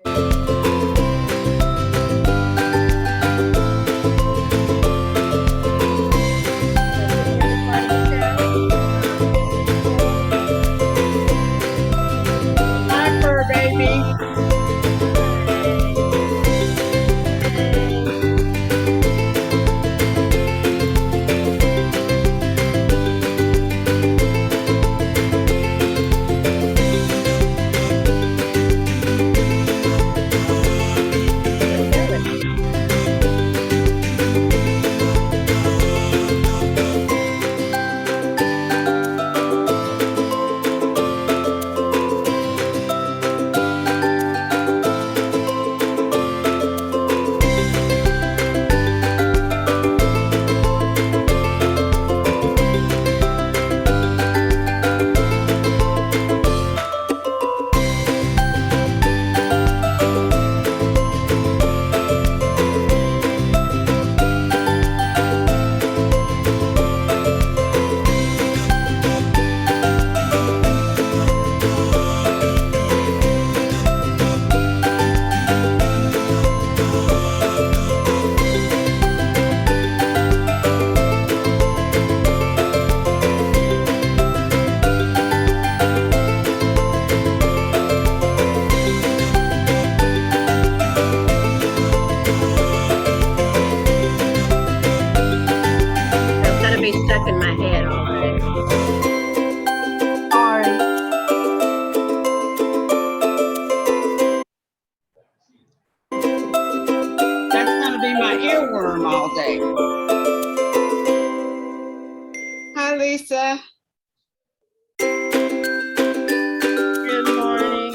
Hi, fur baby. It's gonna be stuck in my head all day. Sorry. That's gonna be my earworm all day. Hi, Lisa. Good morning.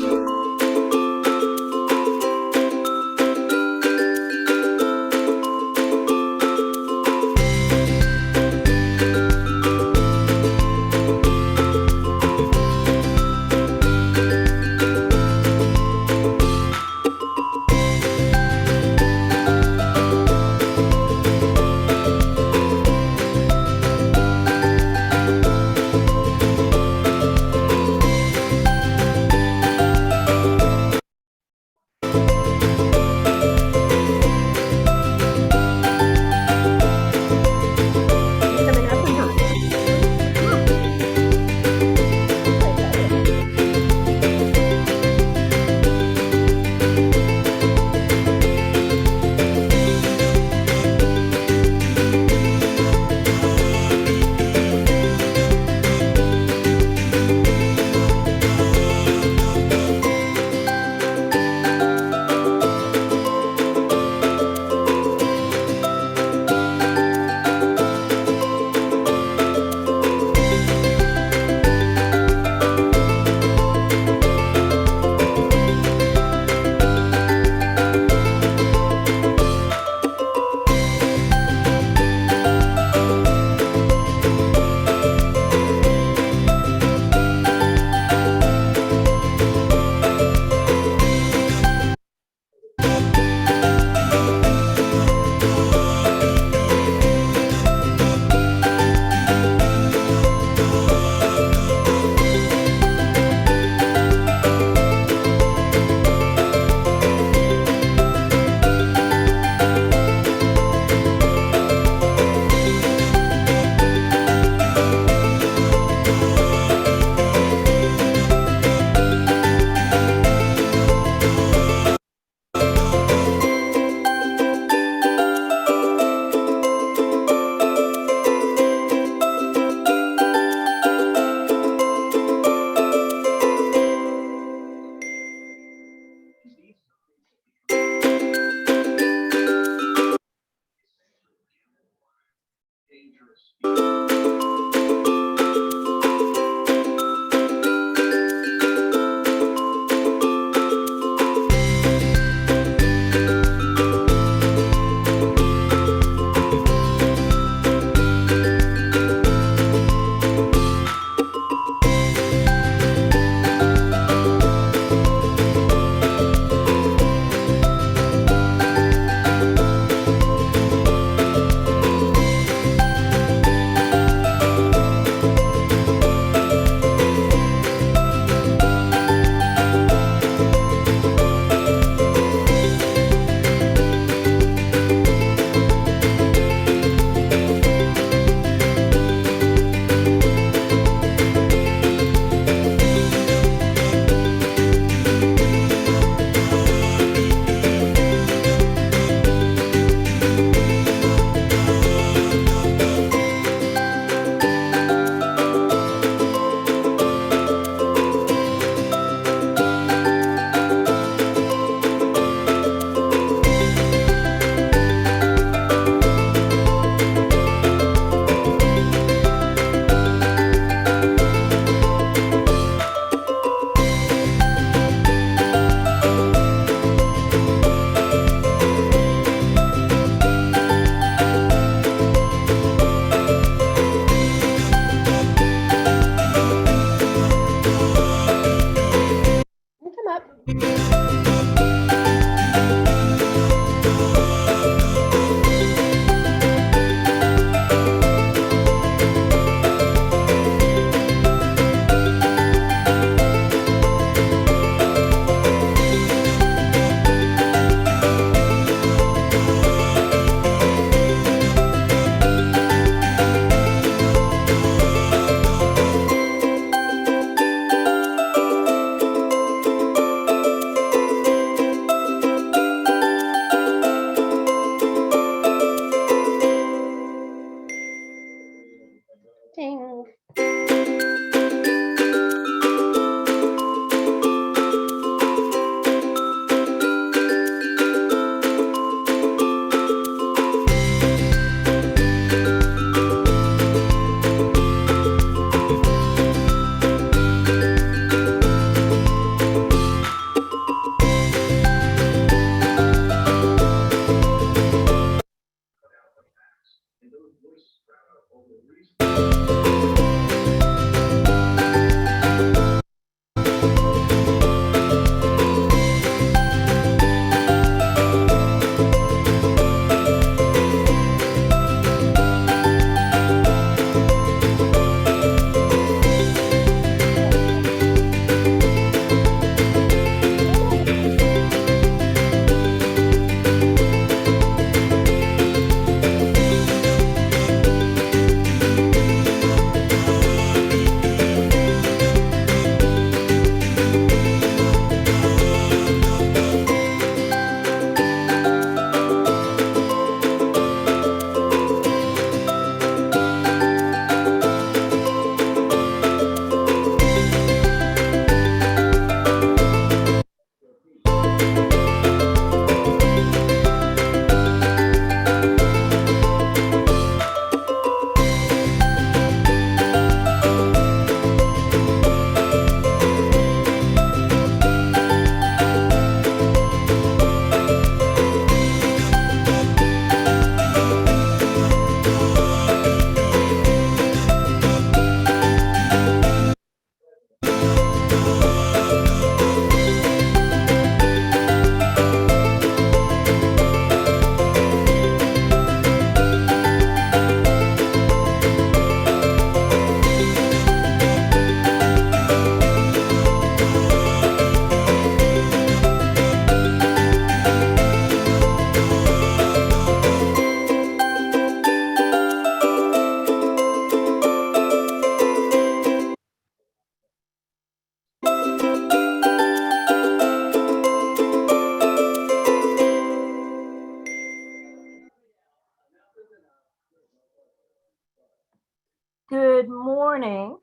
Good morning.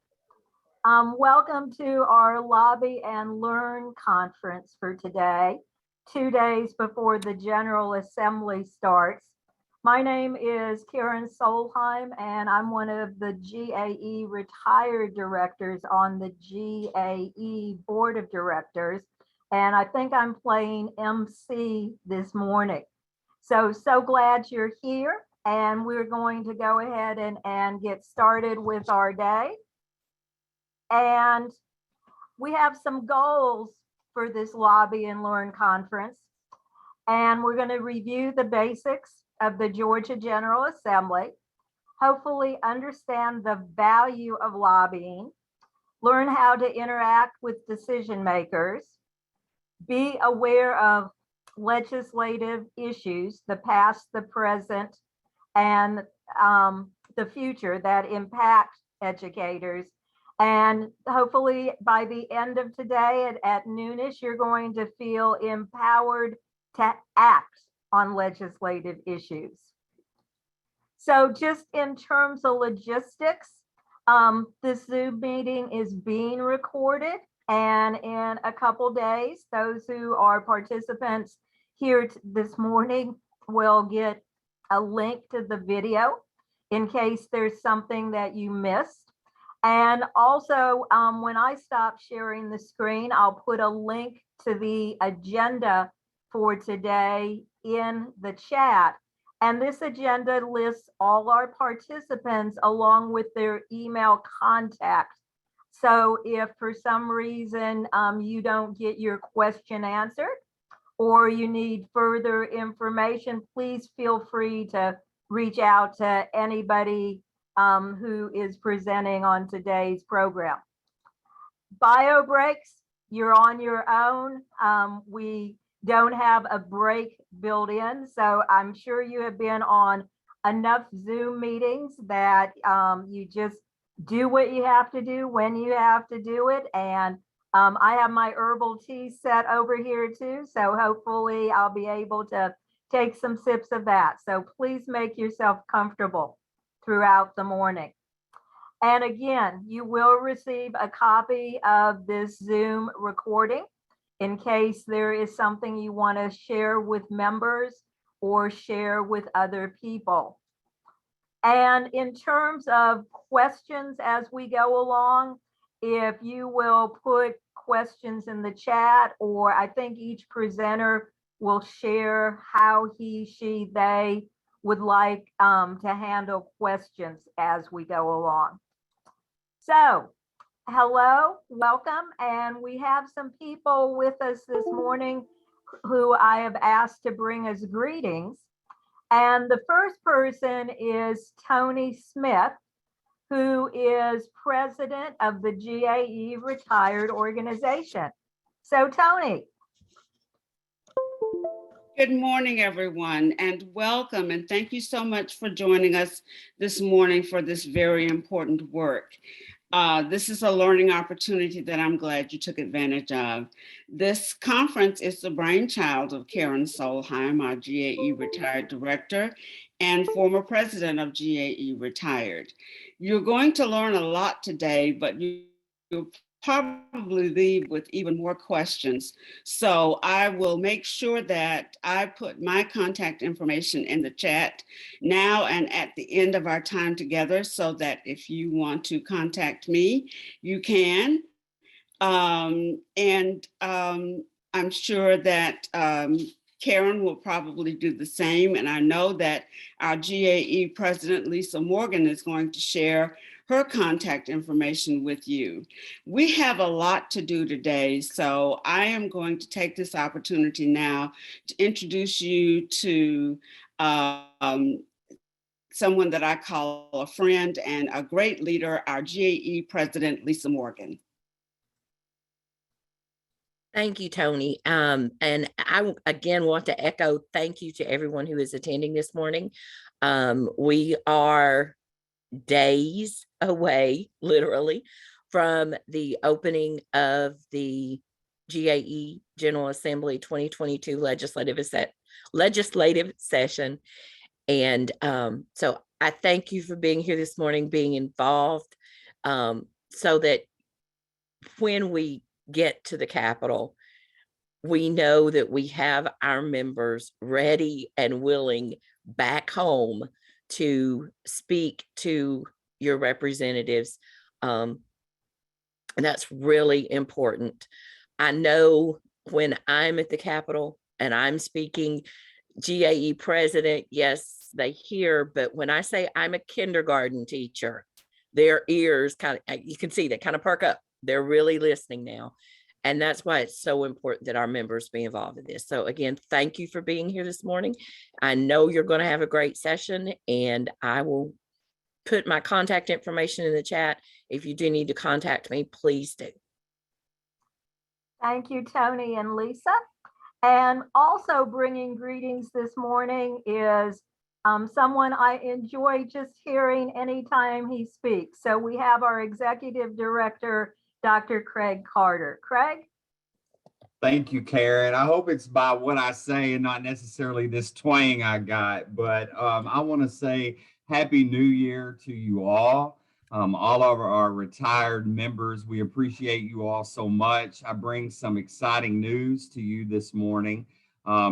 Welcome to our Lobby and Learn conference for today, 2 days before the General Assembly starts. My name is Karen Solheim, and I'm one of the GAE retired directors on the GAE Board of Directors. And I think I'm playing MC this morning. So glad you're here. And we're going to go ahead and get started with our day. And we have some goals for this Lobby and Learn conference. And we're going to review the basics of the Georgia General Assembly, hopefully understand the value of lobbying, learn how to interact with decision makers, be aware of legislative issues, the past, the present, and the future that impact educators. And hopefully by the end of today at noonish, you're going to feel empowered to act on legislative issues. So just in terms of logistics, this Zoom meeting is being recorded, and in a couple days, those who are participants here this morning will get a link to the video in case there's something that you missed. And also, when I stop sharing the screen, I'll put a link to the agenda for today in the chat. And this agenda lists all our participants along with their email contact. So if for some reason you don't get your question answered, or you need further information, please feel free to reach out to anybody who is presenting on today's program. Bio breaks, you're on your own. We don't have a break built in, so I'm sure you have been on enough Zoom meetings that you just do what you have to do when you have to do it. And I have my herbal tea set over here too, so hopefully I'll be able to take some sips of that. So please make yourself comfortable throughout the morning. And again, you will receive a copy of this Zoom recording in case there is something you want to share with members or share with other people. And in terms of questions as we go along, if you will put questions in the chat, or I think each presenter will share how he, she, they would like to handle questions as we go along. So, hello, welcome. And we have some people with us this morning who I have asked to bring us greetings. And the first person is Tony Smith, who is president of the GAE Retired Organization. So Tony. Good morning, everyone, and welcome. And thank you so much for joining us this morning for this very important work. This is a learning opportunity that I'm glad you took advantage of. This conference is the brainchild of Karen Solheim, our GAE retired director and former president of GAE Retired. You're going to learn a lot today, but you'll probably leave with even more questions. So I will make sure that I put my contact information in the chat now and at the end of our time together, so that if you want to contact me, you can. I'm sure that Karen will probably do the same. And I know that our GAE president, Lisa Morgan, is going to share her contact information with you. We have a lot to do today, so I am going to take this opportunity now to introduce you to someone that I call a friend and a great leader, our GAE president, Lisa Morgan. Thank you, Tony. And I again want to echo thank you to everyone who is attending this morning. We are days away, literally, from the opening of the GAE General Assembly 2022 legislative session. And so I thank you for being here this morning, being involved. so that when we get to the Capitol, we know that we have our members ready and willing back home to speak to your representatives. And that's really important. I know when I'm at the Capitol and I'm speaking, GAE president, yes, they hear, but when I say I'm a kindergarten teacher, their ears kind of, you can see they kind of perk up. They're really listening now. And that's why it's so important that our members be involved in this. So again, thank you for being here this morning. I know you're going to have a great session, and I will put my contact information in the chat. If you do need to contact me, please do. Thank you, Tony and Lisa. And also bringing greetings this morning is someone I enjoy just hearing anytime he speaks. So we have our Executive Director, Dr. Craig Carter. Craig? Thank you, Karen. I hope it's by what I say and not necessarily this twang I got, but I want to say Happy New Year to you all. All of our retired members, we appreciate you all so much. I bring some exciting news to you this morning.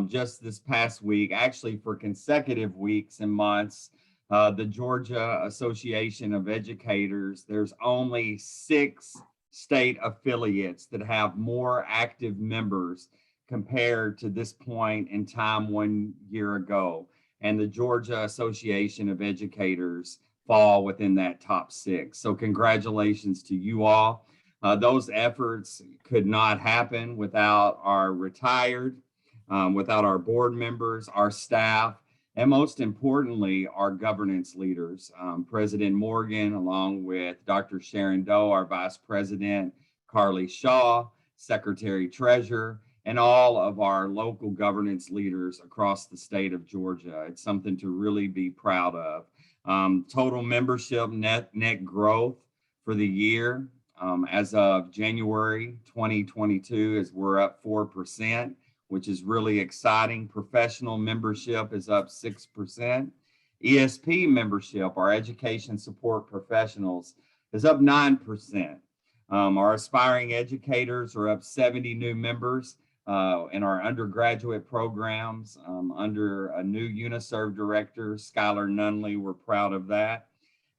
Just this past week, actually for consecutive weeks and months, the Georgia Association of Educators, there's only 6 state affiliates that have more active members compared to this point in time 1 year ago. And the Georgia Association of Educators fall within that top 6. So congratulations to you all. Those efforts could not happen without our retired, without our board members, our staff, and most importantly, our governance leaders, President Morgan, along with Dr. Sharon Doe, our Vice President, Carly Shaw, Secretary Treasurer, and all of our local governance leaders across the state of Georgia. It's something to really be proud of. Total membership net growth for the year as of January 2022 is we're up 4%. Which is really exciting. Professional membership is up 6%. ESP membership, our education support professionals, is up 9%. Our aspiring educators are up 70 new members in our undergraduate programs under a new UniServe director, Skylar Nunley. We're proud of that.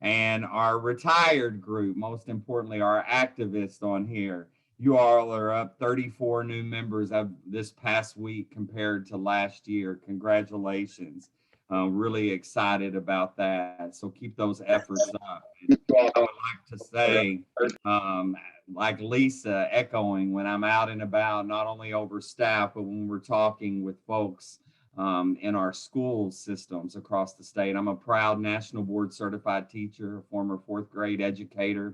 And our retired group, most importantly, our activists on here, you all are up 34 new members of this past week compared to last year. Congratulations. Really excited about that. So keep those efforts up. And I would like to say, like Lisa, echoing when I'm out and about, not only over staff, but when we're talking with folks in our school systems across the state. I'm a proud National Board Certified teacher, a former 4th grade educator.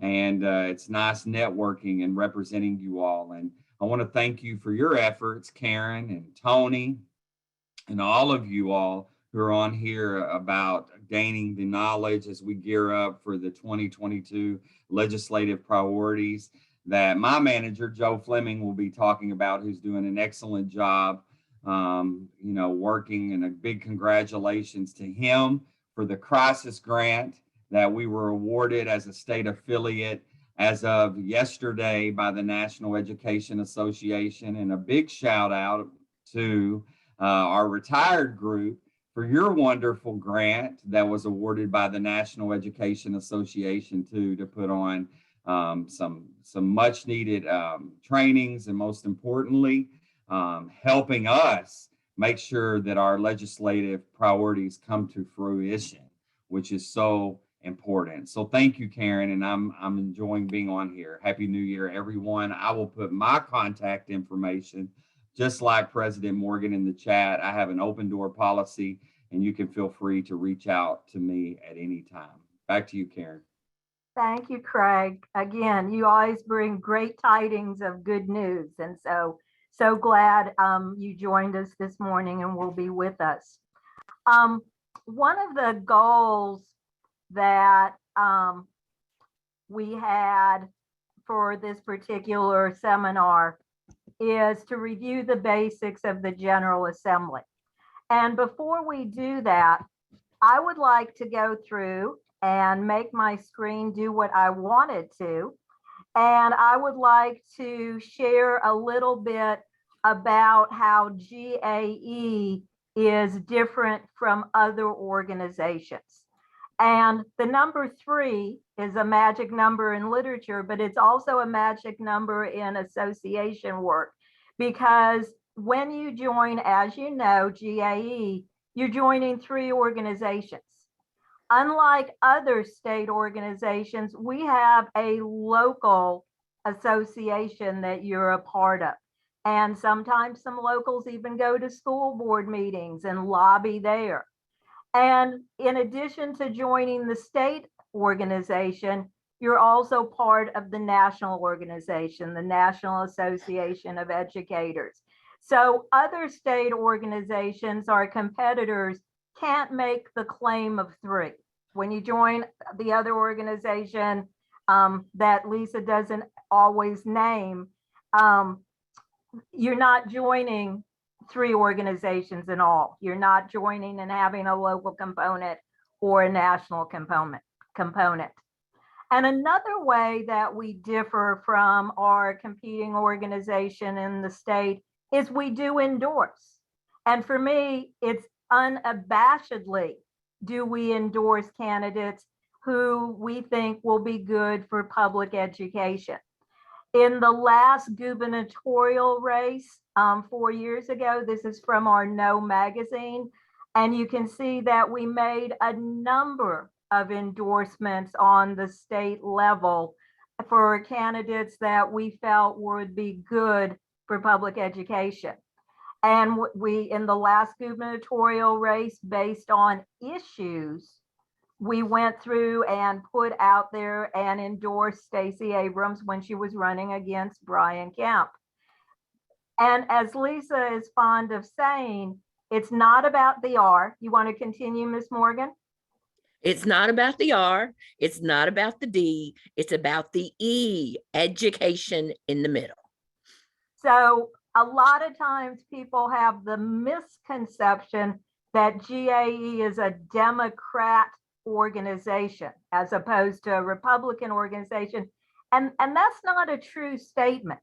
And it's nice networking and representing you all. And I want to thank you for your efforts, Karen and Tony, and all of you all who are on here about gaining the knowledge as we gear up for the 2022 legislative priorities that my manager, Joe Fleming, will be talking about, who's doing an excellent job, working, and a big congratulations to him for the crisis grant that we were awarded as a state affiliate as of yesterday by the National Education Association. And a big shout out to our retired group for your wonderful grant that was awarded by the National Education Association to put on some much needed trainings, and most importantly, helping us make sure that our legislative priorities come to fruition, which is so important. So thank you, Karen, and I'm enjoying being on here. Happy New Year, everyone. I will put my contact information, just like President Morgan, in the chat. I have an open door policy, and you can feel free to reach out to me at any time. Back to you, Karen. Thank you, Craig. Again, you always bring great tidings of good news. And so glad you joined us this morning and will be with us. One of the goals that we had for this particular seminar is to review the basics of the General Assembly. And before we do that, I would like to go through and make my screen do what I wanted to. And I would like to share a little bit about how GAE is different from other organizations. And the number 3 is a magic number in literature, but it's also a magic number in association work, because when you join, as you know, GAE, you're joining 3 organizations. Unlike other state organizations, we have a local association that you're a part of. And sometimes some locals even go to school board meetings and lobby there. And in addition to joining the state organization, you're also part of the national organization, the National Association of Educators. So other state organizations, our competitors, can't make the claim of 3. When you join the other organization that Lisa doesn't always name, you're not joining 3 organizations in all. You're not joining and having a local component or a national component. And another way that we differ from our competing organization in the state is we do endorse. And for me, it's unabashedly do we endorse candidates who we think will be good for public education. In the last gubernatorial race 4 years ago, this is from our No magazine, and you can see that we made a number of endorsements on the state level for candidates that we felt would be good for public education. And we, in the last gubernatorial race, based on issues, we went through and put out there and endorsed Stacey Abrams when she was running against Brian Kemp. And as Lisa is fond of saying, it's not about the R. You want to continue, Ms. Morgan? It's not about the R. It's not about the D. It's about the E, education in the middle. So a lot of times people have the misconception that GAE is a Democrat organization as opposed to a Republican organization. And that's not a true statement.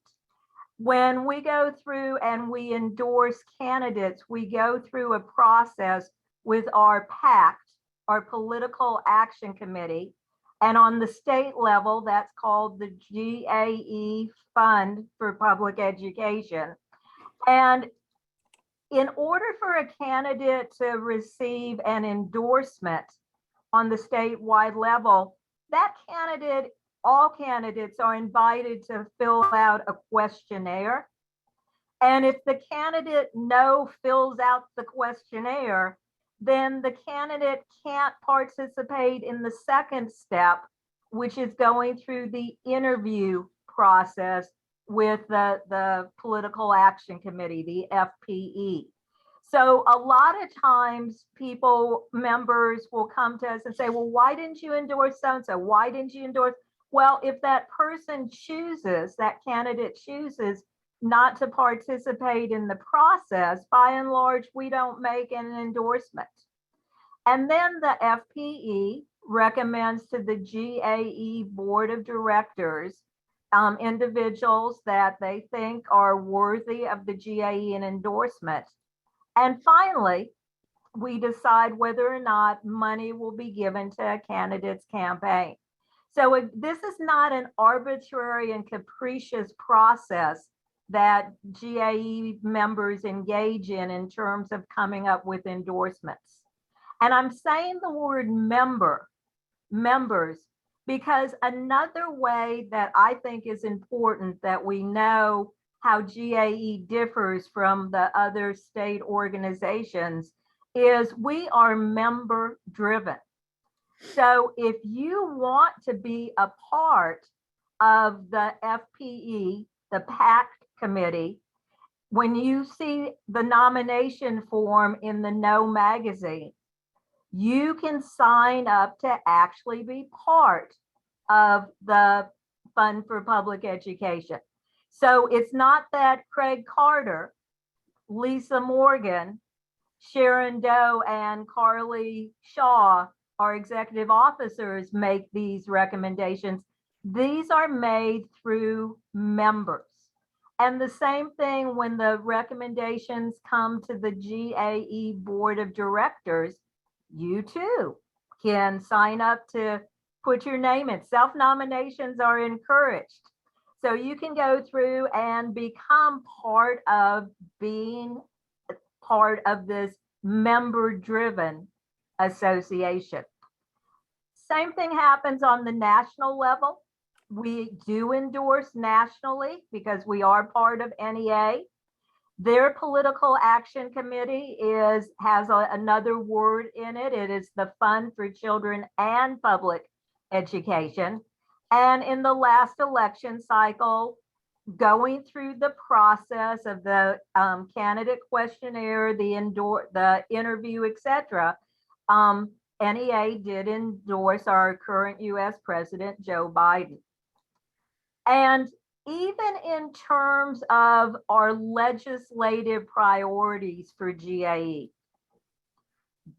When we go through and we endorse candidates, we go through a process with our PAC, our Political Action Committee. And on the state level, that's called the GAE Fund for Public Education. And in order for a candidate to receive an endorsement on the statewide level, that candidate, all candidates are invited to fill out a questionnaire. And if the candidate no fills out the questionnaire, then the candidate can't participate in the second step, which is going through the interview process with the Political Action Committee, the FPE. So a lot of times members will come to us and say, well, why didn't you endorse so-and-so? Why didn't you endorse? Well, if that person chooses, that candidate chooses not to participate in the process, by and large, we don't make an endorsement. And then the FPE recommends to the GAE Board of Directors individuals that they think are worthy of the GAE and endorsement. And finally, we decide whether or not money will be given to a candidate's campaign. So this is not an arbitrary and capricious process that GAE members engage in terms of coming up with endorsements. And I'm saying the word members, because another way that I think is important that we know how GAE differs from the other state organizations is we are member driven. So if you want to be a part of the FPE, the PAC committee, when you see the nomination form in the No magazine, you can sign up to actually be part of the Fund for Public Education. So it's not that Craig Carter, Lisa Morgan, Sharon Doe, and Carly Shaw our executive officers make these recommendations. These are made through members. And the same thing when the recommendations come to the GAE Board of Directors, you too can sign up to put your name in. Self-nominations are encouraged. So you can go through and become part of being part of this member-driven association. Same thing happens on the national level. We do endorse nationally because we are part of NEA. Their political action committee has another word in it. It is the Fund for Children and Public Education. And in the last election cycle, going through the process of the candidate questionnaire, the interview, etc., NEA did endorse our current US President, Joe Biden. And even in terms of our legislative priorities for GAE,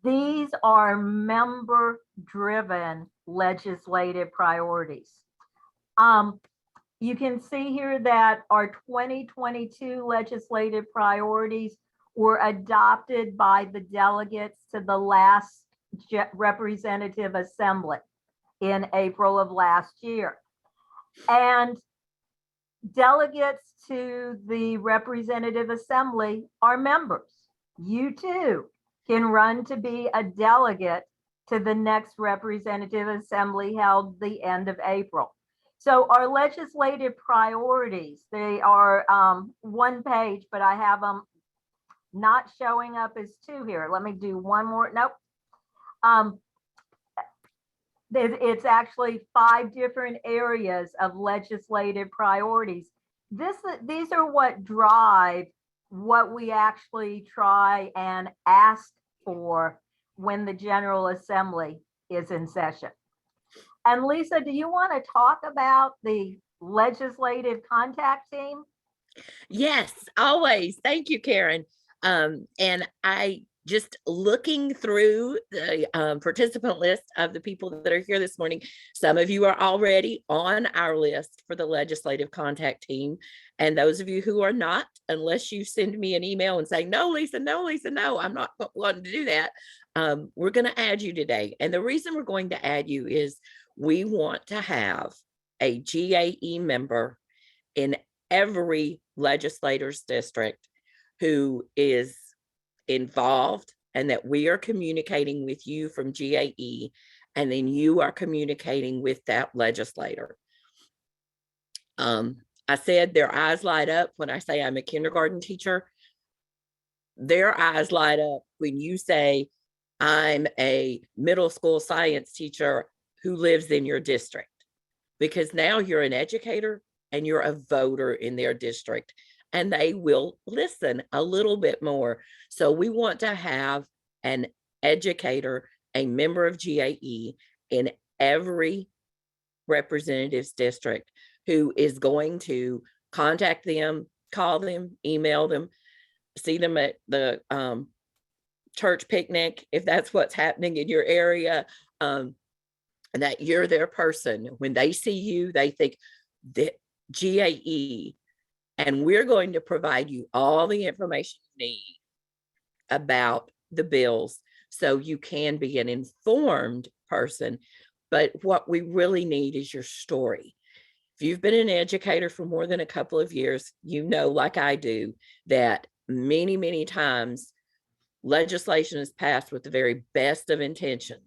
these are member-driven legislative priorities. You can see here that our 2022 legislative priorities were adopted by the delegates to the last representative assembly in April of last year. And delegates to the representative assembly are members. You too can run to be a delegate to the next representative assembly held the end of April. So our legislative priorities, they are one page, but I have them not showing up as two here. Let me do one more. Nope. It's actually 5 different areas of legislative priorities. These are what drive what we actually try and ask for when the General Assembly is in session. And Lisa, do you want to talk about the legislative contact team? Yes, always. Thank you, Karen. And I just looking through the participant list of the people that are here this morning. Some of you are already on our list for the legislative contact team. And those of you who are not, unless you send me an email and say, no, Lisa, no, I'm not going to do that. We're going to add you today. And the reason we're going to add you is we want to have a GAE member in every legislator's district who is involved, and that we are communicating with you from GAE, and then you are communicating with that legislator. I said their eyes light up when I say I'm a kindergarten teacher. Their eyes light up when you say I'm a middle school science teacher who lives in your district, because now you're an educator and you're a voter in their district, and they will listen a little bit more. So we want to have an educator, a member of GAE in every representative's district who is going to contact them, call them, email them, see them at the church picnic, if that's what's happening in your area, and that you're their person. When they see you, they think that GAE, and we're going to provide you all the information you need about the bills so you can be an informed person. But what we really need is your story. If you've been an educator for more than a couple of years, you know, like I do, that many, many times legislation is passed with the very best of intentions.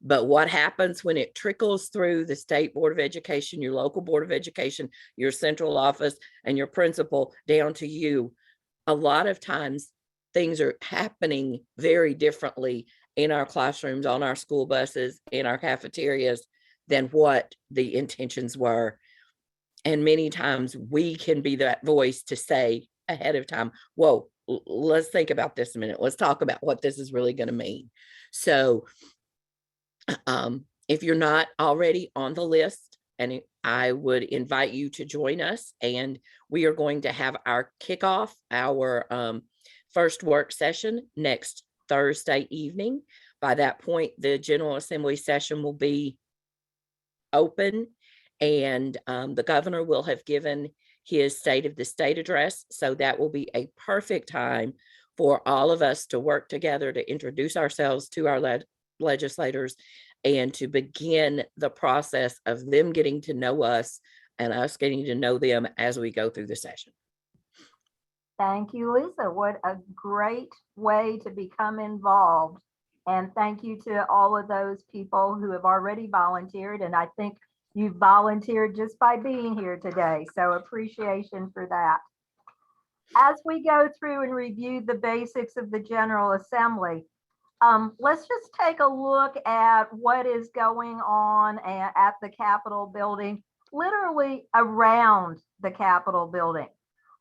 But what happens when it trickles through the state board of education, your local board of education, your central office, and your principal down to you? A lot of times things are happening very differently in our classrooms, on our school buses, in our cafeterias than what the intentions were. And many times we can be that voice to say ahead of time, whoa, let's think about this a minute. Let's talk about what this is really going to mean. So if you're not already on the list, and I would invite you to join us, and we are going to have our kickoff, our first work session next Thursday evening. By that point, the General Assembly session will be open, and the governor will have given his State of the State address. So that will be a perfect time for all of us to work together to introduce ourselves to our legislators and to begin the process of them getting to know us and us getting to know them as we go through the session. Thank you, Lisa. What a great way to become involved. And thank you to all of those people who have already volunteered. And I think you've volunteered just by being here today. So appreciation for that. As we go through and review the basics of the General Assembly, let's just take a look at what is going on at the Capitol building, literally around the Capitol building.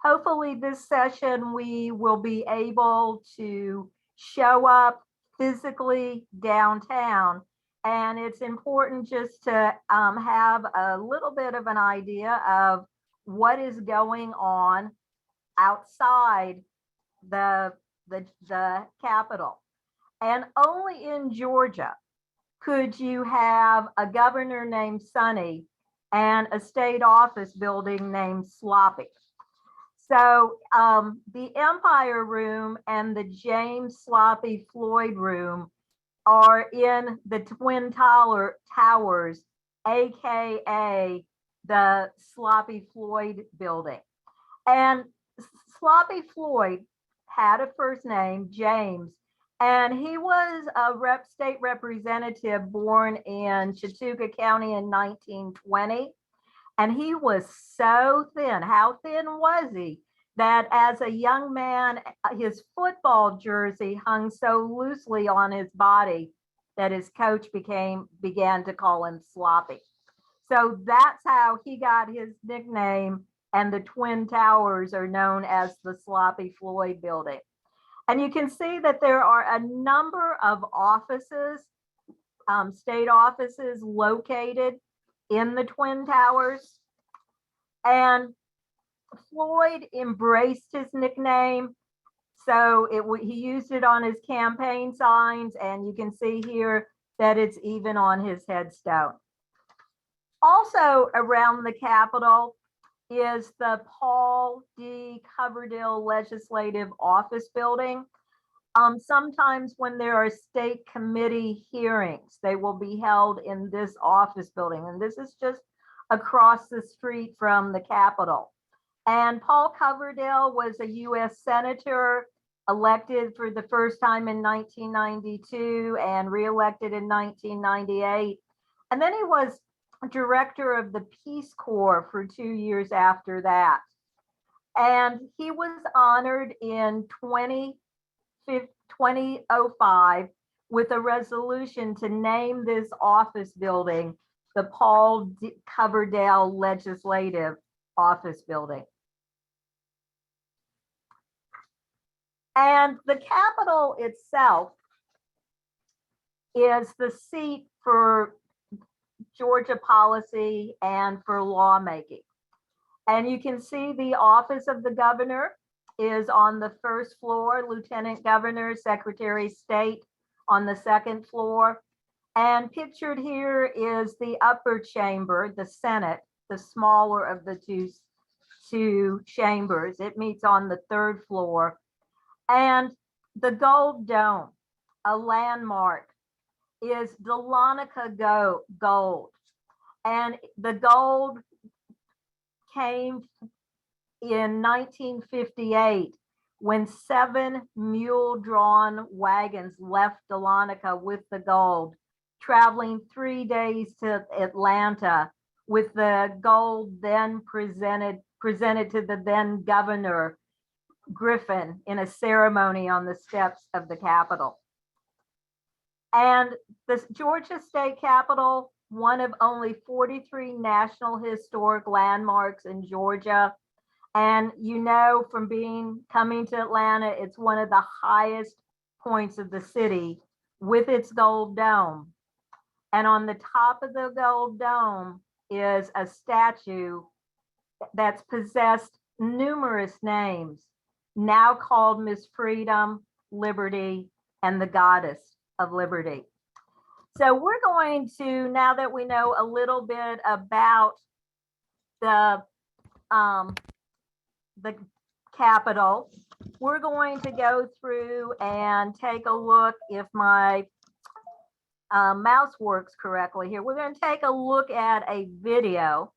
Hopefully this session, we will be able to show up physically downtown. And it's important just to have a little bit of an idea of what is going on outside the Capitol. And only in Georgia could you have a governor named Sonny and a state office building named Sloppy. So the Empire Room and the James Sloppy Floyd Room are in the Twin Towers, AKA the Sloppy Floyd building. And Sloppy Floyd had a first name, James, and he was a state representative born in Chattooga County in 1920. And he was so thin. How thin was he? That as a young man, his football jersey hung so loosely on his body that his coach began to call him Sloppy. So that's how he got his nickname, and the Twin Towers are known as the Sloppy Floyd building. And you can see that there are a number of offices, state offices located in the Twin Towers. And Floyd embraced his nickname. So he used it on his campaign signs, and you can see here that it's even on his headstone. Also around the Capitol is the Paul D. Coverdell Legislative Office Building. Sometimes when there are state committee hearings, they will be held in this office building. And this is just across the street from the Capitol. And Paul Coverdell was a U.S. Senator, elected for the first time in 1992 and reelected in 1998. And then he was director of the Peace Corps for 2 years after that. And he was honored in 2005 with a resolution to name this office building the Paul D. Coverdell Legislative Office Building. And the Capitol itself is the seat for Georgia policy and for lawmaking. And you can see the office of the governor is on the first floor, Lieutenant Governor, Secretary of State on the second floor. And pictured here is the upper chamber, the Senate, the smaller of the two chambers. It meets on the third floor. And the Gold Dome, a landmark, is Dahlonega gold. And the gold came in 1958 when 7 mule-drawn wagons left Dahlonega with the gold, traveling 3 days to Atlanta with the gold then presented to the then governor, Griffin, in a ceremony on the steps of the Capitol. And the Georgia State Capitol, one of only 43 National Historic Landmarks in Georgia. And you know from coming to Atlanta, it's one of the highest points of the city with its gold dome. And on the top of the gold dome is a statue that's possessed numerous names, now called Miss Freedom, Liberty, and the Goddess of Liberty. So we're going to, now that we know a little bit about the Capitol, we're going to go through and take a look if my mouse works correctly here. We're going to take a look at a video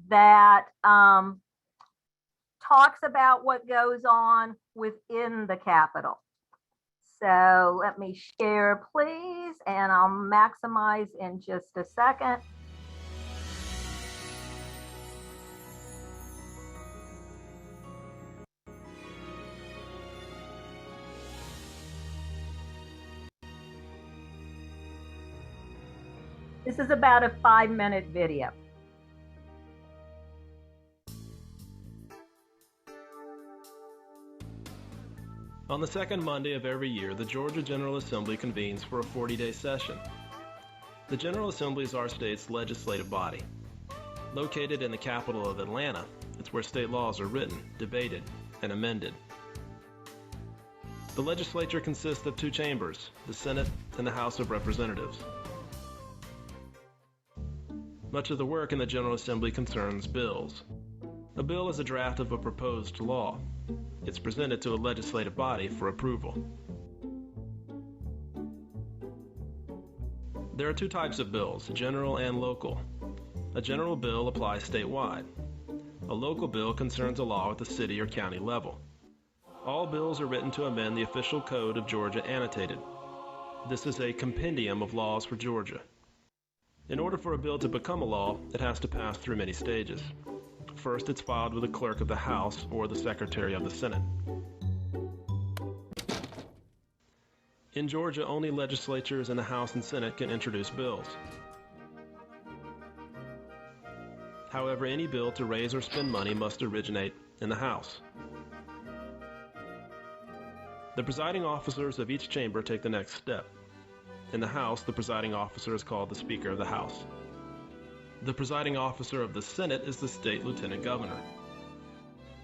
that talks about what goes on within the Capitol. So let me share, please, and I'll maximize in just a second. This is about a 5-minute video. On the second Monday of every year, the Georgia General Assembly convenes for a 40-day session. The General Assembly is our state's legislative body. Located in the capital of Atlanta, it's where state laws are written, debated, and amended. The legislature consists of two chambers, the Senate and the House of Representatives. Much of the work in the General Assembly concerns bills. A bill is a draft of a proposed law. It's presented to a legislative body for approval. There are two types of bills, general and local. A general bill applies statewide. A local bill concerns a law at the city or county level. All bills are written to amend the official code of Georgia annotated. This is a compendium of laws for Georgia. In order for a bill to become a law, it has to pass through many stages. First, it's filed with the clerk of the House or the Secretary of the Senate. In Georgia, only legislatures in the House and Senate can introduce bills. However, any bill to raise or spend money must originate in the House. The presiding officers of each chamber take the next step. In the House, the presiding officer is called the Speaker of the House. The presiding officer of the Senate is the state lieutenant governor.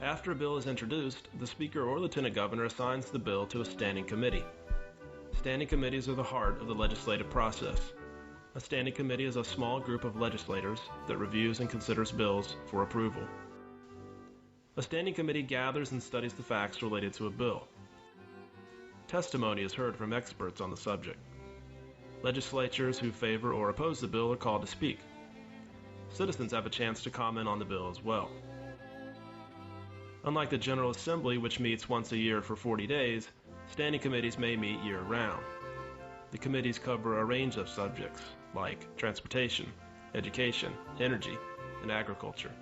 After a bill is introduced, the Speaker or lieutenant governor assigns the bill to a standing committee. Standing committees are the heart of the legislative process. A standing committee is a small group of legislators that reviews and considers bills for approval. A standing committee gathers and studies the facts related to a bill. Testimony is heard from experts on the subject. Legislators who favor or oppose the bill are called to speak. Citizens have a chance to comment on the bill as well. Unlike the General Assembly, which meets once a year for 40 days, standing committees may meet year-round. The committees cover a range of subjects like transportation, education, energy, and agriculture.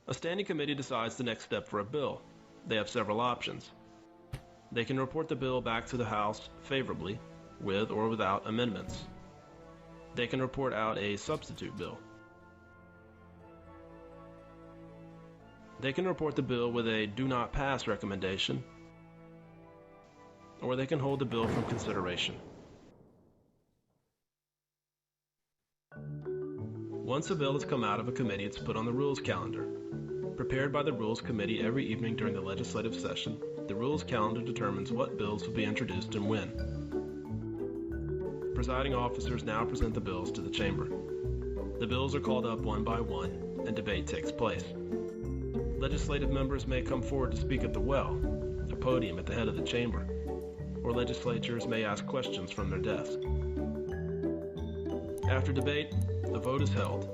A standing committee decides the next step for a bill. They have several options. They can report the bill back to the House favorably, with or without amendments. They can report out a substitute bill. They can report the bill with a do not pass recommendation, or they can hold the bill from consideration. Once a bill has come out of a committee, it's put on the Rules calendar. Prepared by the Rules Committee every evening during the legislative session, the Rules calendar determines what bills will be introduced and when. Presiding officers now present the bills to the chamber. The bills are called up one by one, and debate takes place. Legislative members may come forward to speak at the well, a podium at the head of the chamber, or legislators may ask questions from their desk. After debate, a vote is held.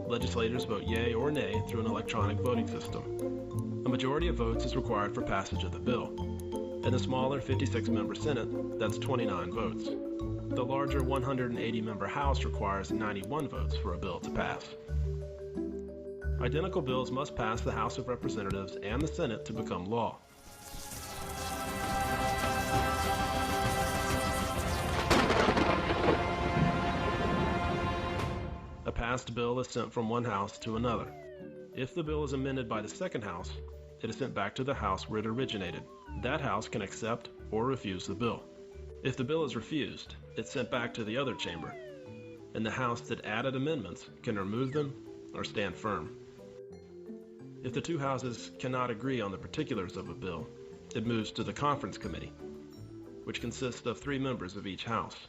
Legislators vote yea or nay through an electronic voting system. A majority of votes is required for passage of the bill. In the smaller 56-member Senate, that's 29 votes. The larger 180-member House requires 91 votes for a bill to pass. Identical bills must pass the House of Representatives and the Senate to become law. A passed bill is sent from one House to another. If the bill is amended by the second House, it is sent back to the House where it originated. That House can accept or refuse the bill. If the bill is refused, it's sent back to the other chamber, and the House that added amendments can remove them or stand firm. If the two houses cannot agree on the particulars of a bill, it moves to the conference committee. which consists of 3 members of each house.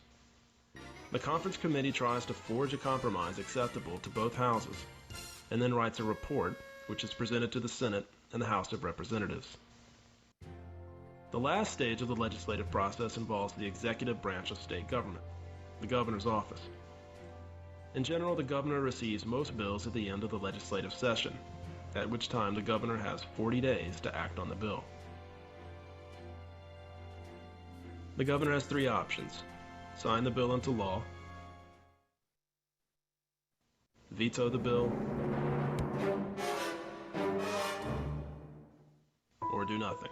The conference committee tries to forge a compromise acceptable to both houses, and then writes a report, which is presented to the Senate and the House of Representatives. The last stage of the legislative process involves the executive branch of state government, the governor's office. In general, the governor receives most bills at the end of the legislative session, at which time the governor has 40 days to act on the bill. The governor has 3 options: sign the bill into law, veto the bill, or do nothing.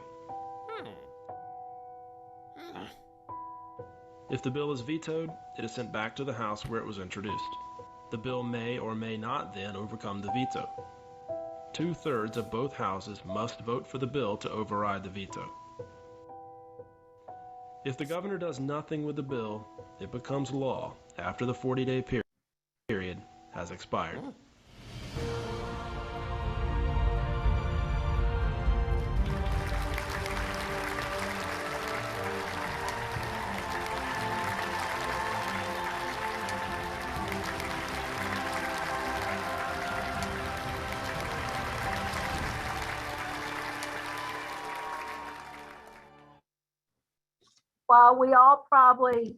If the bill is vetoed, it is sent back to the House where it was introduced. The bill may or may not then overcome the veto. 2/3 of both houses must vote for the bill to override the veto. If the governor does nothing with the bill, it becomes law after the 40-day period has expired. While we all probably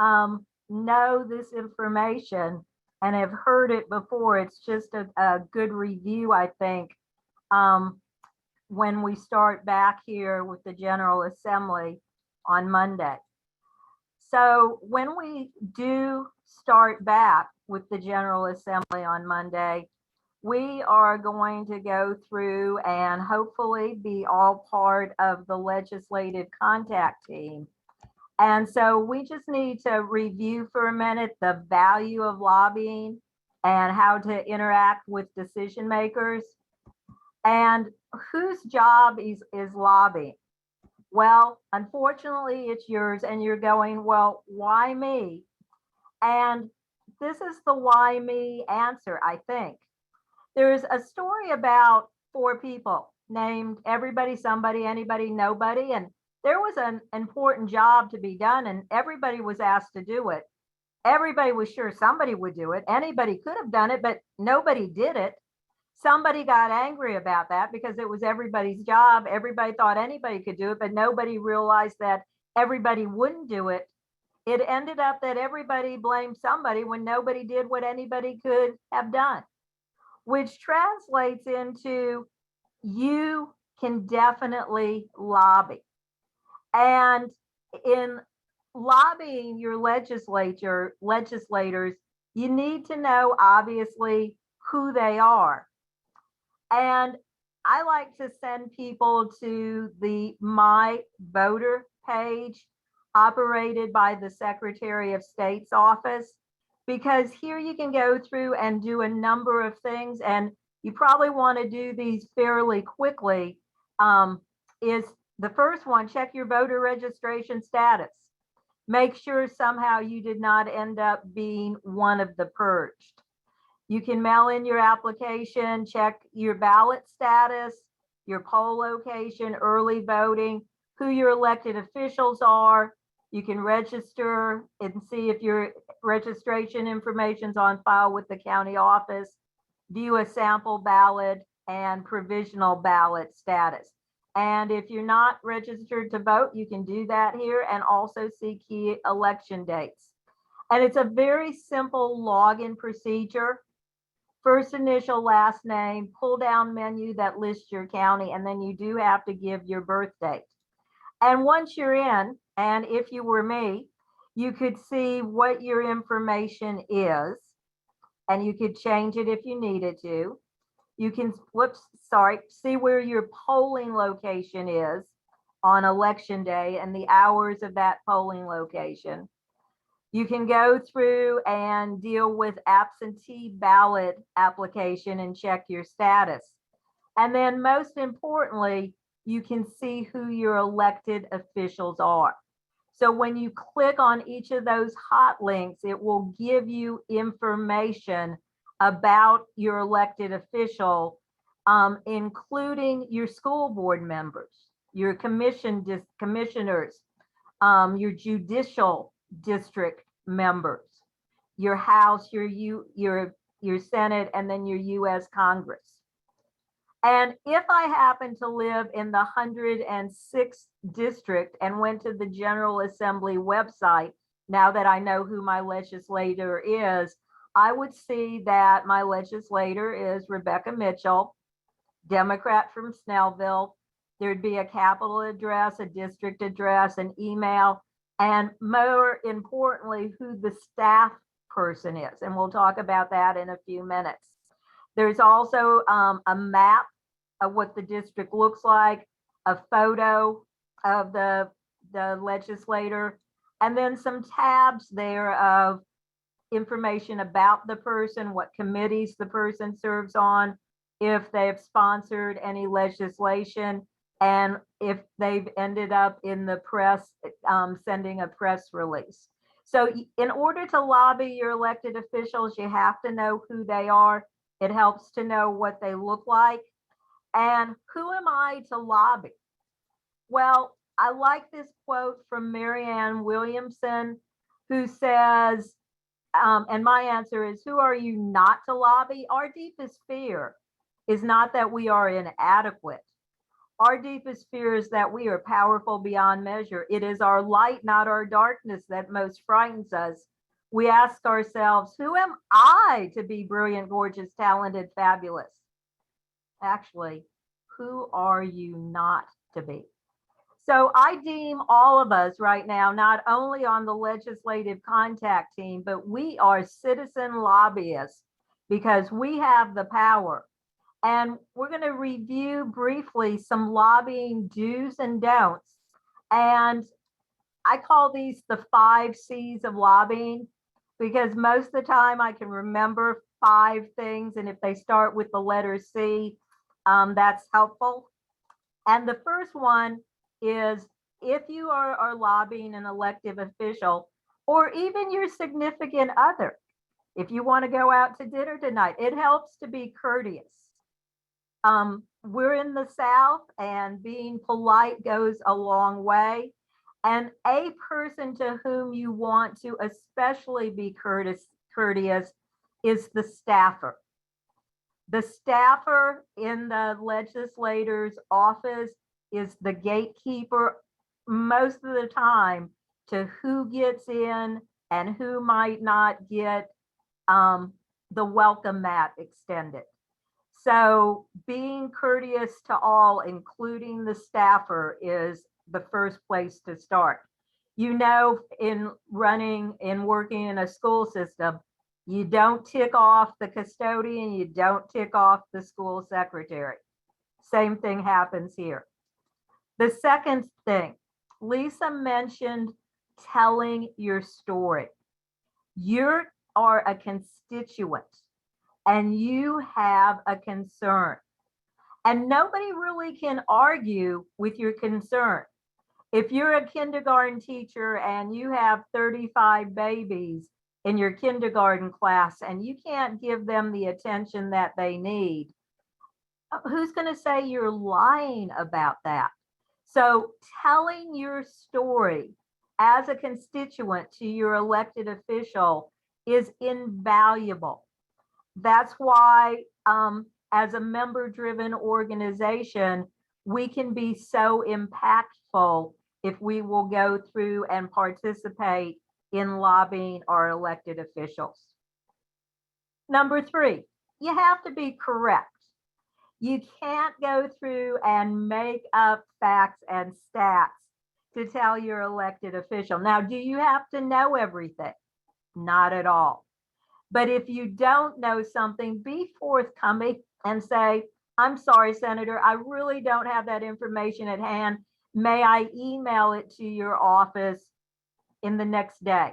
know this information and have heard it before, it's just a good review, I think, when we start back here with the General Assembly on Monday. So when we do start back with the General Assembly on Monday, we are going to go through and hopefully be all part of the legislative contact team. And so we just need to review for a minute the value of lobbying and how to interact with decision makers. And whose job is lobbying? Well, unfortunately, it's yours, and you're going, well, why me? And this is the why me answer, I think. There's a story about 4 people named everybody, somebody, anybody, nobody, and there was an important job to be done, and everybody was asked to do it. Everybody was sure somebody would do it. Anybody could have done it, but nobody did it. Somebody got angry about that because it was everybody's job. Everybody thought anybody could do it, but nobody realized that everybody wouldn't do it. It ended up that everybody blamed somebody when nobody did what anybody could have done, which translates into you can definitely lobby. And in lobbying your legislators, you need to know, obviously, who they are. And I like to send people to the My Voter page operated by the Secretary of State's office, because here you can go through and do a number of things, and you probably want to do these fairly quickly. Is the first one, check your voter registration status. Make sure somehow you did not end up being one of the purged. You can mail in your application, check your ballot status, your poll location, early voting, who your elected officials are. You can register and see if your registration information is on file with the county office, view a sample ballot and provisional ballot status. And if you're not registered to vote, you can do that here and also see key election dates. And it's a very simple login procedure. First initial, last name, pull down menu that lists your county, and then you do have to give your birth date. And once you're in, and if you were me, you could see what your information is, and you could change it if you needed to. You can, see where your polling location is on election day and the hours of that polling location. You can go through and deal with absentee ballot application and check your status. And then most importantly, you can see who your elected officials are. So when you click on each of those hot links, it will give you information about your elected official, including your school board members, your commissioners, your judicial district members, your House, your Senate, and then your US Congress. And if I happen to live in the 106th district and went to the General Assembly website, now that I know who my legislator is, I would see that my legislator is Rebecca Mitchell, Democrat from Snellville. There'd be a capital address, a district address, an email, and more importantly, who the staff person is. And we'll talk about that in a few minutes. There's also a map of what the district looks like, a photo of the legislator, and then some tabs there of information about the person, what committees the person serves on, if they've sponsored any legislation, and if they've ended up in the press, sending a press release. So in order to lobby your elected officials, you have to know who they are. It helps to know what they look like. And who am I to lobby? Well, I like this quote from Marianne Williamson, who says, and my answer is, who are you not to lobby? Our deepest fear is not that we are inadequate. Our deepest fear is that we are powerful beyond measure. It is our light, not our darkness, that most frightens us. We ask ourselves, who am I to be brilliant, gorgeous, talented, fabulous? Actually, who are you not to be? So I deem all of us right now, not only on the legislative contact team, but we are citizen lobbyists because we have the power. And we're going to review briefly some lobbying do's and don'ts. And I call these the 5 C's of lobbying because most of the time I can remember 5 things. And if they start with the letter C, that's helpful. And the first one is, if you are lobbying an elected official or even your significant other, if you want to go out to dinner tonight, it helps to be courteous. We're in the South and being polite goes a long way. And a person to whom you want to especially be courteous is the staffer. The staffer in the legislator's office is the gatekeeper most of the time to who gets in and who might not get the welcome mat extended. So being courteous to all, including the staffer, is the first place to start. You know, in working in a school system, you don't tick off the custodian, you don't tick off the school secretary. Same thing happens here. The second thing, Lisa mentioned telling your story. You are a constituent and you have a concern. And nobody really can argue with your concern. If you're a kindergarten teacher and you have 35 babies in your kindergarten class and you can't give them the attention that they need, who's going to say you're lying about that? So telling your story as a constituent to your elected official is invaluable. That's why, as a member-driven organization, we can be so impactful if we will go through and participate in lobbying our elected officials. Number 3, you have to be correct. You can't go through and make up facts and stats to tell your elected official. Now, do you have to know everything? Not at all. But if you don't know something, be forthcoming and say, I'm sorry, Senator, I really don't have that information at hand. May I email it to your office in the next day?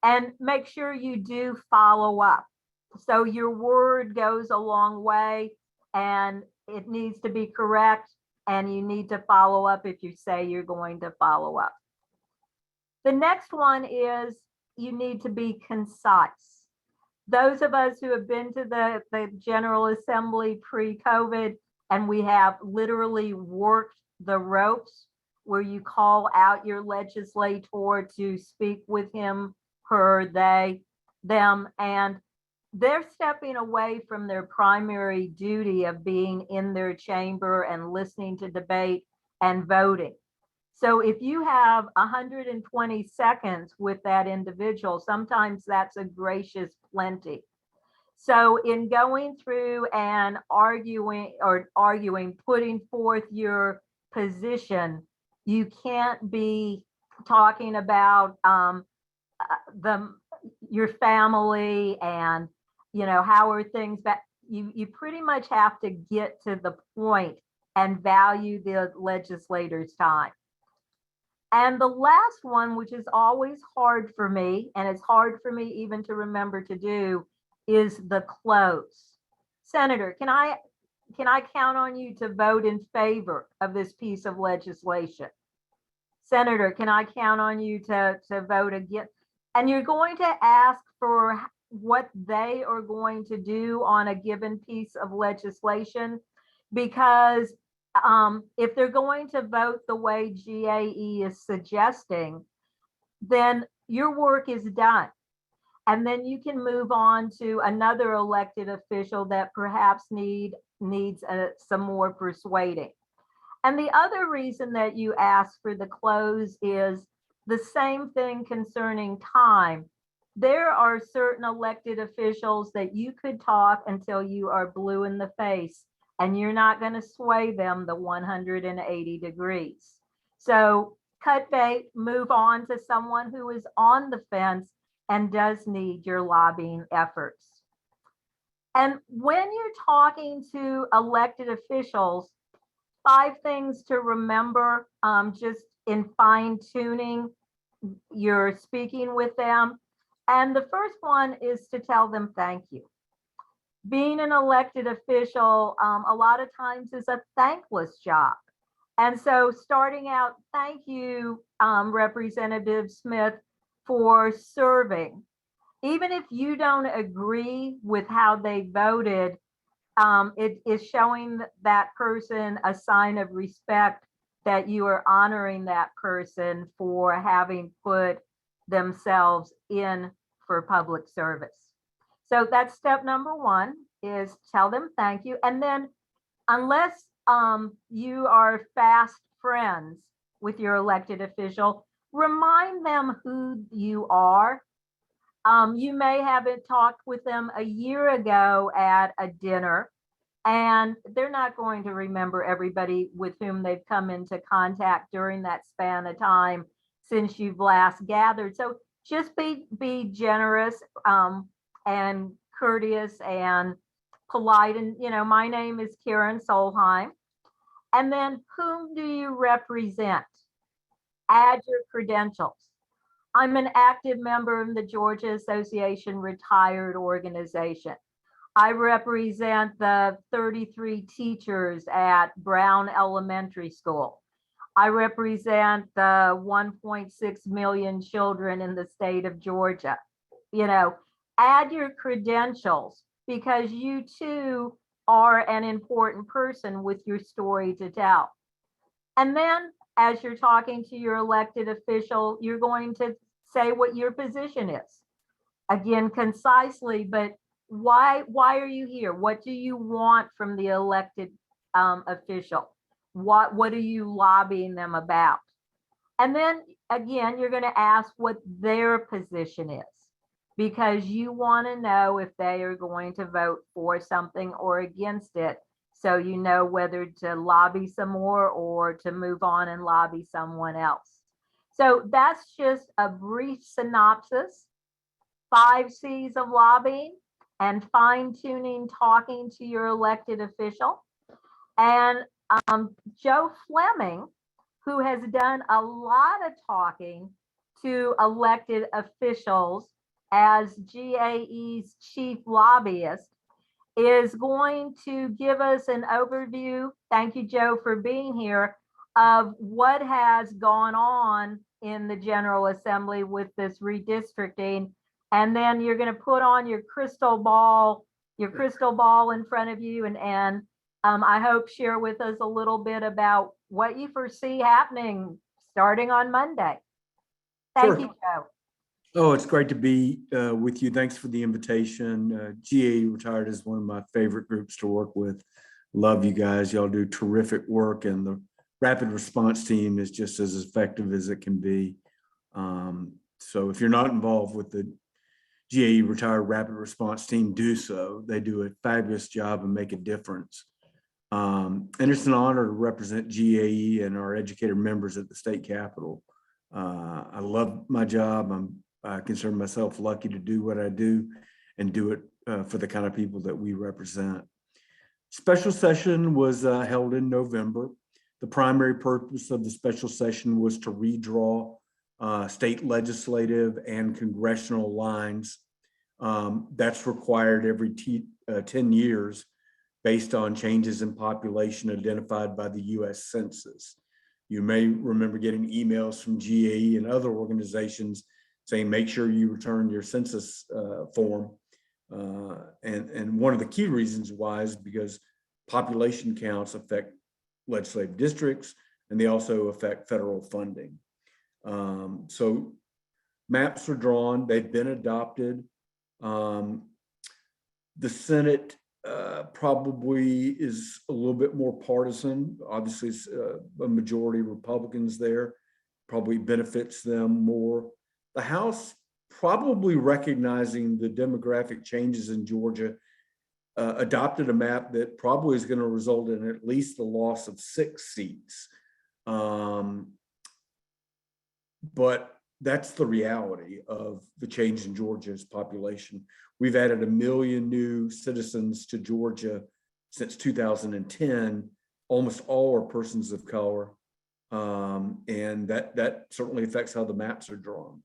And make sure you do follow up. So your word goes a long way and it needs to be correct. And you need to follow up if you say you're going to follow up. The next one is you need to be concise. Those of us who have been to the General Assembly pre-COVID and we have literally worked the ropes, where you call out your legislator to speak with him, her, they, them, and they're stepping away from their primary duty of being in their chamber and listening to debate and voting. So if you have 120 seconds with that individual, sometimes that's a gracious plenty. So in going through and arguing, putting forth your position, you can't be talking about your family and, how are things, but you pretty much have to get to the point and value the legislator's time. And the last one, which is always hard for me, and it's hard for me even to remember to do, is the close. Senator, can I count on you to vote in favor of this piece of legislation? Senator, can I count on you to vote against? And you're going to ask for what they are going to do on a given piece of legislation, because if they're going to vote the way GAE is suggesting, then your work is done. And then you can move on to another elected official that perhaps needs some more persuading. And the other reason that you ask for the close is the same thing concerning time. There are certain elected officials that you could talk until you are blue in the face, and you're not going to sway them the 180 degrees. So cut bait, move on to someone who is on the fence and does need your lobbying efforts. And when you're talking to elected officials, 5 things to remember, just in fine tuning you're speaking with them. And the first one is to tell them thank you. Being an elected official, a lot of times is a thankless job. And so starting out, thank you, Representative Smith, for serving. Even if you don't agree with how they voted, it is showing that person a sign of respect that you are honoring that person for having put themselves in for public service. So that's step number 1, is tell them thank you. And then unless you are fast friends with your elected official, remind them who you are. You may have talked with them a year ago at a dinner, and they're not going to remember everybody with whom they've come into contact during that span of time since you've last gathered. So just be generous and courteous and polite. And, my name is Karen Solheim. And then whom do you represent? Add your credentials. I'm an active member of the Georgia Association Retired Organization. I represent the 33 teachers at Brown Elementary School. I represent the 1.6 million children in the state of Georgia. Add your credentials, because you too are an important person with your story to tell. And then as you're talking to your elected official, you're going to say what your position is. Again, concisely, but why are you here? What do you want from the elected official? What are you lobbying them about? And then again, you're going to ask what their position is, because you want to know if they are going to vote for something or against it, so you know whether to lobby some more or to move on and lobby someone else. So that's just a brief synopsis. 5 C's of lobbying and fine-tuning talking to your elected official. And Joe Fleming, who has done a lot of talking to elected officials as GAE's chief lobbyist, is going to give us an overview. Thank you, Joe, for being here, of what has gone on in the General Assembly with this redistricting. And then you're going to put on your crystal ball in front of you and I hope share with us a little bit about what you foresee happening starting on Monday. Thank Sure. you, Joe. Oh, it's great to be with you. Thanks for the invitation. GAE Retired is one of my favorite groups to work with. Love you guys. Y'all do terrific work, and the rapid response team is just as effective as it can be. So if you're not involved with the GAE Retired Rapid Response Team, do so. They do a fabulous job and make a difference. And it's an honor to represent GAE and our educator members at the state capitol. I love my job. I consider myself lucky to do what I do and do it for the kind of people that we represent. Special session was held in November. The primary purpose of the special session was to redraw state legislative and congressional lines. That's required every 10 years based on changes in population identified by the US Census. You may remember getting emails from GAE and other organizations saying, make sure you return your census form. And one of the key reasons why is because population counts affect legislative districts, and they also affect federal funding. So maps are drawn, they've been adopted. The Senate probably is a little bit more partisan. Obviously, it's a majority Republicans there, probably benefits them more. The House, probably recognizing the demographic changes in Georgia, adopted a map that probably is going to result in at least the loss of 6 seats. But that's the reality of the change in Georgia's population. We've added 1 million new citizens to Georgia since 2010. Almost all are persons of color. And that certainly affects how the maps are drawn.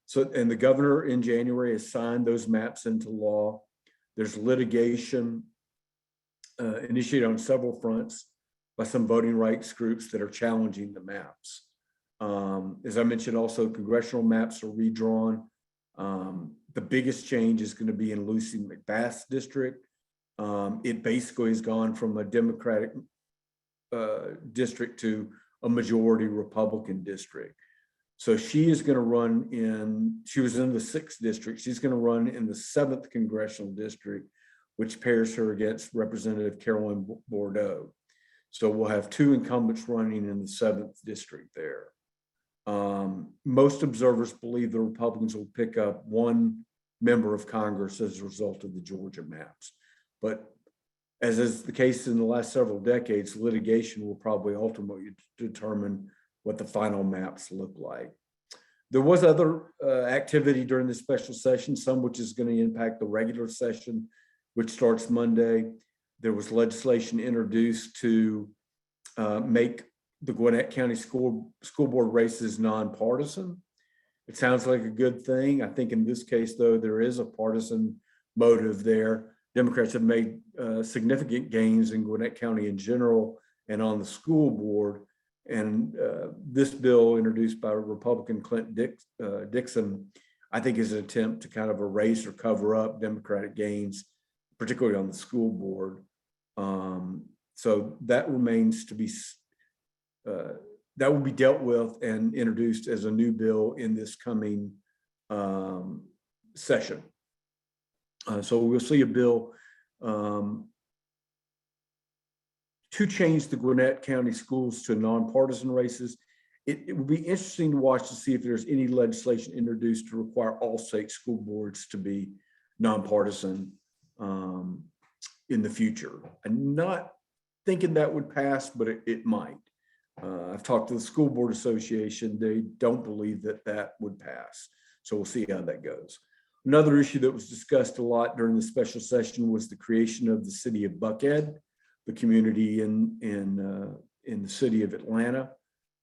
So, and the governor in January has signed those maps into law. There's litigation initiated on several fronts by some voting rights groups that are challenging the maps. As I mentioned, also congressional maps are redrawn. The biggest change is going to be in Lucy McBath's district. It basically has gone from a Democratic district to a majority Republican district. So she is going to run she was in the 6th district. She's going to run in the 7th congressional district, which pairs her against Representative Carolyn Bordeaux. So we'll have 2 incumbents running in the 7th district there. Most observers believe the Republicans will pick up 1 member of Congress as a result of the Georgia maps. But as is the case in the last several decades, litigation will probably ultimately determine what the final maps look like. There was other activity during the special session, some which is going to impact the regular session, which starts Monday. There was legislation introduced to make the Gwinnett County School Board races nonpartisan. It sounds like a good thing. I think in this case, though, there is a partisan motive there. Democrats have made significant gains in Gwinnett County in general and on the school board. And this bill introduced by Republican Clint Dixon, I think is an attempt to kind of erase or cover up Democratic gains, particularly on the school board. So that remains to be, that will be dealt with and introduced as a new bill in this coming session. So we'll see a bill to change the Gwinnett County schools to nonpartisan races. It would be interesting to watch to see if there's any legislation introduced to require all state school boards to be nonpartisan in the future. I'm not thinking that would pass, but it might. I've talked to the School Board Association. They don't believe that would pass. So we'll see how that goes. Another issue that was discussed a lot during the special session was the creation of the city of Buckhead, the community in the city of Atlanta.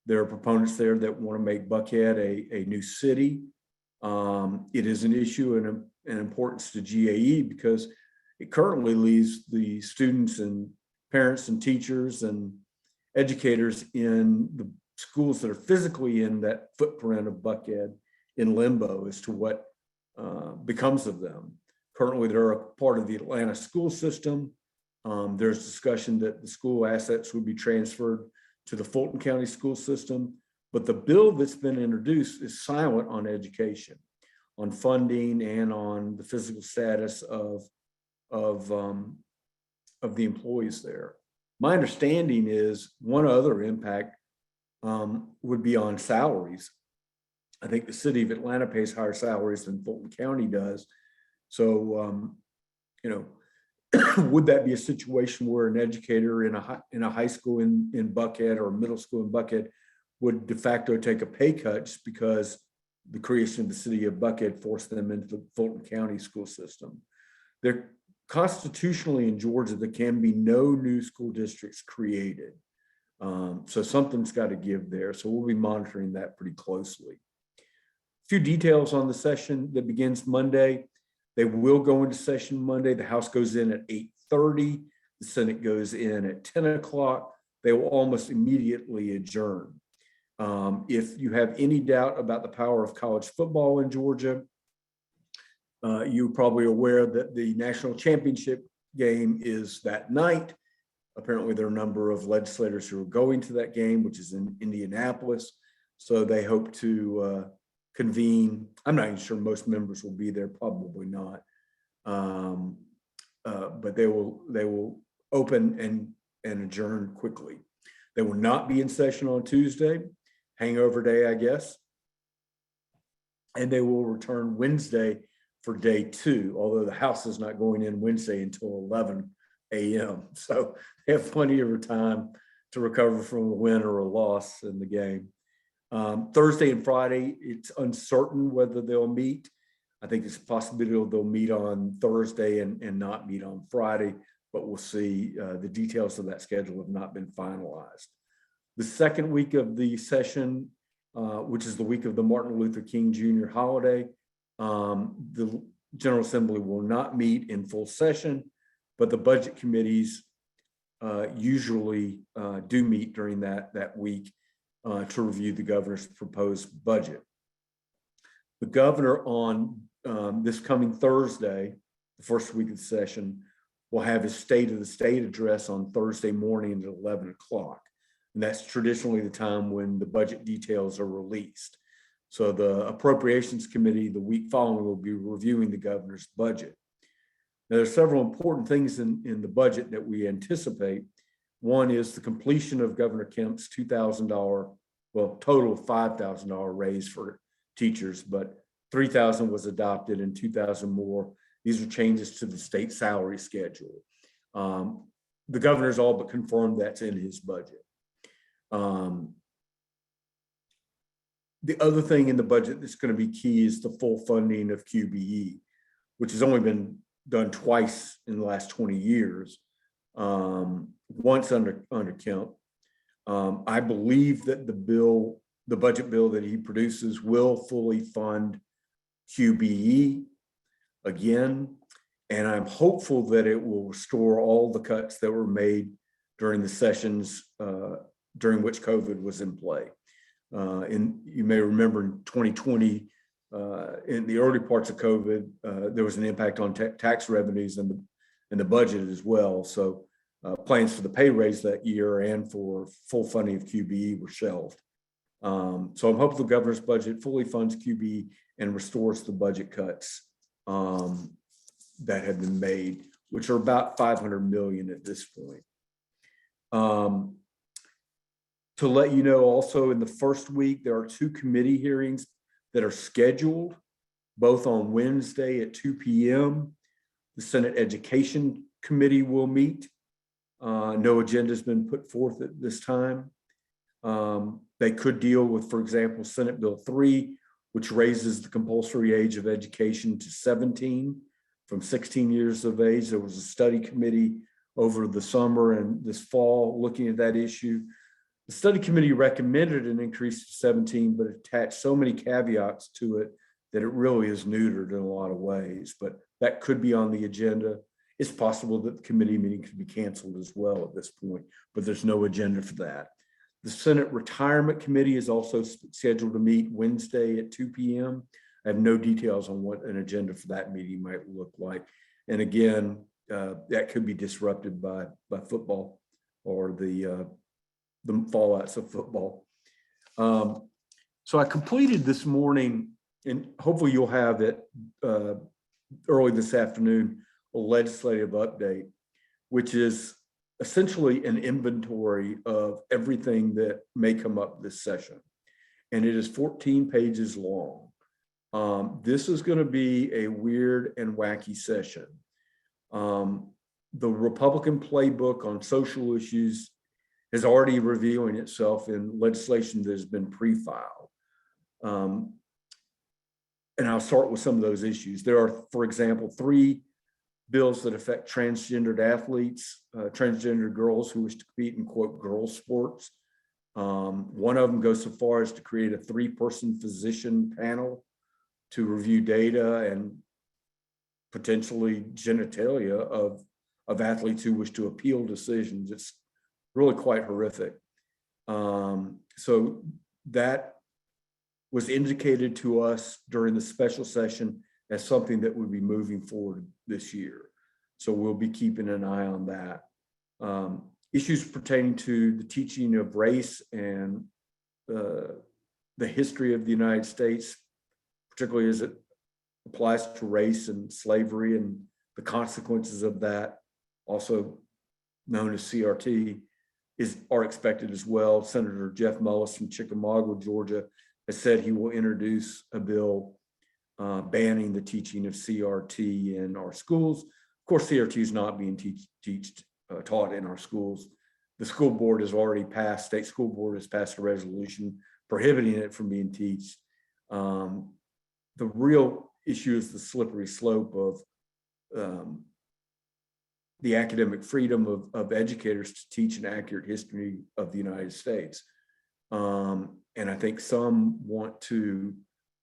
There are proponents there that want to make Buckhead a new city. It is an issue and an importance to GAE because it currently leaves the students and parents and teachers and educators in the schools that are physically in that footprint of Buckhead in limbo as to what becomes of them. Currently, they're a part of the Atlanta school system. There's discussion that the school assets would be transferred to the Fulton County school system, but the bill that's been introduced is silent on education, on funding, and on the physical status of the employees there. My understanding is one other impact would be on salaries. I think the city of Atlanta pays higher salaries than Fulton County does. So, would that be a situation where an educator in a high school in Buckhead or middle school in Buckhead would de facto take a pay cut just because the creation of the city of Buckhead forced them into the Fulton County school system? There constitutionally in Georgia, there can be no new school districts created. So something's got to give there. So we'll be monitoring that pretty closely. A few details on the session that begins Monday. They will go into session Monday. The House goes in at 8:30. The Senate goes in at 10 o'clock. They will almost immediately adjourn. If you have any doubt about the power of college football in Georgia, you're probably aware that the national championship game is that night. Apparently, there are a number of legislators who are going to that game, which is in Indianapolis. So they hope to convene. I'm not even sure most members will be there, probably not. But they will open and adjourn quickly. They will not be in session on Tuesday, hangover day, I guess. And they will return Wednesday for day 2, although the House is not going in Wednesday until 11 a.m. So they have plenty of time to recover from a win or a loss in the game. Thursday and Friday, it's uncertain whether they'll meet. I think it's a possibility they'll meet on Thursday and not meet on Friday, but we'll see. The details of that schedule have not been finalized. The second week of the session, which is the week of the Martin Luther King Jr. holiday, the General Assembly will not meet in full session, but the budget committees usually do meet during that week to review the governor's proposed budget. The governor on this coming Thursday, the first week of the session, will have his State of the State address on Thursday morning at 11 o'clock. And that's traditionally the time when the budget details are released. So the Appropriations Committee the week following will be reviewing the governor's budget. Now, there's several important things in the budget that we anticipate. One is the completion of Governor Kemp's $2,000, well, total $5,000 raise for teachers, but $3,000 was adopted and $2,000 more. These are changes to the state salary schedule. The governor's all but confirmed that's in his budget. The other thing in the budget that's going to be key is the full funding of QBE, which has only been done twice in the last 20 years, once under Kemp. I believe that the budget bill that he produces will fully fund QBE again, and I'm hopeful that it will restore all the cuts that were made during the sessions during which COVID was in play. And you may remember in 2020, in the early parts of COVID, there was an impact on tax revenues and the budget as well. So plans for the pay raise that year and for full funding of QBE were shelved. So I'm hopeful the governor's budget fully funds QBE and restores the budget cuts that have been made, which are about $500 million at this point. To let you know, also in the first week, there are 2 committee hearings that are scheduled, both on Wednesday at 2 p.m. The Senate Education Committee will meet. No agenda has been put forth at this time. They could deal with, for example, Senate Bill 3, which raises the compulsory age of education to 17 from 16 years of age. There was a study committee over the summer and this fall looking at that issue. The study committee recommended an increase to 17, but attached so many caveats to it that it really is neutered in a lot of ways. But that could be on the agenda. It's possible that the committee meeting could be canceled as well at this point, but there's no agenda for that. The Senate Retirement Committee is also scheduled to meet Wednesday at 2 p.m. I have no details on what an agenda for that meeting might look like. And again, that could be disrupted by football or the fallouts of football. So I completed this morning, and hopefully you'll have it early this afternoon, a legislative update, which is essentially an inventory of everything that may come up this session. And it is 14 pages long. This is going to be a weird and wacky session. The Republican playbook on social issues is already revealing itself in legislation that has been pre-filed. And I'll start with some of those issues. There are, for example, 3 bills that affect transgendered athletes, transgender girls who wish to compete in, quote, girls sports. One of them goes so far as to create a 3-person physician panel to review data and potentially genitalia of athletes who wish to appeal decisions. It's really quite horrific. So that was indicated to us during the special session as something that would be moving forward this year. So we'll be keeping an eye on that. Issues pertaining to the teaching of race and the history of the United States, particularly as it applies to race and slavery and the consequences of that, also known as CRT, are expected as well. Senator Jeff Mullis from Chickamauga, Georgia, has said he will introduce a bill banning the teaching of CRT in our schools. Of course, CRT is not being taught in our schools. The school board has already passed, state school board has passed a resolution prohibiting it from being taught. The real issue is the slippery slope of the academic freedom of educators to teach an accurate history of the United States. And I think some want to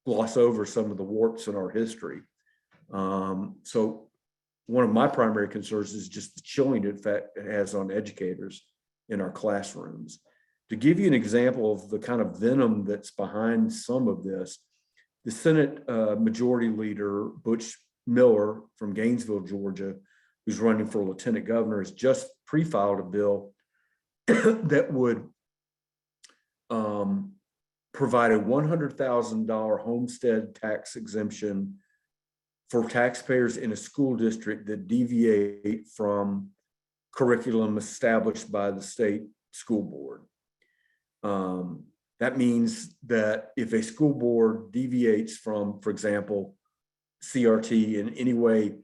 gloss over some of the warts in our history. So one of my primary concerns is just the chilling effect it has on educators in our classrooms. To give you an example of the kind of venom that's behind some of this, the Senate Majority Leader Butch Miller from Gainesville, Georgia, who's running for lieutenant governor, has just pre-filed a bill that would provide a $100,000 homestead tax exemption for taxpayers in a school district that deviate from curriculum established by the state school board. That means that if a school board deviates from, for example, CRT in any way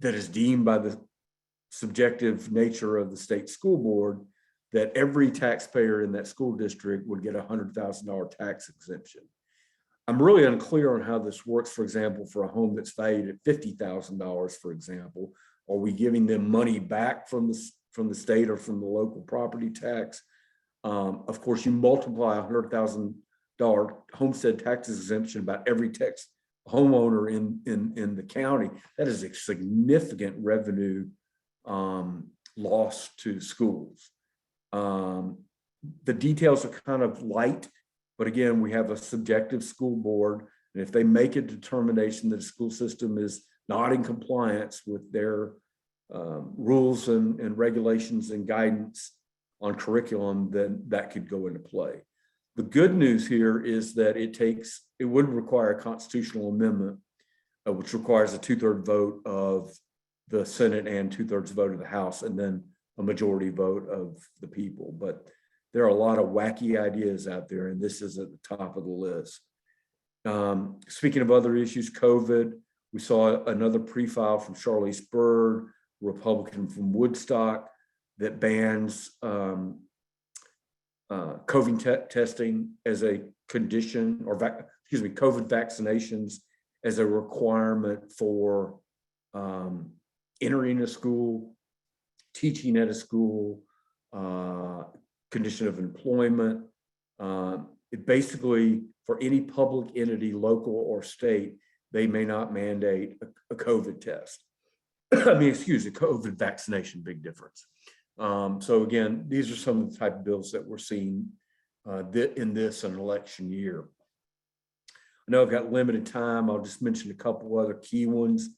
that is deemed by the subjective nature of the state school board, that every taxpayer in that school district would get a $100,000 tax exemption. I'm really unclear on how this works, for example, for a home that's valued at $50,000, for example. Are we giving them money back from the state or from the local property tax? Of course, you multiply a $100,000 homestead tax exemption about every homeowner in the county. That is a significant revenue loss to schools. The details are kind of light, but again, we have a subjective school board, and if they make a determination that the school system is not in compliance with their rules and regulations and guidance on curriculum, then that could go into play. The good news here is that it would require a constitutional amendment, which requires a 2/3 vote of the Senate and 2/3 vote of the House, and then a majority vote of the people. But there are a lot of wacky ideas out there, and this is at the top of the list. Speaking of other issues, COVID, we saw another pre-file from Charlize Byrd, Republican from Woodstock, that bans COVID testing as a condition, or COVID vaccinations as a requirement for entering a school, teaching at a school, condition of employment. It basically, for any public entity, local or state, they may not mandate a COVID test. A COVID vaccination, big difference. So again, these are some of the type of bills that we're seeing in this an election year. I know I've got limited time. I'll just mention a couple other key ones.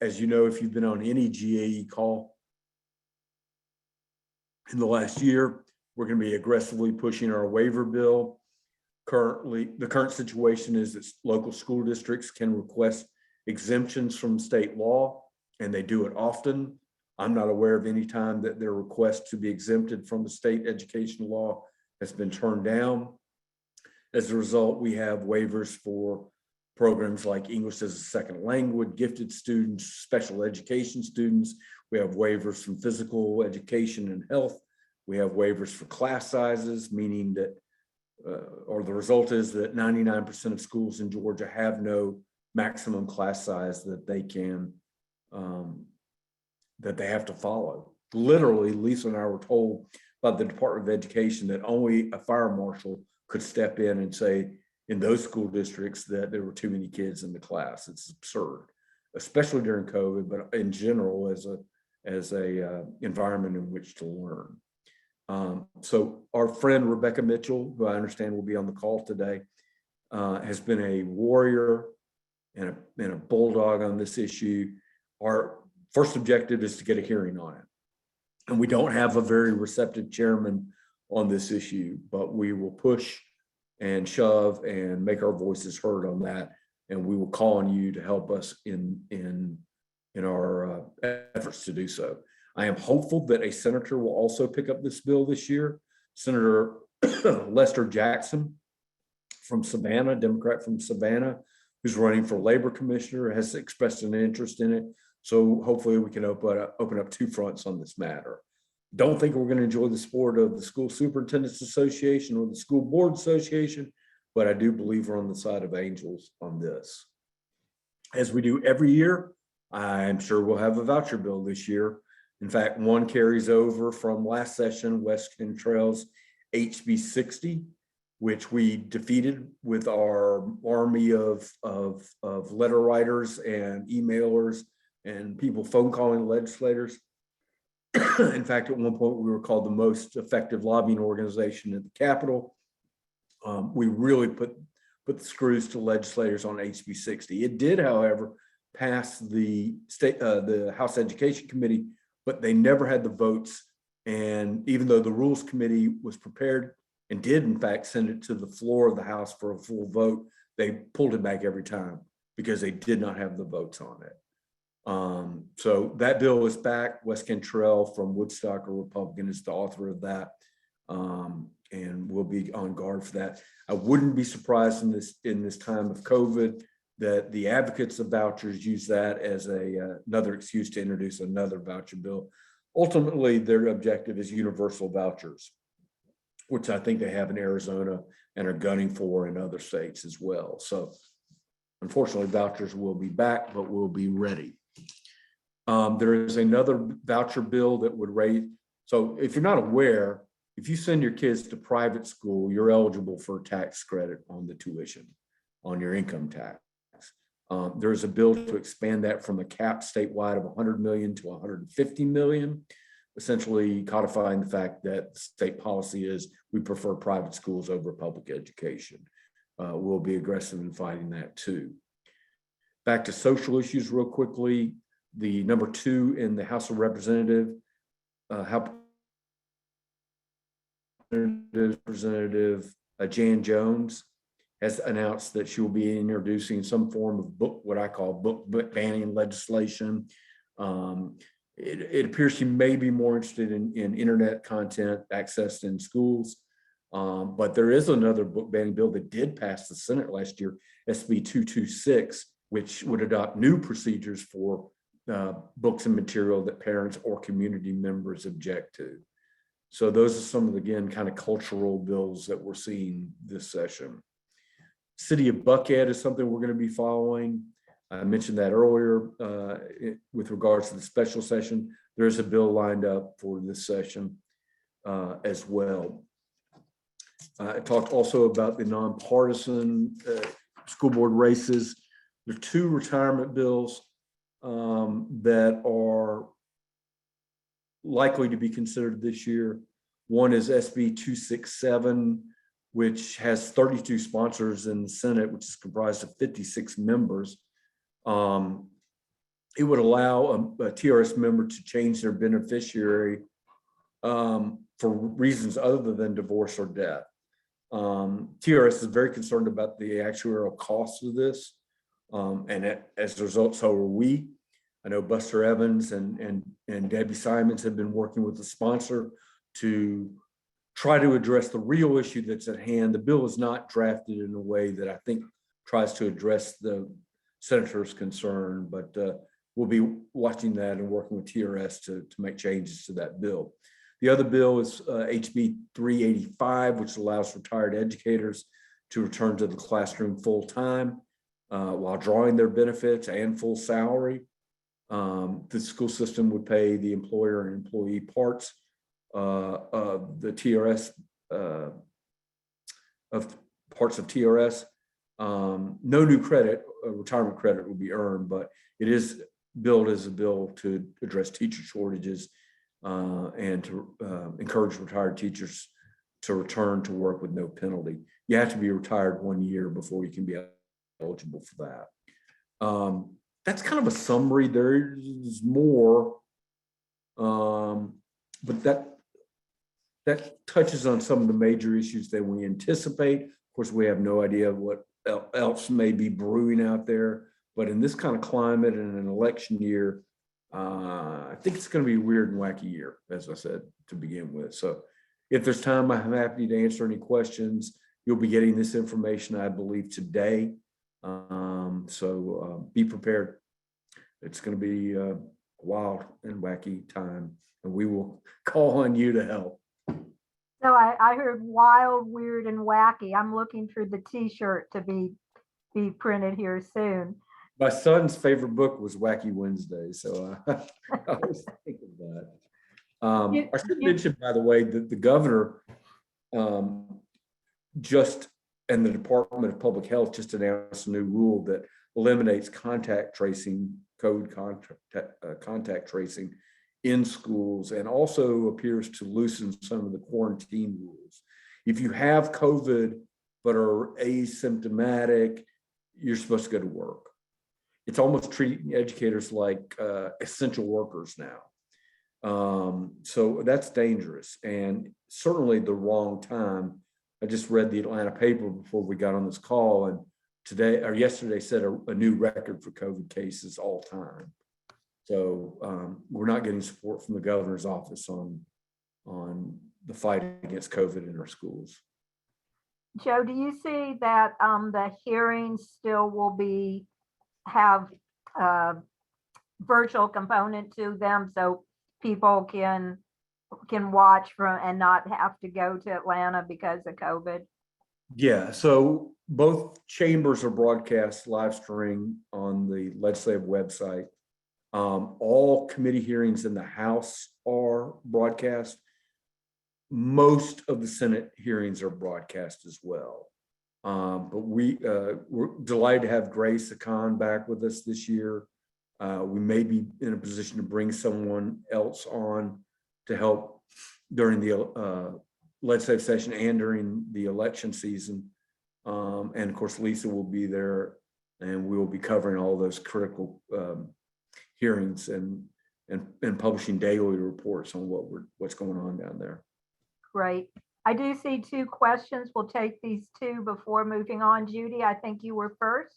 As you know, if you've been on any GAE call in the last year, we're going to be aggressively pushing our waiver bill. Currently, the current situation is that local school districts can request exemptions from state law, and they do it often. I'm not aware of any time that their request to be exempted from the state education law has been turned down. As a result, we have waivers for programs like English as a second language, gifted students, special education students. We have waivers from physical education and health. We have waivers for class sizes, meaning that, or the result is that 99% of schools in Georgia have no maximum class size that they can, that they have to follow. Literally, Lisa and I were told by the Department of Education that only a fire marshal could step in and say, in those school districts, that there were too many kids in the class. It's absurd, especially during COVID, but in general as a environment in which to learn. So our friend Rebecca Mitchell, who I understand will be on the call today, has been a warrior and a bulldog on this issue. Our first objective is to get a hearing on it. And we don't have a very receptive chairman on this issue, but we will push and shove and make our voices heard on that. And we will call on you to help us in our efforts to do so. I am hopeful that a senator will also pick up this bill this year. Senator Lester Jackson from Savannah, Democrat from Savannah, who's running for labor commissioner, has expressed an interest in it. So hopefully we can open up two fronts on this matter. Don't think we're going to enjoy the support of the School Superintendents Association or the School Board Association, but I do believe we're on the side of angels on this. As we do every year, I'm sure we'll have a voucher bill this year. In fact, one carries over from last session, West Cantrell's HB 60, which we defeated with our army of letter writers and emailers and people phone calling legislators. In fact, at one point we were called the most effective lobbying organization at the Capitol. We really put the screws to legislators on HB 60. It did, however, pass the House Education Committee, but they never had the votes. And even though the Rules Committee was prepared and did in fact send it to the floor of the House for a full vote, they pulled it back every time because they did not have the votes on it. So that bill is back. Wes Cantrell from Woodstock, a Republican, is the author of that. And we'll be on guard for that. I wouldn't be surprised in this time of COVID that the advocates of vouchers use that as another excuse to introduce another voucher bill. Ultimately, their objective is universal vouchers, which I think they have in Arizona and are gunning for in other states as well. So unfortunately, vouchers will be back, but we'll be ready. There is another voucher bill that would raise. So if you're not aware, if you send your kids to private school, you're eligible for a tax credit on the tuition, on your income tax. There's a bill to expand that from a cap statewide of 100 million to 150 million, essentially codifying the fact that state policy is we prefer private schools over public education. We'll be aggressive in fighting that too. Back to social issues real quickly. The number 2 in the House of Representatives, Representative Jan Jones has announced that she will be introducing some form of what I call book banning legislation. It appears she may be more interested in internet content accessed in schools. But there is another book banning bill that did pass the Senate last year, SB 226, which would adopt new procedures for books and material that parents or community members object to. So those are some of the, again, kind of cultural bills that we're seeing this session. City of Buckhead is something we're going to be following. I mentioned that earlier with regards to the special session. There's a bill lined up for this session as well. I talked also about the nonpartisan school board races. There are 2 retirement bills that are likely to be considered this year. One is SB 267, which has 32 sponsors in the Senate, which is comprised of 56 members. it would allow a TRS member to change their beneficiary for reasons other than divorce or death. TRS is very concerned about the actuarial costs of this. And as a result, so are we. I know Buster Evans and Debbie Simons have been working with the sponsor to try to address the real issue that's at hand. The bill is not drafted in a way that I think tries to address the senator's concern, but we'll be watching that and working with TRS to make changes to that bill. The other bill is HB 385, which allows retired educators to return to the classroom full-time while drawing their benefits and full salary. The school system would pay the employer and employee parts of the TRS, of parts of TRS. No new credit, retirement credit will be earned, but it is billed as a bill to address teacher shortages and to encourage retired teachers to return to work with no penalty. You have to be retired 1 year before you can be eligible for that. That's kind of a summary. There's more, but that touches on some of the major issues that we anticipate. Of course, we have no idea what else may be brewing out there, but in this kind of climate and an election year, I think it's going to be a weird and wacky year, as I said to begin with. So if there's time, I'm happy to answer any questions. You'll be getting this information, I believe, today. So be prepared. It's going to be a wild and wacky time, and we will call on you to help. So I heard wild, weird, and wacky. I'm looking for the T-shirt to be printed here soon. My son's favorite book was Wacky Wednesday, so I was thinking of that. I should mention, by the way, that the governor and the Department of Public Health just announced a new rule that eliminates contact tracing, contact tracing in schools, and also appears to loosen some of the quarantine rules. If you have COVID but are asymptomatic, you're supposed to go to work. It's almost treating educators like essential workers now. So that's dangerous and certainly the wrong time. I just read the Atlanta paper before we got on this call, and today or yesterday set a new record for COVID cases all time. So we're not getting support from the governor's office on the fight against COVID in our schools. Joe, do you see that the hearings still will have a virtual component to them so people can watch from and not have to go to Atlanta because of COVID? Yeah, so both chambers are broadcast live streaming on the legislative website. All committee hearings in the House are broadcast. Most of the Senate hearings are broadcast as well. But we're delighted to have Grace Akan back with us this year. We may be in a position to bring someone else on to help during the legislative session and during the election season. And of course, Lisa will be there, and we will be covering all those critical hearings and publishing daily reports on what's going on down there. Great. I do see two questions. We'll take these two before moving on. Judy, I think you were first.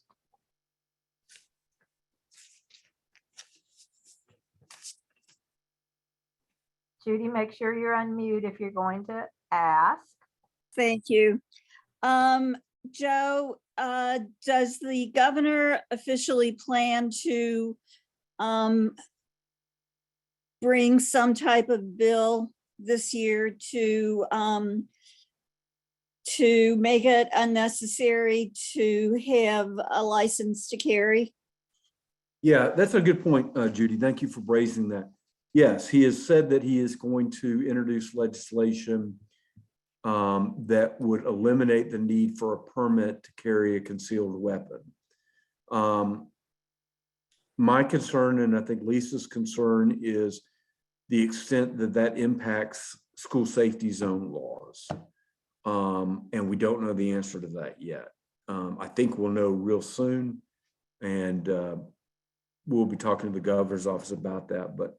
Judy, make sure you're unmute if you're going to ask. Thank you. Joe, does the governor officially plan to bring some type of bill this year to make it unnecessary to have a license to carry? Yeah, that's a good point, Judy. Thank you for raising that. Yes, he has said that he is going to introduce legislation that would eliminate the need for a permit to carry a concealed weapon. My concern, and I think Lisa's concern, is the extent that that impacts school safety zone laws. And we don't know the answer to that yet. I think we'll know real soon. And we'll be talking to the governor's office about that, but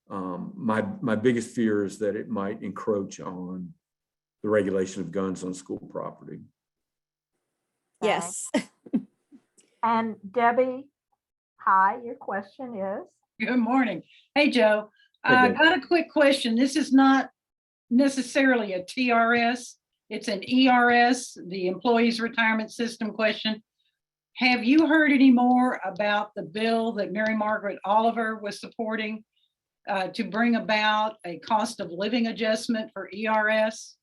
my biggest fear is that it might encroach on the regulation of guns on school property. Yes. And Debbie, hi, your question is? Good morning. Hey, Joe. Hey, I Deb. got a quick question. This is not necessarily a TRS. It's an ERS, the Employees Retirement System question. Have you heard any more about the bill that Mary Margaret Oliver was supporting to bring about a cost of living adjustment for ERS?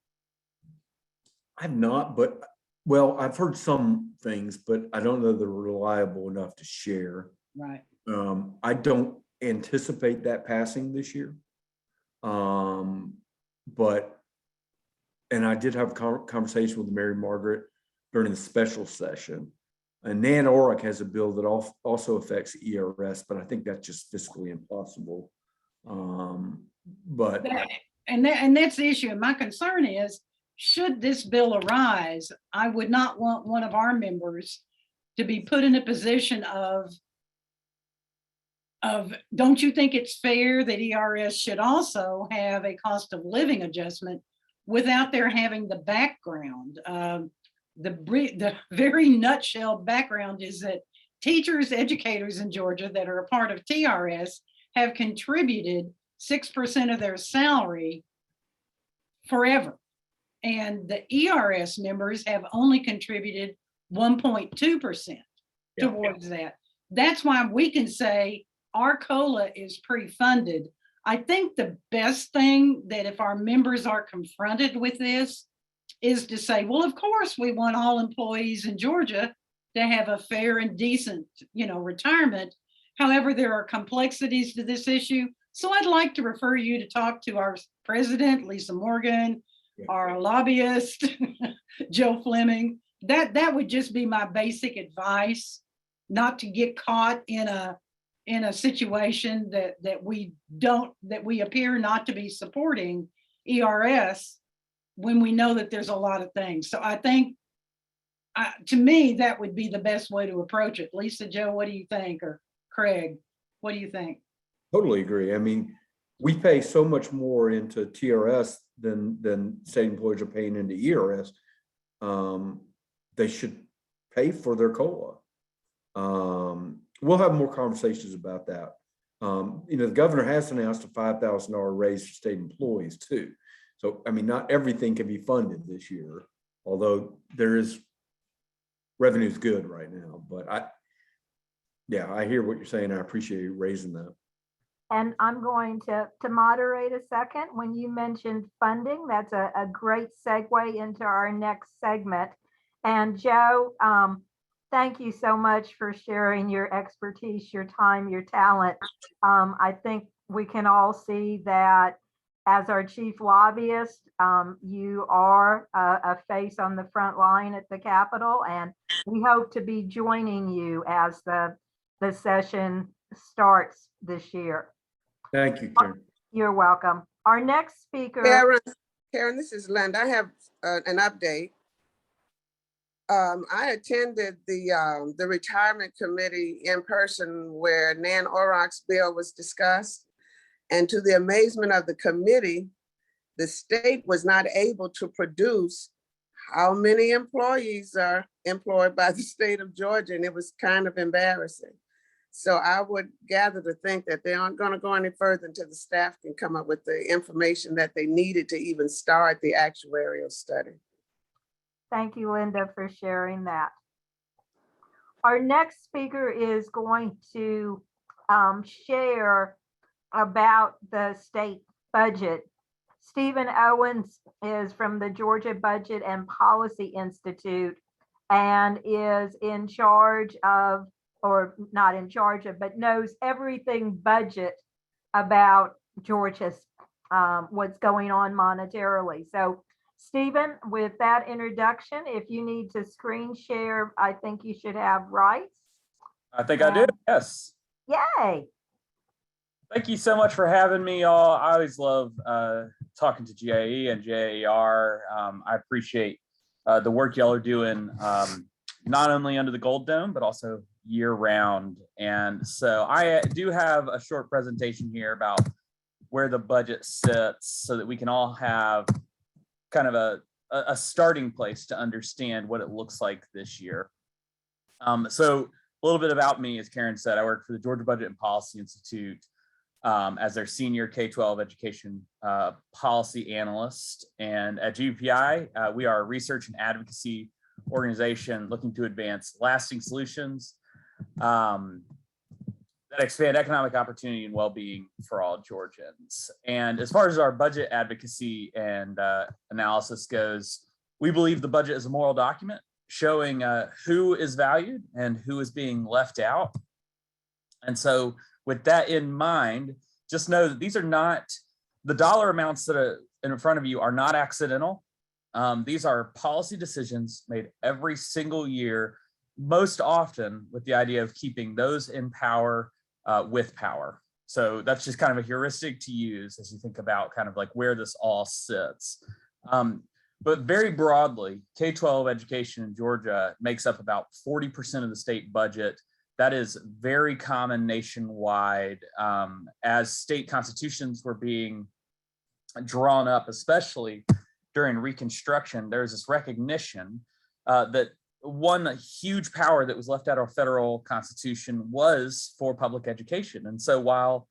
I've not, but, well, I've heard some things, but I don't know they're reliable enough to share. Right. I don't anticipate that passing this year. But, and I did have a conversation with Mary Margaret during the special session. And Nan Orick has a bill that also affects ERS, but I think that's just fiscally impossible. But And that's the issue. And my concern is, should this bill arise, I would not want one of our members to be put in a position of don't you think it's fair that ERS should also have a cost of living adjustment without their having the background? The very nutshell background is that teachers, educators in Georgia that are a part of TRS have contributed 6% of their salary forever. And the ERS members have only contributed 1.2% towards that. That's why we can say our COLA is pre-funded. I think the best thing that if our members are confronted with this is to say, well, of course, we want all employees in Georgia to have a fair and decent, retirement. However, there are complexities to this issue. So I'd like to refer you to talk to our president, Lisa Morgan, our lobbyist, Joe Fleming. That would just be my basic advice, not to get caught in a situation that we appear not to be supporting ERS when we know that there's a lot of things. So I think, to me, that would be the best way to approach it. Lisa, Joe, what do you think? Or Craig, what do you think? totally agree. I mean, we pay so much more into TRS than state employees are paying into ERS. They should pay for their COLA. We'll have more conversations about that. The governor has announced a $5,000 raise for state employees too. So, I mean, not everything can be funded this year, although revenue's good right now, but I hear what you're saying. I appreciate you raising that. And I'm going to moderate a second. When you mentioned funding, that's a great segue into our next segment. And Joe, thank you so much for sharing your expertise, your time, your talent. I think we can all see that as our chief lobbyist, you are a face on the front line at the Capitol, and we hope to be joining you as the session starts this year. Thank you, Karen. You're welcome. Our next speaker. Karen, this is Linda. I have an update. I attended the retirement committee in person where Nan Orick's bill was discussed. And to the amazement of the committee, the state was not able to produce how many employees are employed by the state of Georgia. And it was kind of embarrassing. So I would gather to think that they aren't going to go any further until the staff can come up with the information that they needed to even start the actuarial study. Thank you, Linda, for sharing that. Our next speaker is going to share about the state budget. Stephen Owens is from the Georgia Budget and Policy Institute and is in charge of, or not in charge of, but knows everything budget about Georgia's, what's going on monetarily. So Stephen, with that introduction, if you need to screen share, I think you should have rights. I think I do, yes. Yay. Thank you so much for having me, y'all. I always love talking to GAE and JAR. I appreciate the work y'all are doing, not only under the Gold Dome, but also year round. And so I do have a short presentation here about where the budget sits so that we can all have kind of a starting place to understand what it looks like this year. So a little bit about me, as Karen said, I work for the Georgia Budget and Policy Institute as their senior K-12 education policy analyst. And at GBPI, we are a research and advocacy organization looking to advance lasting solutions that expand economic opportunity and well-being for all Georgians. And as far as our budget advocacy and analysis goes, we believe the budget is a moral document showing who is valued and who is being left out. And so with that in mind, just know that these are not, the dollar amounts that are in front of you are not accidental. These are policy decisions made every single year, most often with the idea of keeping those in power with power. So that's just kind of a heuristic to use as you think about kind of like where this all sits. But very broadly, K-12 education in Georgia makes up about 40% of the state budget. That is very common nationwide. As state constitutions were being drawn up, especially during Reconstruction, there's this recognition that one huge power that was left out of our federal constitution was for public education. And so while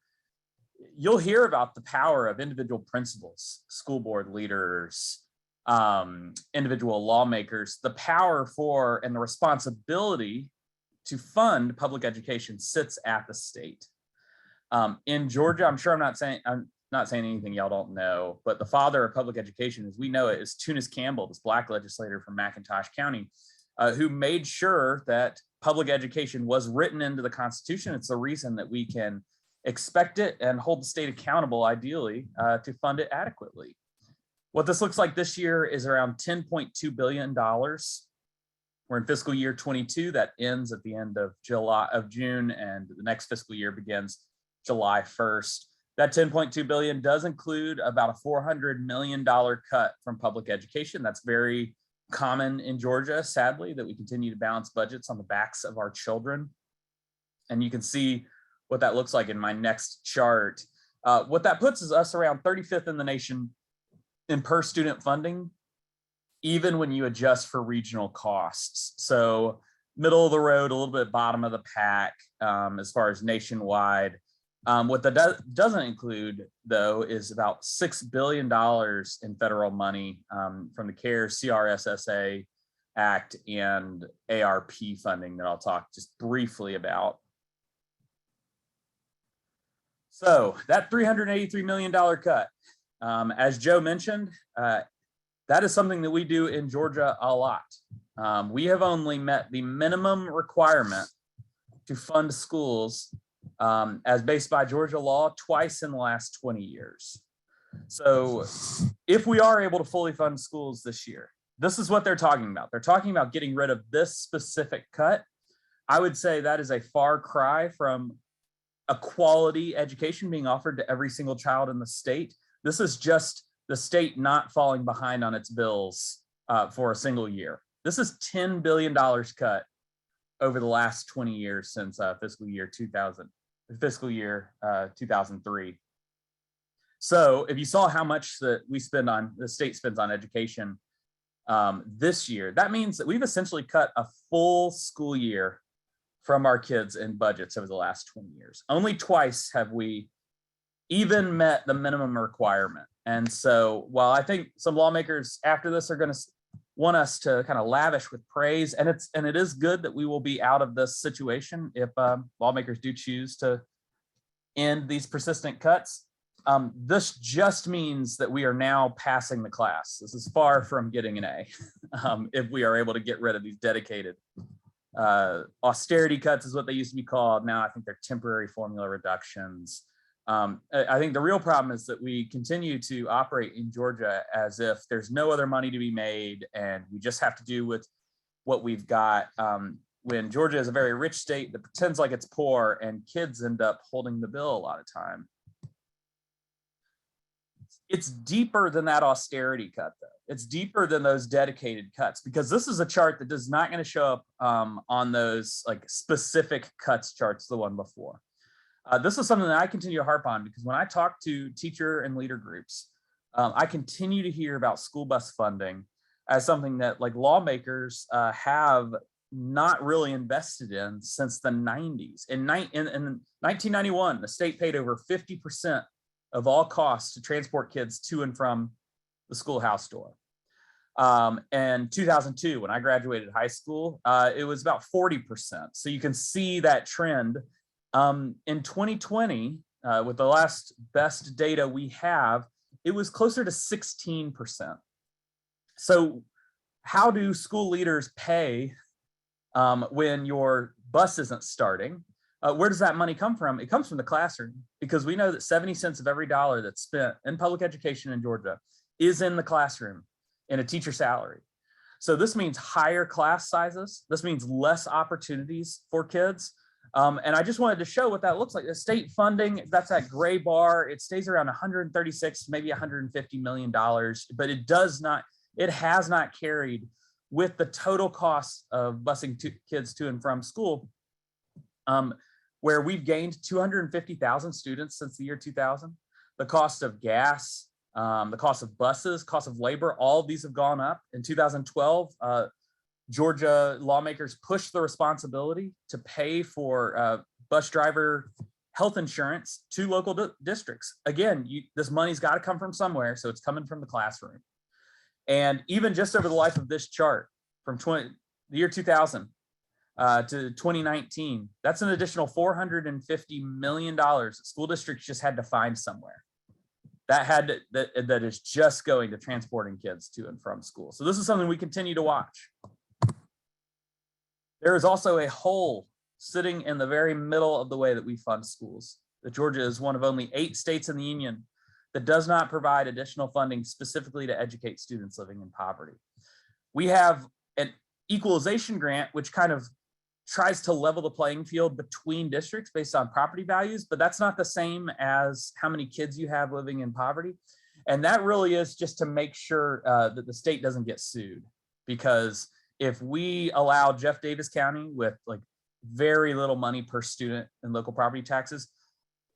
you'll hear about the power of individual principals, school board leaders, individual lawmakers, the power for and the responsibility to fund public education sits at the state. In Georgia, I'm sure I'm not saying anything y'all don't know, but the father of public education, as we know it, is Tunis Campbell, this Black legislator from McIntosh County, who made sure that public education was written into the Constitution. It's the reason that we can expect it and hold the state accountable, ideally, to fund it adequately. What this looks like this year is around $10.2 billion. We're in fiscal year 22 that ends at the end of June, and the next fiscal year begins July 1st. That $10.2 billion does include about a $400 million cut from public education. That's very common in Georgia, sadly, that we continue to balance budgets on the backs of our children. And you can see what that looks like in my next chart. What that puts is us around 35th in the nation in per student funding, even when you adjust for regional costs. So middle of the road, a little bit bottom of the pack as far as nationwide. What that doesn't include, though, is about $6 billion in federal money from the CARES CRSSA Act and ARP funding that I'll talk just briefly about. So that $383 million cut, as Joe mentioned, that is something that we do in Georgia a lot. We have only met the minimum requirement to fund schools as based by Georgia law twice in the last 20 years. So if we are able to fully fund schools this year, this is what they're talking about. They're talking about getting rid of this specific cut. I would say that is a far cry from a quality education being offered to every single child in the state. This is just the state not falling behind on its bills for a single year. This is $10 billion cut over the last 20 years since fiscal year 2003. So if you saw how much that the state spends on education this year, that means that we've essentially cut a full school year from our kids in budgets over the last 20 years. Only twice have we even met the minimum requirement. And so while I think some lawmakers after this are going to want us to kind of lavish with praise, and it is good that we will be out of this situation if lawmakers do choose to end these persistent cuts. This just means that we are now passing the class. This is far from getting an A if we are able to get rid of these dedicated austerity cuts is what they used to be called. Now I think they're temporary formula reductions. I think the real problem is that we continue to operate in Georgia as if there's no other money to be made and we just have to do with what we've got. When Georgia is a very rich state that pretends like it's poor, and kids end up holding the bill a lot of time. It's deeper than that austerity cut, though. It's deeper than those dedicated cuts, because this is a chart that does not going to show up on those like specific cuts charts, the one before. This is something that I continue to harp on, because when I talk to teacher and leader groups, I continue to hear about school bus funding as something that like lawmakers have not really invested in since the 90s. In 1991, the state paid over 50% of all costs to transport kids to and from the schoolhouse door. And 2002, when I graduated high school, it was about 40%. So you can see that trend. In 2020, with the last best data we have, it was closer to 16%. So how do school leaders pay when your bus isn't starting? Where does that money come from? It comes from the classroom, because we know that 70 cents of every dollar that's spent in public education in Georgia is in the classroom in a teacher salary. So this means higher class sizes. This means less opportunities for kids. And I just wanted to show what that looks like. The state funding, that's that gray bar. It stays around 136, maybe $150 million, but it has not carried with the total cost of busing kids to and from school, where we've gained 250,000 students since the year 2000. The cost of gas, the cost of buses, cost of labor, all of these have gone up. In 2012, Georgia lawmakers pushed the responsibility to pay for bus driver health insurance to local districts. Again, this money's got to come from somewhere, so it's coming from the classroom. And even just over the life of this chart, from the year 2000 to 2019, that's an additional $450 million that school districts just had to find somewhere. That is just going to transporting kids to and from school. So this is something we continue to watch. There is also a hole sitting in the very middle of the way that we fund schools. That Georgia is one of only 8 states in the union that does not provide additional funding specifically to educate students living in poverty. We have an equalization grant, which kind of tries to level the playing field between districts based on property values, but that's not the same as how many kids you have living in poverty. And that really is just to make sure that the state doesn't get sued, because if we allow Jeff Davis County, with like very little money per student in local property taxes,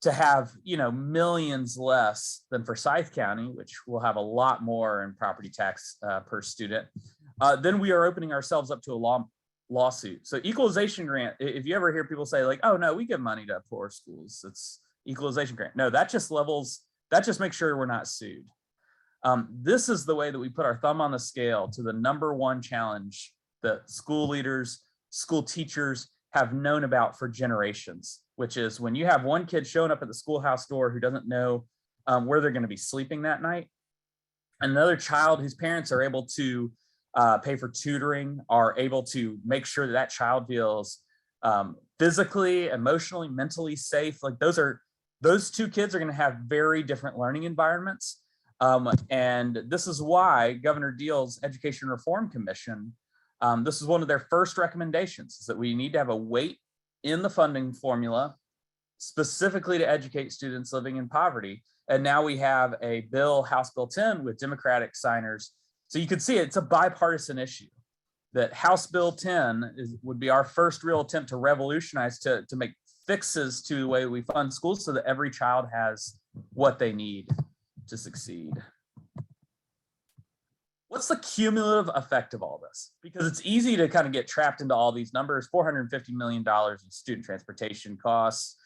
to have, millions less than Forsyth County, which will have a lot more in property tax per student, then we are opening ourselves up to a lawsuit. So equalization grant, if you ever hear people say like, oh no, we give money to poor schools, it's equalization grant. No, that just makes sure we're not sued. This is the way that we put our thumb on the scale to the #1 challenge that school leaders, school teachers have known about for generations, which is when you have one kid showing up at the schoolhouse door who doesn't know where they're going to be sleeping that night, another child whose parents are able to pay for tutoring, are able to make sure that child feels physically, emotionally, mentally safe. Like those 2 kids are going to have very different learning environments. And this is why Governor Deal's Education Reform Commission, this is one of their first recommendations, is that we need to have a weight in the funding formula specifically to educate students living in poverty. And now we have a bill, House Bill 10, with Democratic signers. So you can see it's a bipartisan issue. That House Bill 10 would be our first real attempt to revolutionize, to make fixes to the way we fund schools so that every child has what they need to succeed. What's the cumulative effect of all this? Because it's easy to kind of get trapped into all these numbers. $450 million in student transportation costs,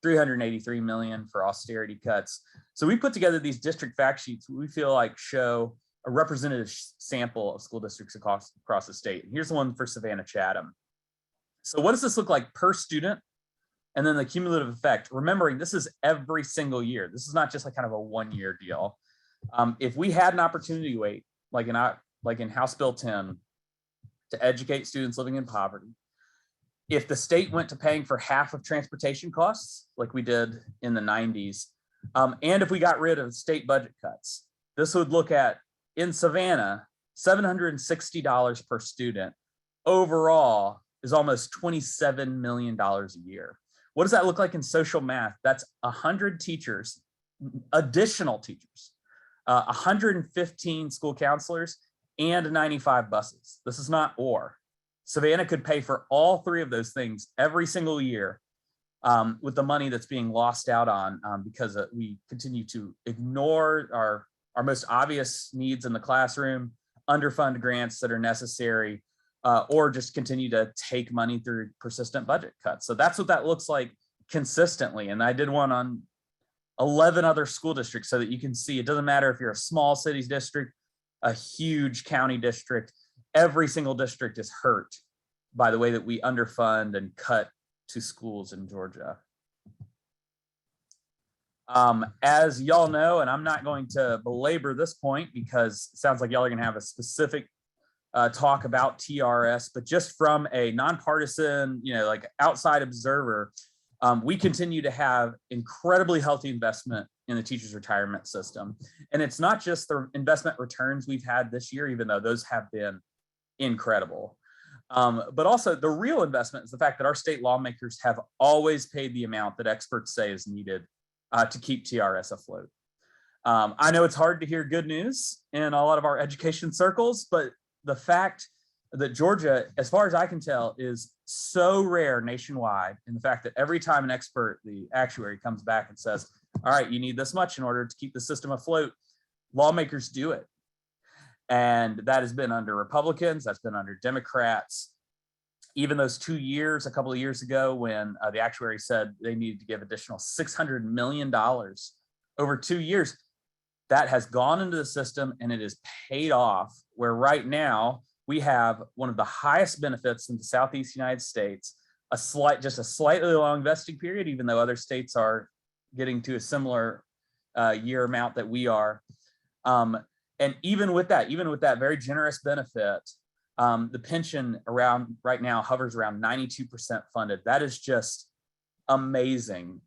$383 million for austerity cuts. So we put together these district fact sheets we feel like show a representative sample of school districts across the state. And here's the one for Savannah Chatham. So what does this look like per student? And then the cumulative effect, remembering this is every single year. This is not just like kind of a 1-year deal. If we had an opportunity weight, like in House Bill 10, to educate students living in poverty, if the state went to paying for half of transportation costs, like we did in the 90s, and if we got rid of state budget cuts, this would look at, in Savannah, $760 per student overall is almost $27 million a year. What does that look like in social math? That's 100 teachers, additional teachers, 115 school counselors, and 95 buses. This is not or. Savannah could pay for all three of those things every single year with the money that's being lost out on because we continue to ignore our most obvious needs in the classroom, underfund grants that are necessary, or just continue to take money through persistent budget cuts. So that's what that looks like consistently. And I did one on 11 other school districts so that you can see it doesn't matter if you're a small cities district, a huge county district, every single district is hurt by the way that we underfund and cut to schools in Georgia. As y'all know, and I'm not going to belabor this point because it sounds like y'all are gonna have a specific talk about TRS, but just from a nonpartisan, like outside observer, we continue to have incredibly healthy investment in the teachers' retirement system. And it's not just the investment returns we've had this year, even though those have been incredible. But also the real investment is the fact that our state lawmakers have always paid the amount that experts say is needed to keep TRS afloat. I know it's hard to hear good news in a lot of our education circles, but the fact that Georgia, as far as I can tell, is so rare nationwide in the fact that every time an expert, the actuary, comes back and says, all right, you need this much in order to keep the system afloat, lawmakers do it. And that has been under Republicans, that's been under Democrats. Even those 2 years, a couple of years ago, when the actuary said they needed to give additional $600 million over 2 years, that has gone into the system and it is paid off, where right now we have one of the highest benefits in the Southeast United States, just a slightly long vesting period, even though other states are getting to a similar year amount that we are. And even with that very generous benefit, the pension around right now hovers around 92% funded. That is just amazing.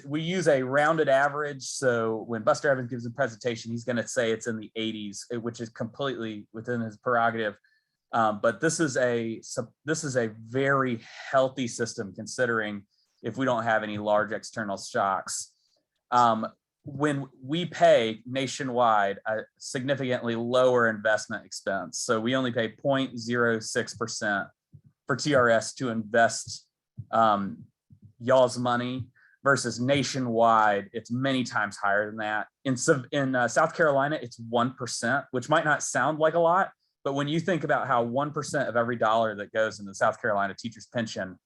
We use a rounded average. So when Buster Evans gives a presentation, he's going to say it's in the 80s, which is completely within his prerogative. But this is a very healthy system, considering if we don't have any large external shocks. When we pay nationwide a significantly lower investment expense, so we only pay 0.06% for TRS to invest y'all's money, versus nationwide, it's many times higher than that. In South Carolina, it's 1%, which might not sound like a lot, but when you think about how 1% of every dollar that goes into the South Carolina teacher's pension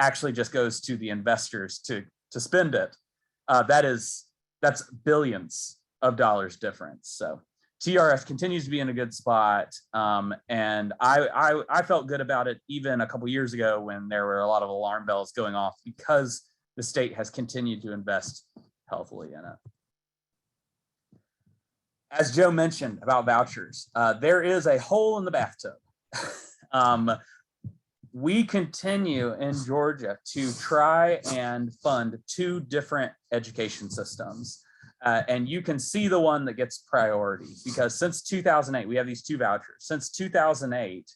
actually just goes to the investors to spend it, that's billions of dollars difference. So TRS continues to be in a good spot. And I felt good about it even a couple years ago when there were a lot of alarm bells going off, because the state has continued to invest healthily in it. As Joe mentioned about vouchers, there is a hole in the bathtub. We continue in Georgia to try and fund 2 different education systems. And you can see the one that gets priority, because since 2008, we have these 2 vouchers. Since 2008,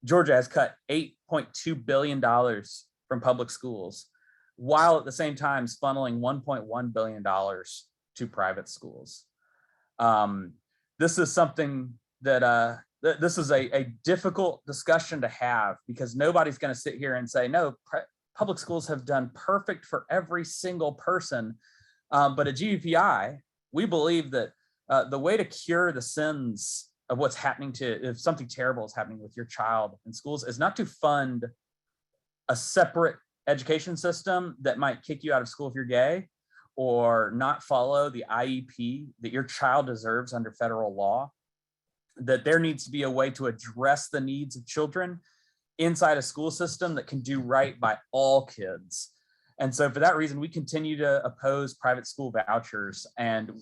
Georgia has cut $8.2 billion from public schools, while at the same time funneling $1.1 billion to private schools. This is something that this is a difficult discussion to have, because nobody's going to sit here and say, no, public schools have done perfect for every single person. But at GVPI, we believe that the way to cure the sins of what's happening if something terrible is happening with your child in schools is not to fund a separate education system that might kick you out of school if you're gay, or not follow the IEP that your child deserves under federal law. That there needs to be a way to address the needs of children inside a school system that can do right by all kids. And so for that reason, we continue to oppose private school vouchers. And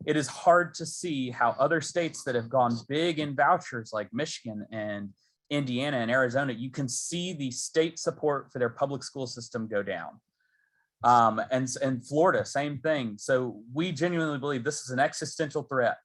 it is hard to see how other states that have gone big in vouchers, like Michigan and Indiana and Arizona, you can see the state support for their public school system go down. And Florida, same thing. So we genuinely believe this is an existential threat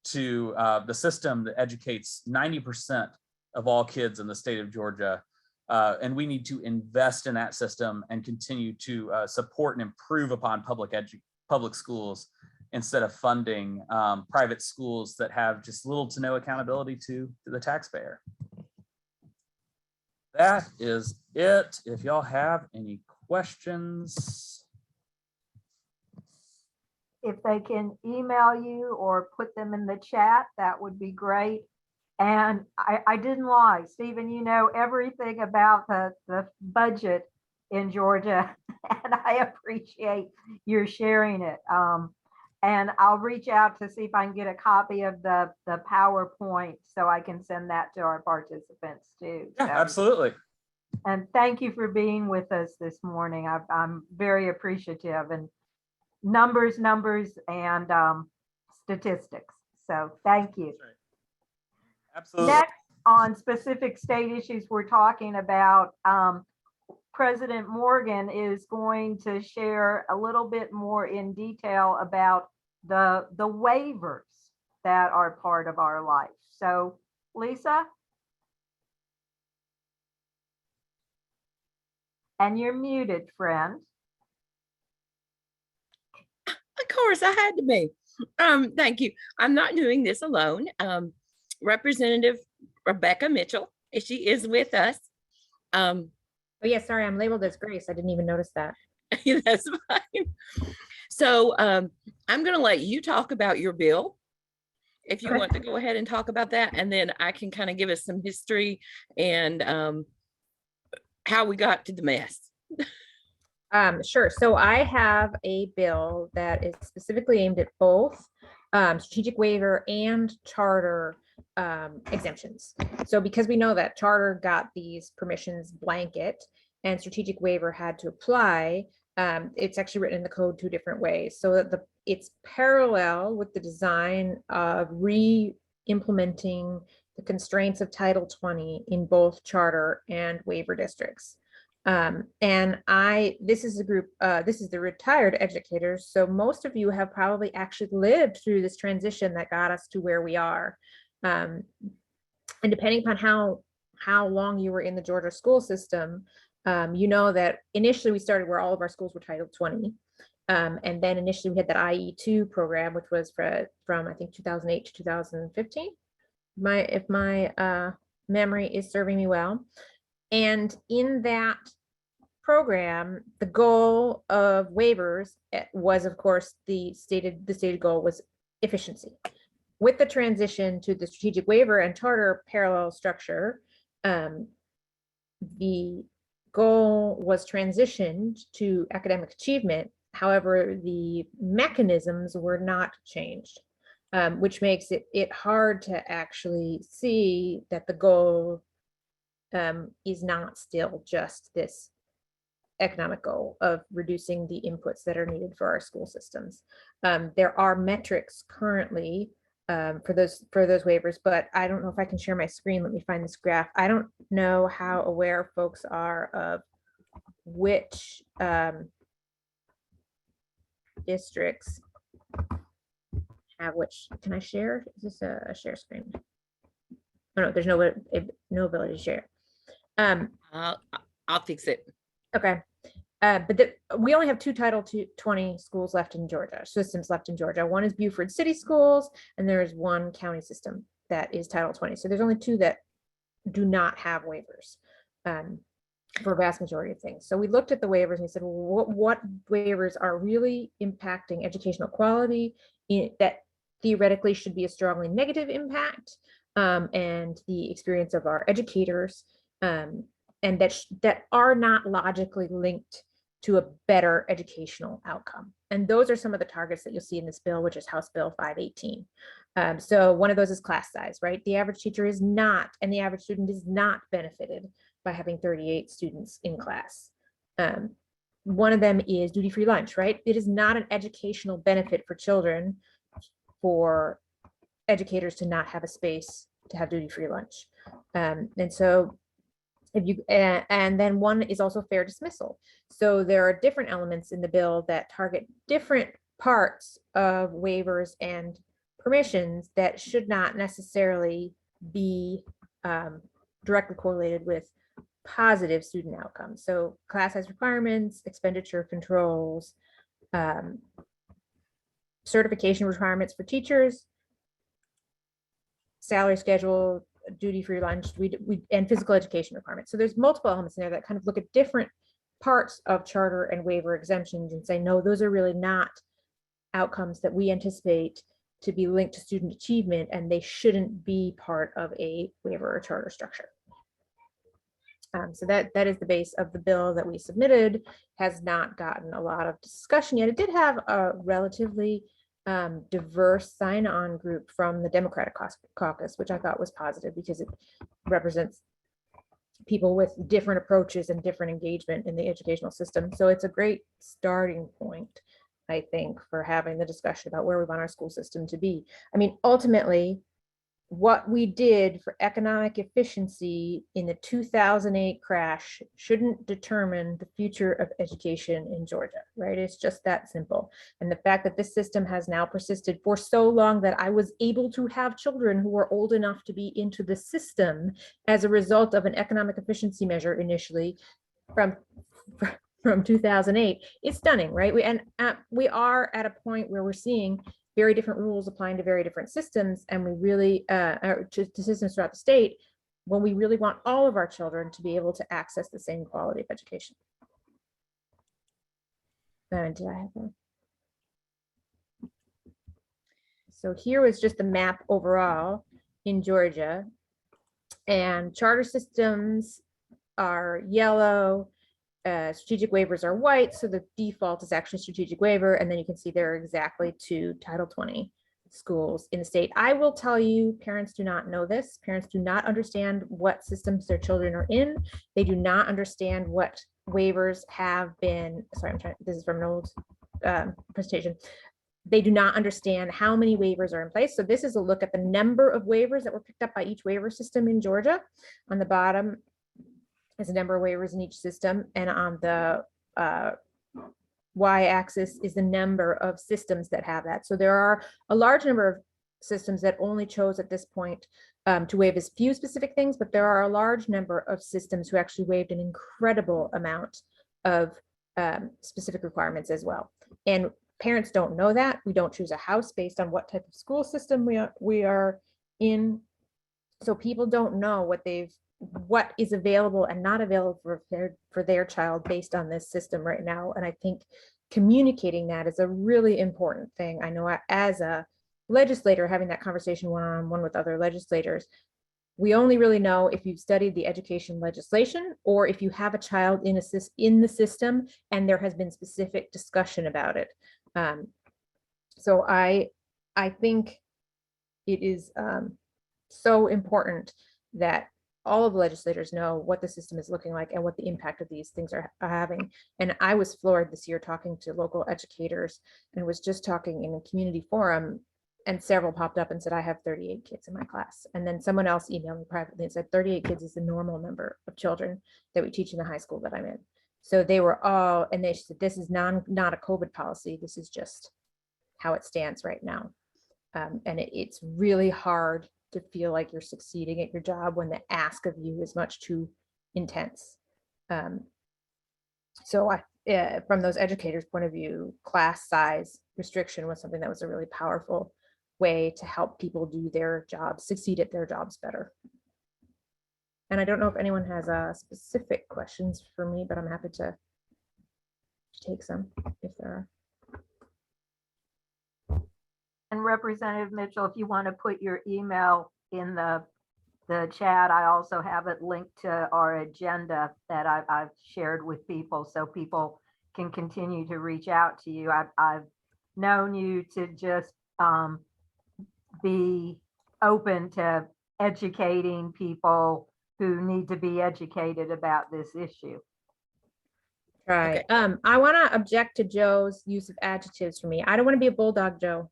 to the system that educates 90% of all kids in the state of Georgia. And we need to invest in that system and continue to support and improve upon public schools instead of funding private schools that have just little to no accountability to the taxpayer. That is it. If y'all have any questions. If they can email you or put them in the chat, that would be great. And I didn't lie, Stephen, you know everything about the budget in Georgia, and I appreciate your sharing it. And I'll reach out to see if I can get a copy of the PowerPoint so I can send that to our participants too. Yeah, So- absolutely. And thank you for being with us this morning. I'm very appreciative, and numbers, and statistics. So thank you. Absolutely. Next, on specific state issues we're talking about, President Morgan is going to share a little bit more in detail about the waivers that are part of our life. So Lisa? And you're muted, friend. Of course, I had to be. Thank you. I'm not doing this alone. Representative Rebecca Mitchell, she is with us. Oh yeah, sorry, I'm labeled as Grace. I didn't even notice that. That's fine. So I'm going to let you talk about your bill, if you want to go ahead and talk about that, and then I can kind of give us some history and how we got to the mess. Sure. So I have a bill that is specifically aimed at both strategic waiver and charter exemptions. So because we know that charter got these permissions blanket and strategic waiver had to apply, it's actually written in the code 2 different ways. So that it's parallel with the design of re-implementing the constraints of Title 20 in both charter and waiver districts. And this is a group, this is the retired educators. So most of you have probably actually lived through this transition that got us to where we are. And depending upon how long you were in the Georgia school system, you know that initially we started where all of our schools were Title 20. And then initially we had that IE2 program, which was from I think 2008 to 2015. If my memory is serving me well. And in that program, the goal of waivers was, of course, the stated goal was efficiency. With the transition to the strategic waiver and charter parallel structure, the goal was transitioned to academic achievement. However, the mechanisms were not changed, which makes it hard to actually see that the goal is not still just this economic goal of reducing the inputs that are needed for our school systems. There are metrics currently for those waivers, but I don't know if I can share my screen. Let me find this graph. I don't know how aware folks are of which districts have which. Can I share? Is this a share screen? Oh no, there's no ability to share. I'll fix it. Okay. But we only have 2 Title 20 schools left in Georgia, systems left in Georgia. One is Beaufort City Schools, and there is one county system that is Title 20. So there's only 2 that do not have waivers for a vast majority of things. So we looked at the waivers and we said, well, what waivers are really impacting educational quality that theoretically should be a strongly negative impact, and the experience of our educators, and that are not logically linked to a better educational outcome. And those are some of the targets that you'll see in this bill, which is House Bill 518. So one of those is class size, right? The average teacher is not, and the average student is not benefited by having 38 students in class. One of them is duty-free lunch, right? It is not an educational benefit for children for educators to not have a space to have duty-free lunch. And so if you, and then one is also fair dismissal. So there are different elements in the bill that target different parts of waivers and permissions that should not necessarily be directly correlated with positive student outcomes. So class size requirements, expenditure controls, certification requirements for teachers, salary schedule, duty free lunch, and physical education requirements. So there's multiple elements in there that kind of look at different parts of charter and waiver exemptions and say, no, those are really not outcomes that we anticipate to be linked to student achievement, and they shouldn't be part of a waiver or charter structure. So that is the base of the bill that we submitted. Has not gotten a lot of discussion yet. It did have a relatively diverse sign-on group from the Democratic Caucus, which I thought was positive because it represents people with different approaches and different engagement in the educational system. So it's a great starting point, I think, for having the discussion about where we want our school system to be. I mean, ultimately, what we did for economic efficiency in the 2008 crash shouldn't determine the future of education in Georgia, right? It's just that simple. And the fact that this system has now persisted for so long that I was able to have children who were old enough to be into the system as a result of an economic efficiency measure initially from 2008 is stunning, right? We are at a point where we're seeing very different rules applying to very different systems, and we really to systems throughout the state, when we really want all of our children to be able to access the same quality of education. And so here was just the map overall in Georgia, and charter systems are yellow. Strategic waivers are white, so the default is actually strategic waiver, and then you can see there are exactly 2 Title 20 schools in the state. I will tell you, parents do not know this. Parents do not understand what systems their children are in. They do not understand what waivers have been. Sorry, this is from an old presentation. They do not understand how many waivers are in place. So this is a look at the number of waivers that were picked up by each waiver system in Georgia. On the bottom is a number of waivers in each system, and on the y-axis is the number of systems that have that. So there are a large number of systems that only chose at this point to waive as few specific things, but there are a large number of systems who actually waived an incredible amount of specific requirements as well. And parents don't know that. We don't choose a house based on what type of school system we are in. So people don't know what is available and not available for their child based on this system right now. And I think communicating that is a really important thing. I know as a legislator, having that conversation one-on-one with other legislators, we only really know if you've studied the education legislation or if you have a child in the system and there has been specific discussion about it. So I think it is so important that all of the legislators know what the system is looking like and what the impact of these things are having. And I was floored this year talking to local educators and was just talking in a community forum, and several popped up and said, I have 38 kids in my class. And then someone else emailed me privately and said 38 kids is the normal number of children that we teach in the high school that I'm in. So they were all, and they said, this is not a COVID policy. This is just how it stands right now. And it's really hard to feel like you're succeeding at your job when the ask of you is much too intense. So from those educators' point of view, class size restriction was something that was a really powerful way to help people do their jobs, succeed at their jobs better. And I don't know if anyone has specific questions for me, but I'm happy to take some if there are. And Representative Mitchell, if you want to put your email in the chat, I also have it linked to our agenda that I've shared with people so people can continue to reach out to you. I've known you to just be open to educating people who need to be educated about this issue. Right. I want to object to Joe's use of adjectives for me. I don't want to be a bulldog, Joe.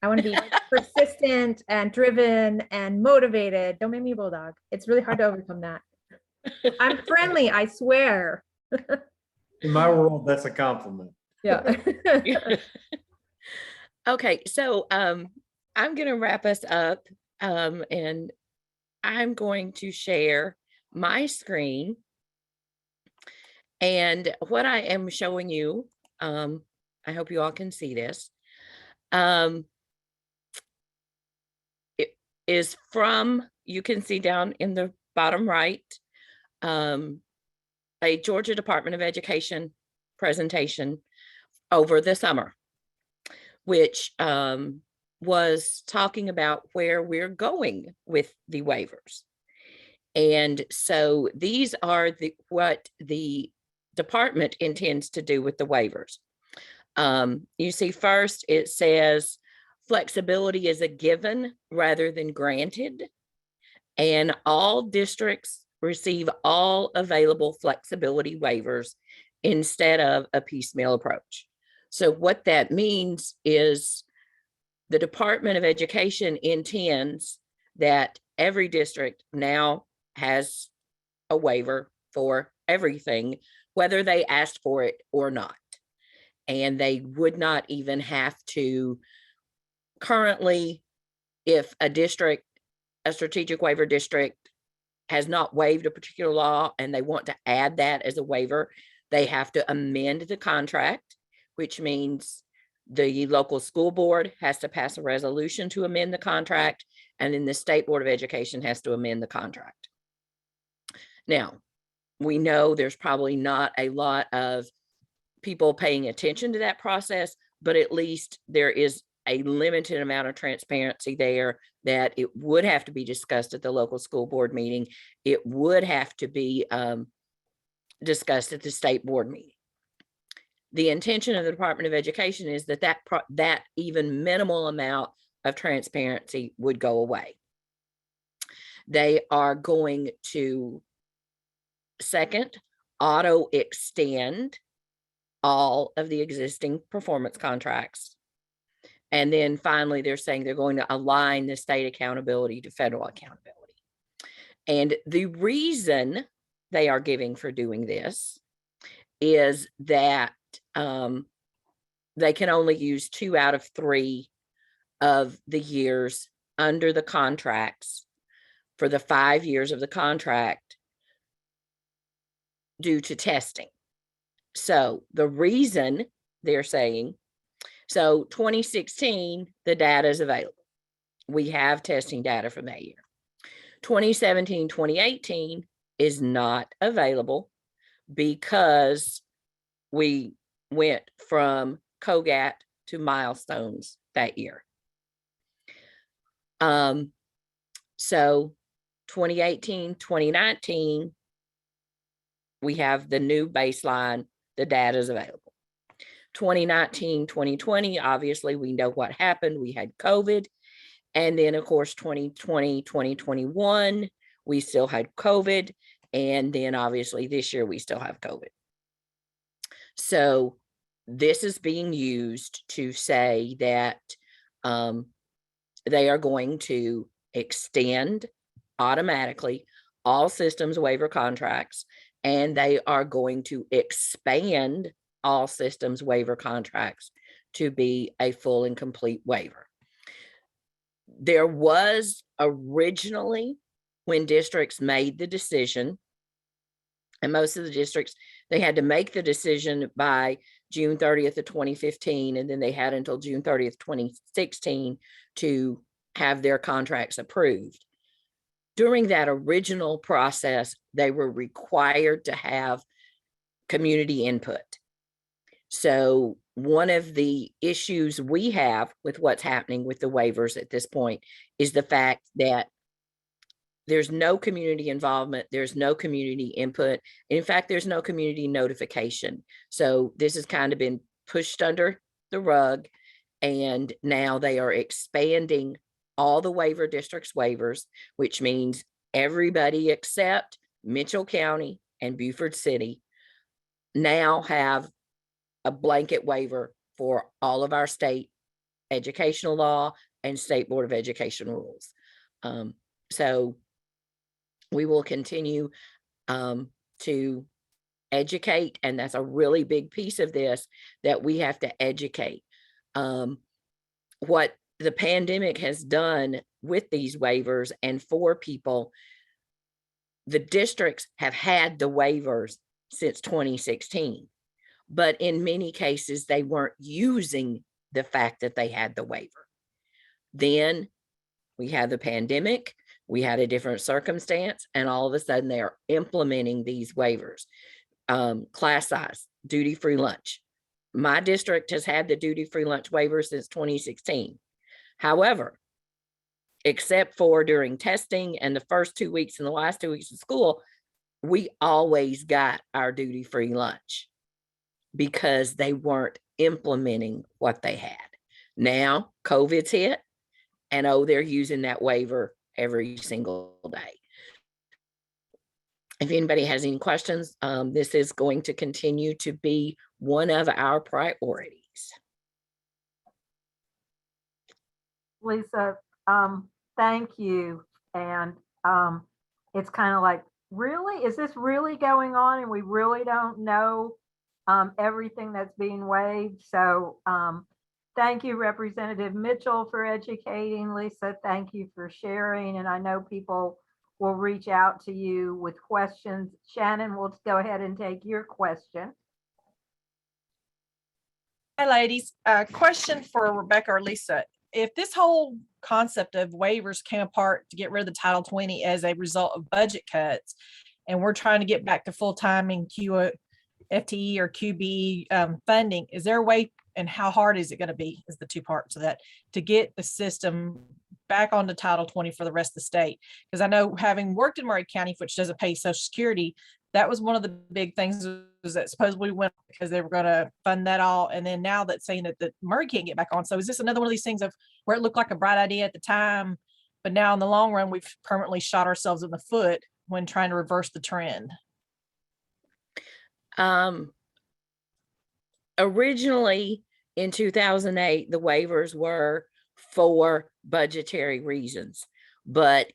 I want to be persistent and driven and motivated. Don't make me a bulldog. It's really hard to overcome that. I'm friendly, I swear. In my world, that's a compliment. Yeah. Okay, so I'm going to wrap us up, and I'm going to share my screen. And what I am showing you, I hope you all can see this. It is from, you can see down in the bottom right, a Georgia Department of Education presentation over the summer, which was talking about where we're going with the waivers. And so these are what the department intends to do with the waivers. You see, first it says flexibility is a given rather than granted, and all districts receive all available flexibility waivers instead of a piecemeal approach. So what that means is the Department of Education intends that every district now has a waiver for everything, whether they asked for it or not. And they would not even have to currently, if a district, a strategic waiver district has not waived a particular law and they want to add that as a waiver, they have to amend the contract, which means the local school board has to pass a resolution to amend the contract, and then the State Board of Education has to amend the contract. Now, we know there's probably not a lot of people paying attention to that process, but at least there is a limited amount of transparency there that it would have to be discussed at the local school board meeting. It would have to be discussed at the state board meeting. The intention of the Department of Education is that that even minimal amount of transparency would go away. They are going to, second, auto extend all of the existing performance contracts. And then finally, they're saying they're going to align the state accountability to federal accountability. And the reason they are giving for doing this is that they can only use 2 out of 3 of the years under the contracts for the 5 years of the contract due to testing. So the reason they're saying, so 2016, the data is available. We have testing data from that year. 2017, 2018 is not available because we went from COGAT to milestones that year. So 2018, 2019, we have the new baseline, the data is available. 2019, 2020, obviously we know what happened. We had COVID. And then of course, 2020, 2021, we still had COVID. And then obviously this year we still have COVID. So this is being used to say that they are going to extend automatically all systems waiver contracts, and they are going to expand all systems waiver contracts to be a full and complete waiver. There was originally, when districts made the decision, and most of the districts, they had to make the decision by June 30th of 2015, and then they had until June 30th, 2016 to have their contracts approved. During that original process, they were required to have community input. So one of the issues we have with what's happening with the waivers at this point is the fact that there's no community involvement, there's no community input. In fact, there's no community notification. So this has kind of been pushed under the rug, and now they are expanding all the waiver districts waivers, which means everybody except Mitchell County and Beaufort City now have a blanket waiver for all of our state educational law and State Board of Education rules. So we will continue to educate, and that's a really big piece of this, that we have to educate. What the pandemic has done with these waivers and for people, the districts have had the waivers since 2016, but in many cases, they weren't using the fact that they had the waiver. Then we had the pandemic, we had a different circumstance, and all of a sudden they are implementing these waivers. Class size, duty-free lunch. My district has had the duty-free lunch waiver since 2016. However, except for during testing and the first 2 weeks and the last 2 weeks of school, we always got our duty-free lunch because they weren't implementing what they had. Now COVID's hit, and they're using that waiver every single day. If anybody has any questions, this is going to continue to be one of our priorities. Lisa, thank you. And it's kind of like, really, is this really going on? And we really don't know everything that's being waived. So thank you, Representative Mitchell, for educating. Lisa, thank you for sharing. And I know people will reach out to you with questions. Shannon, we'll go ahead and take your question. Hi, ladies. Question for Rebecca or Lisa. If this whole concept of waivers came apart to get rid of the Title 20 as a result of budget cuts, and we're trying to get back to full-time in FTE or QB funding, is there a way, and how hard is it going to be, is the two parts of that, to get the system back onto Title 20 for the rest of the state? Because I know, having worked in Murray County, which doesn't pay Social Security, that was one of the big things, was that supposedly went because they were going to fund that all. And then now that's saying that Murray can't get back on. So is this another one of these things of where it looked like a bright idea at the time, but now in the long run, we've permanently shot ourselves in the foot when trying to reverse the trend? Originally in 2008, the waivers were for budgetary reasons, but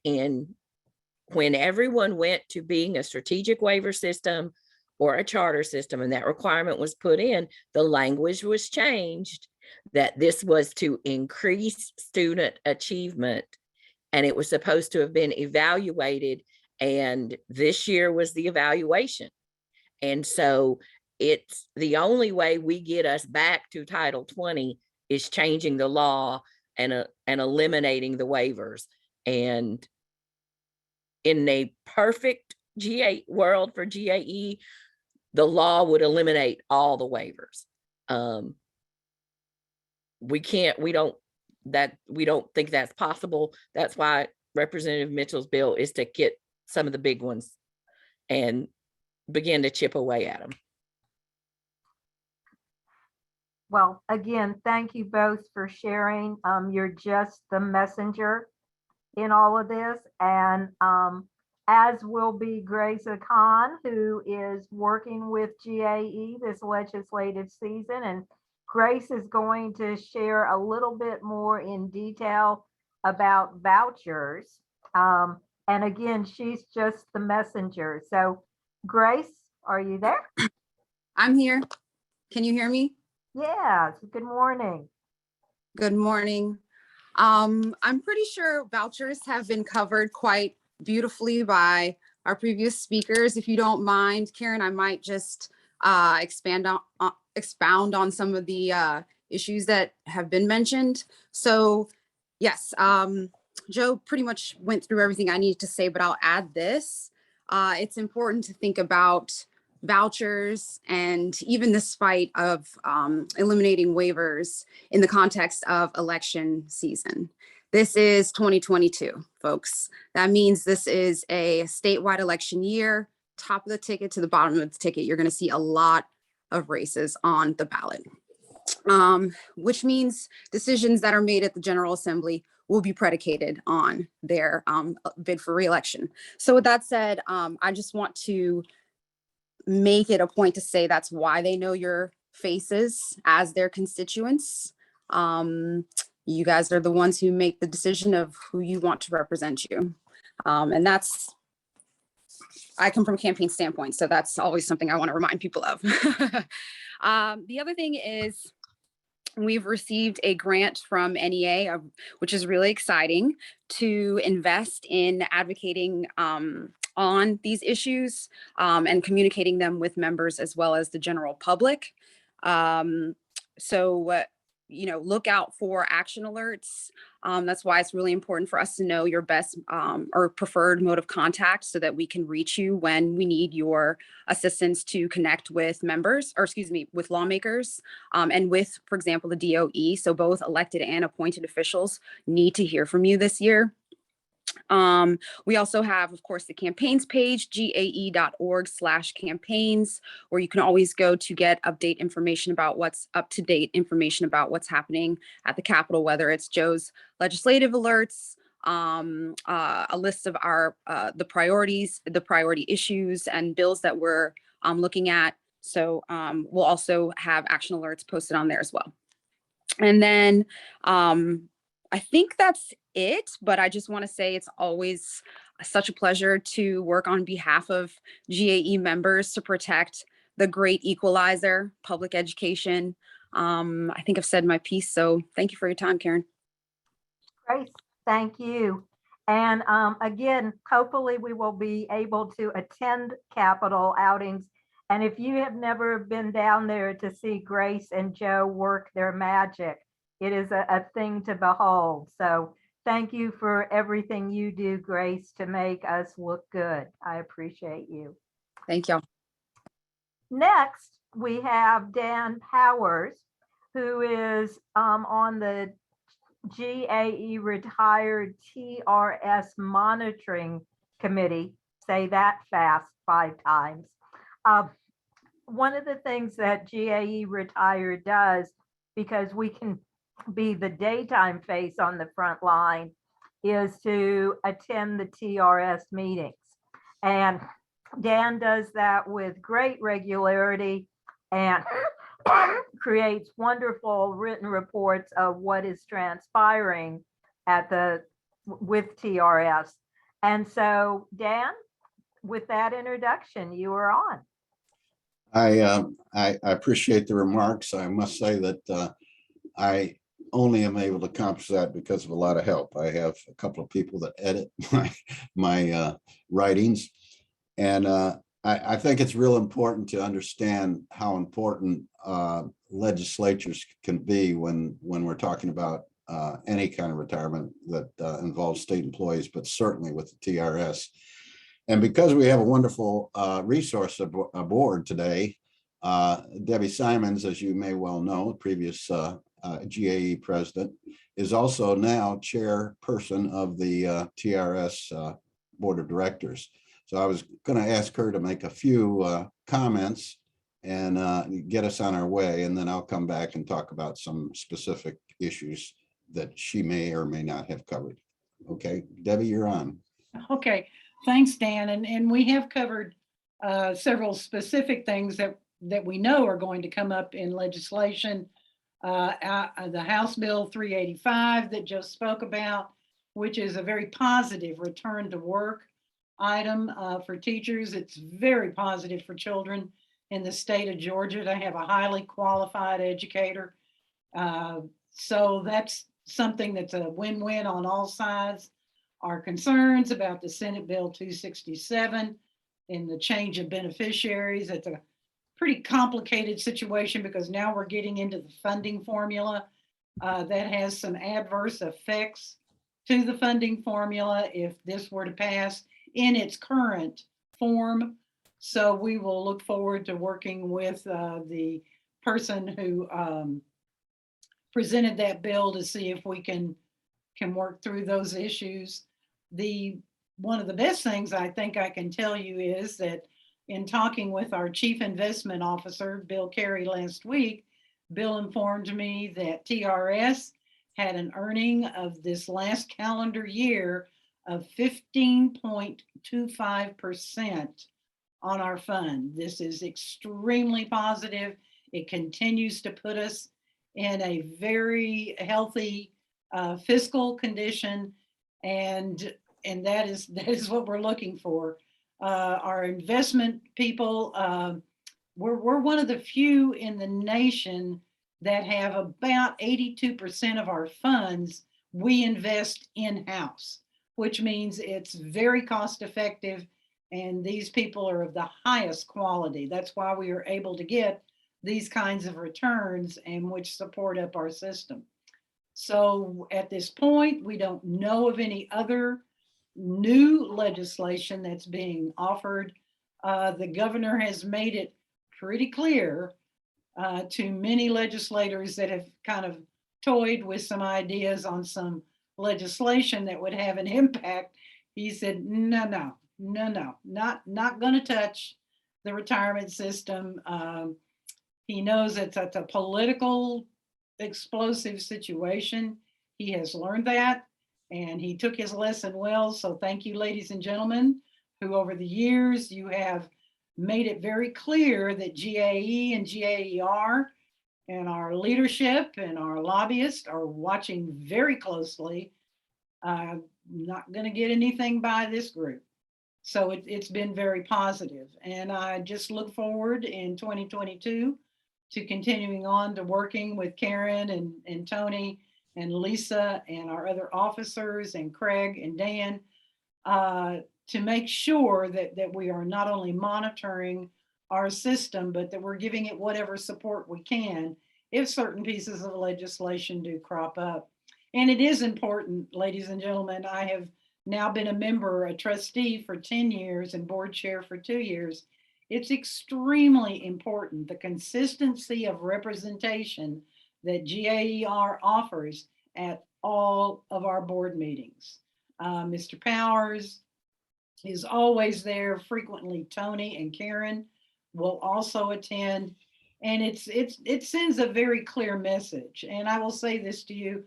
when everyone went to being a strategic waiver system or a charter system, and that requirement was put in, the language was changed that this was to increase student achievement, and it was supposed to have been evaluated, and this year was the evaluation. And so it's the only way we get us back to Title 20 is changing the law and eliminating the waivers. And in a perfect world for GAE, the law would eliminate all the waivers. We don't think that's possible. That's why Representative Mitchell's bill is to get some of the big ones and begin to chip away at them. Well, again, thank you both for sharing. You're just the messenger in all of this. And as will be Grace Khan, who is working with GAE this legislative season. And Grace is going to share a little bit more in detail about vouchers. And again, she's just the messenger. So Grace, are you there? I'm here. Can you hear me? Yes. Good morning. Good morning. I'm pretty sure vouchers have been covered quite beautifully by our previous speakers. If you don't mind, Karen, I might just expound on some of the issues that have been mentioned. So yes, Joe pretty much went through everything I needed to say, but I'll add this. It's important to think about vouchers and even this fight of eliminating waivers in the context of election season. This is 2022, folks. That means this is a statewide election year. Top of the ticket to the bottom of the ticket, you're going to see a lot of races on the ballot, which means decisions that are made at the General Assembly will be predicated on their bid for re-election. So with that said, I just want to make it a point to say that's why they know your faces as their constituents. You guys are the ones who make the decision of who you want to represent you. And I come from a campaign standpoint, so that's always something I want to remind people of. The other thing is we've received a grant from NEA, which is really exciting, to invest in advocating on these issues and communicating them with members as well as the general public. So look out for action alerts. That's why it's really important for us to know your best or preferred mode of contact so that we can reach you when we need your assistance to connect with with lawmakers and with, for example, the DOE. So both elected and appointed officials need to hear from you this year. We also have, of course, the campaigns page, gae.org/campaigns, where you can always go to get up-to-date information about what's happening at the Capitol, whether it's Joe's legislative alerts, a list of our the priority issues and bills that we're looking at. So we'll also have action alerts posted on there as well. And then I think that's it, but I just want to say it's always such a pleasure to work on behalf of GAE members to protect the great equalizer, public education. I think I've said my piece, so thank you for your time, Karen. Grace, thank you. And again, hopefully we will be able to attend Capitol outings. And if you have never been down there to see Grace and Joe work their magic, it is a thing to behold. So thank you for everything you do, Grace, to make us look good. I appreciate you. Thank y'all. Next, we have Dan Powers, who is on the GAE retired TRS monitoring committee. Say that fast 5 times. One of the things that GAE retired does, because we can be the daytime face on the front line, is to attend the TRS meetings. And Dan does that with great regularity and creates wonderful written reports of what is transpiring with TRS. And so, Dan, with that introduction, you are on. I appreciate the remarks. I must say that I only am able to accomplish that because of a lot of help. I have a couple of people that edit my writings, and I think it's real important to understand how important legislatures can be when we're talking about any kind of retirement that involves state employees, but certainly with the TRS. And because we have a wonderful resource aboard today, Debbie Simons, as you may well know, previous GAE president, is also now chairperson of the TRS board of directors. So I was going to ask her to make a few comments and get us on our way, and then I'll come back and talk about some specific issues that she may or may not have covered. Okay, Debbie, you're on. Okay, thanks, Dan. And we have covered several specific things that we know are going to come up in legislation. The House Bill 385 that Joe spoke about, which is a very positive return to work item for teachers. It's very positive for children in the state of Georgia to have a highly qualified educator. So that's something that's a win-win on all sides. Our concerns about the Senate Bill 267 and the change of beneficiaries. It's a pretty complicated situation because now we're getting into the funding formula that has some adverse effects to the funding formula if this were to pass in its current form. So we will look forward to working with the person who presented that bill to see if we can work through those issues. One of the best things I think I can tell you is that in talking with our Chief Investment Officer, Bill Carey, last week, Bill informed me that TRS had an earning of this last calendar year of 15.25% on our fund. This is extremely positive. It continues to put us in a very healthy fiscal condition, and that is what we're looking for. Our investment people, we're one of the few in the nation that have about 82% of our funds we invest in-house, which means it's very cost effective, and these people are of the highest quality. That's why we are able to get these kinds of returns and which support up our system. So at this point, we don't know of any other new legislation that's being offered. The governor has made it pretty clear to many legislators that have kind of toyed with some ideas on some legislation that would have an impact. He said, no, not going to touch the retirement system. He knows it's a political explosive situation. He has learned that, and he took his lesson well. So thank you, ladies and gentlemen, who over the years you have made it very clear that GAE and GAER and our leadership and our lobbyists are watching very closely. Not going to get anything by this group. So it's been very positive. And I just look forward in 2022 to continuing on to working with Karen and Tony and Lisa and our other officers and Craig and Dan to make sure that we are not only monitoring our system, but that we're giving it whatever support we can if certain pieces of legislation do crop up. And it is important, ladies and gentlemen, I have now been a member, a trustee for 10 years and board chair for 2 years. It's extremely important, the consistency of representation that GAER offers at all of our board meetings. Mr. Powers is always there frequently. Tony and Karen will also attend. And it sends a very clear message. And I will say this to you,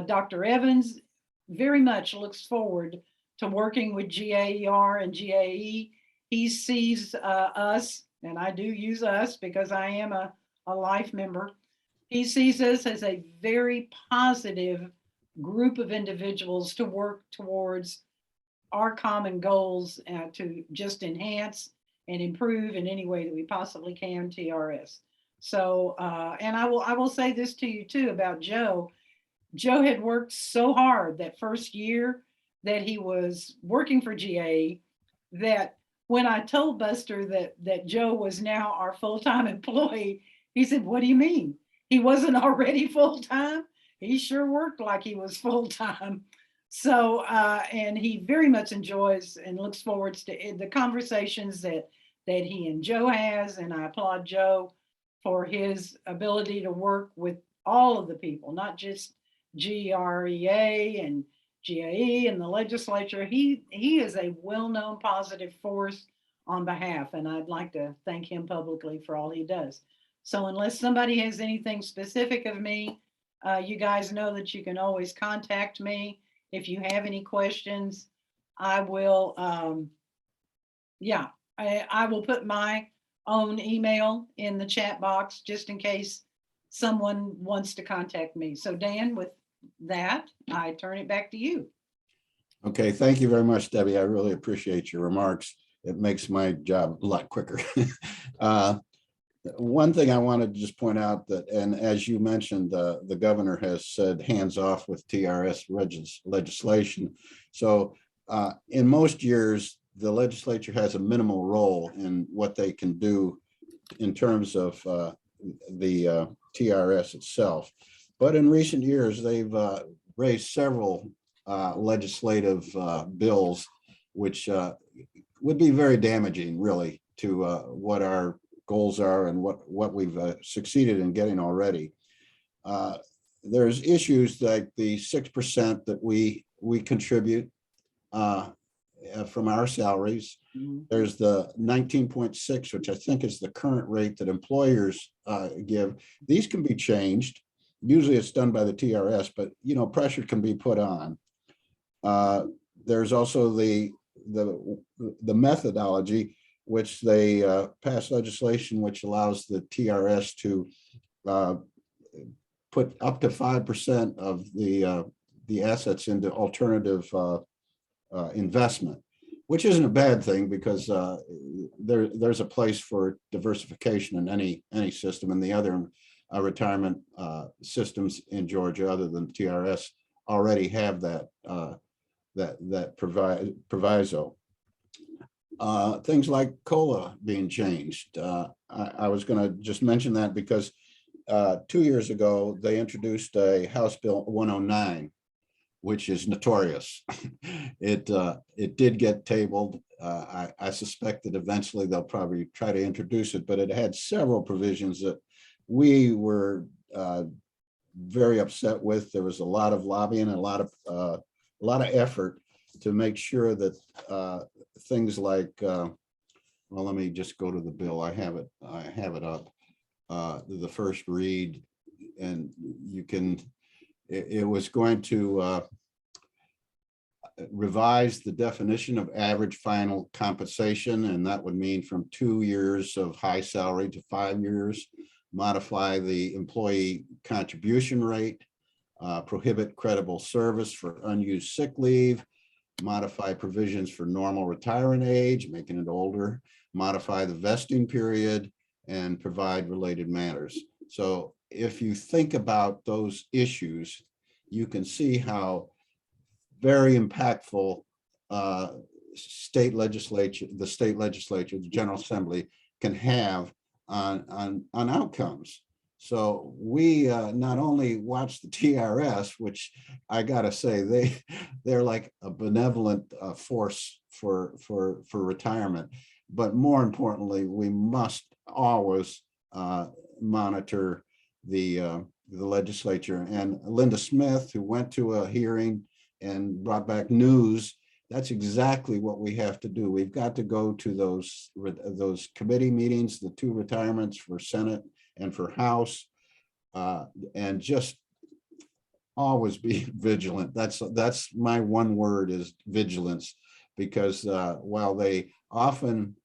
Dr. Evans very much looks forward to working with GAER and GAE. He sees us, and I do use us because I am a life member. He sees us as a very positive group of individuals to work towards our common goals to just enhance and improve in any way that we possibly can TRS. So, and I will say this to you too about Joe. Joe had worked so hard that first year that he was working for GAE that when I told Buster that Joe was now our full-time employee, he said, "What do you mean? He wasn't already full-time?" He sure worked like he was full-time. So, and he very much enjoys and looks forward to the conversations that he and Joe has. And I applaud Joe for his ability to work with all of the people, not just GREA and GAE and the legislature. He is a well-known positive force on behalf, and I'd like to thank him publicly for all he does. So unless somebody has anything specific of me, you guys know that you can always contact me. If you have any questions, I will, I will put my own email in the chat box just in case someone wants to contact me. So Dan, with that, I turn it back to you. Okay, thank you very much, Debbie. I really appreciate your remarks. It makes my job a lot quicker. One thing I wanted to just point out that, and as you mentioned, the governor has said hands off with TRS legislation. So in most years, the legislature has a minimal role in what they can do in terms of the TRS itself. But in recent years, they've raised several legislative bills, which would be very damaging, really, to what our goals are and what we've succeeded in getting already. There's issues like the 6% that we contribute from our salaries. There's the 19.6, which I think is the current rate that employers give. These can be changed. Usually it's done by the TRS, but pressure can be put on. There's also the methodology, which they passed legislation which allows the TRS to put up to 5% of the assets into alternative investment, which isn't a bad thing because there's a place for diversification in any system, and the other retirement systems in Georgia other than TRS already have that proviso. things like COLA being changed. I was going to just mention that because 2 years ago, they introduced a House Bill 109, which is notorious. It did get tabled. I suspect that eventually they'll probably try to introduce it, but it had several provisions that we were very upset with. There was a lot of lobbying and a lot of effort to make sure that things like, well, let me just go to the bill. I have it up. The first read, and you can, it was going to revise the definition of average final compensation, and that would mean from 2 years of high salary to 5 years, modify the employee contribution rate, prohibit credible service for unused sick leave, modify provisions for normal retirement age, making it older, modify the vesting period, and provide related matters. So if you think about those issues, you can see how very impactful the state legislature, the General Assembly can have on outcomes. So we not only watch the TRS, which I gotta say they're like a benevolent force for retirement, but more importantly, we must always monitor the legislature. And Linda Smith, who went to a hearing and brought back news, that's exactly what we have to do. We've got to go to those committee meetings, the 2 retirements for Senate and for House, and just always be vigilant. That's my one word, is vigilance, because while they often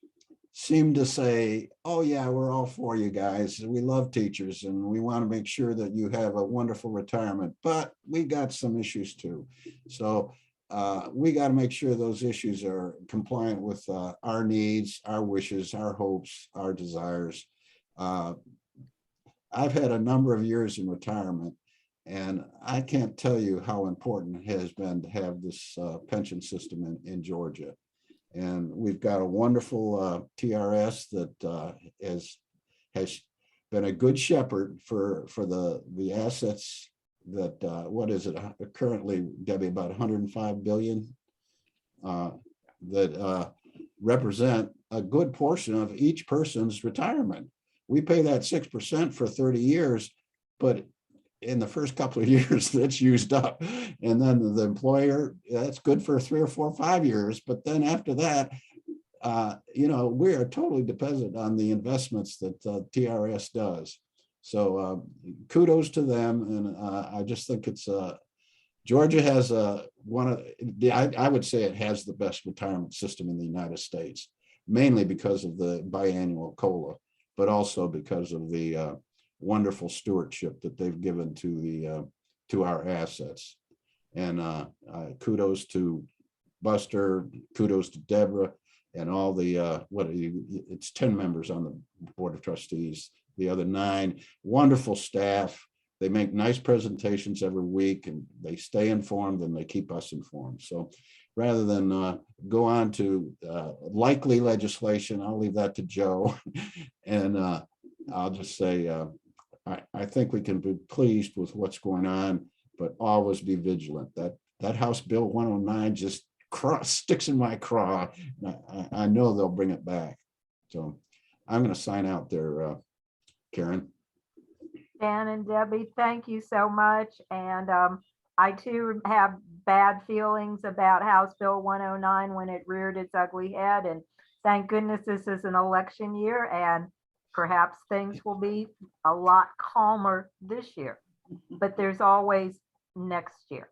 seem to say, oh yeah, we're all for you guys, we love teachers and we want to make sure that you have a wonderful retirement, but we got some issues too. So we got to make sure those issues are compliant with our needs, our wishes, our hopes, our desires. I've had a number of years in retirement, and I can't tell you how important it has been to have this pension system in Georgia. And we've got a wonderful TRS that has been a good shepherd for the assets that, what is it currently, Debbie, about 105 billion that represent a good portion of each person's retirement. We pay that 6% for 30 years, but in the first couple of years, that's used up. And then the employer, that's good for 3 or 4 or 5 years. But then after that, we are totally dependent on the investments that TRS does. So kudos to them. And I just think it's, Georgia has I would say it has the best retirement system in the United States, mainly because of the biannual COLA, but also because of the wonderful stewardship that they've given to our assets. And kudos to Buster, kudos to Deborah, and all the it's 10 members on the Board of Trustees, the other 9 wonderful staff. They make nice presentations every week, and they stay informed and they keep us informed. So rather than go on to likely legislation, I'll leave that to Joe. And I'll just say, I think we can be pleased with what's going on, but always be vigilant. That House Bill 109 just sticks in my craw. I know they'll bring it back. So I'm going to sign out there, Karen. Dan and Debbie, thank you so much. And I too have bad feelings about House Bill 109 when it reared its ugly head. And thank goodness this is an election year, and perhaps things will be a lot calmer this year, but there's always next year.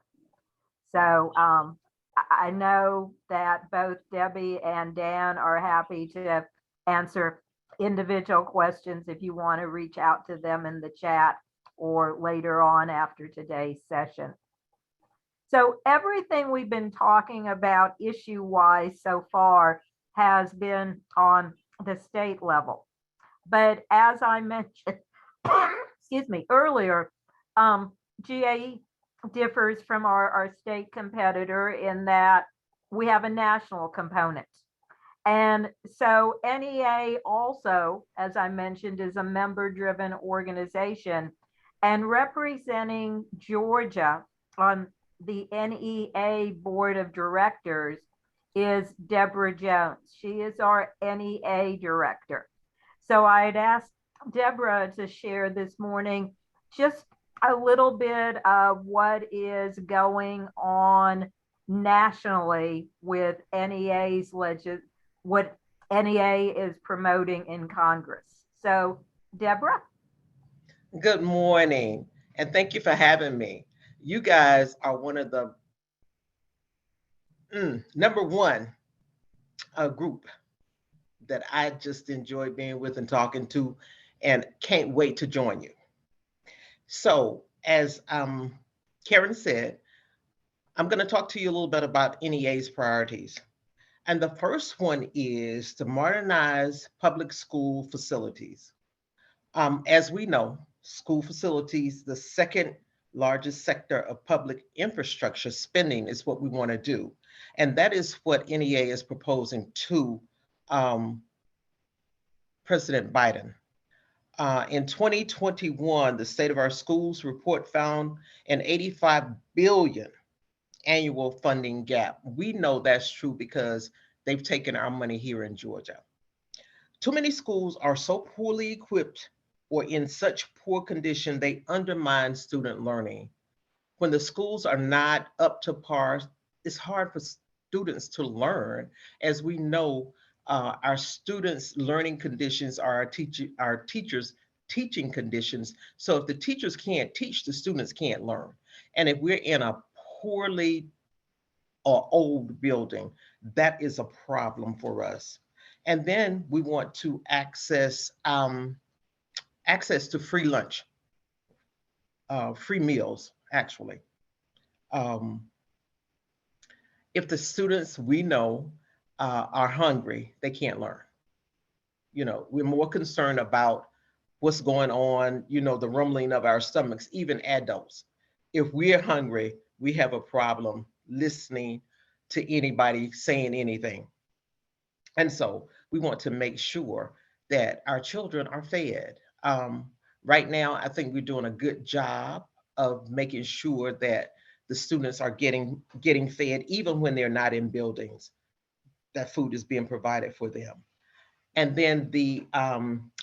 So I know that both Debbie and Dan are happy to answer individual questions if you want to reach out to them in the chat or later on after today's session. So everything we've been talking about issue-wise so far has been on the state level. But as I mentioned, excuse me, earlier, GAE differs from our state competitor in that we have a national component. And so NEA also, as I mentioned, is a member-driven organization. And representing Georgia on the NEA Board of Directors is Deborah Jones. She is our NEA director. So I'd asked Deborah to share this morning just a little bit of what is going on nationally with NEA's what NEA is promoting in Congress. So Deborah? Good morning, and thank you for having me. You guys are one of the number one group that I just enjoy being with and talking to, and can't wait to join you. So, as Karen said, I'm going to talk to you a little bit about NEA's priorities. And the first one is to modernize public school facilities. As we know, school facilities, the second largest sector of public infrastructure spending, is what we want to do. And that is what NEA is proposing to President Biden. In 2021, the State of Our Schools report found an $85 billion annual funding gap. We know that's true because they've taken our money here in Georgia. Too many schools are so poorly equipped or in such poor condition, they undermine student learning. When the schools are not up to par, it's hard for students to learn. As we know, our students' learning conditions are our teachers' teaching conditions. So if the teachers can't teach, the students can't learn. And if we're in a poorly or old building, that is a problem for us. And then we want to access to free lunch, free meals, actually. If the students we know are hungry, they can't learn. You know, we're more concerned about what's going on, you know, the rumbling of our stomachs, even adults. If we're hungry, we have a problem listening to anybody saying anything. And so we want to make sure that our children are fed. Right now, I think we're doing a good job of making sure that the students are getting fed, even when they're not in buildings, that food is being provided for them. And then the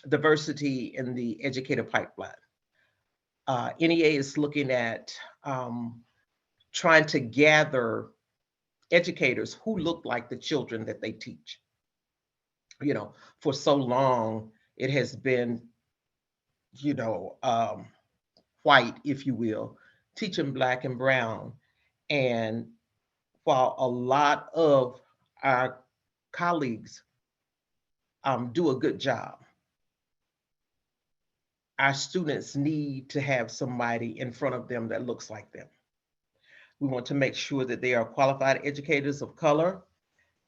diversity in the educator pipeline. NEA is looking at trying to gather educators who look like the children that they teach. You know, for so long, it has been, you know, white, if you will, teaching Black and brown. And while a lot of our colleagues do a good job, our students need to have somebody in front of them that looks like them. We want to make sure that they are qualified educators of color.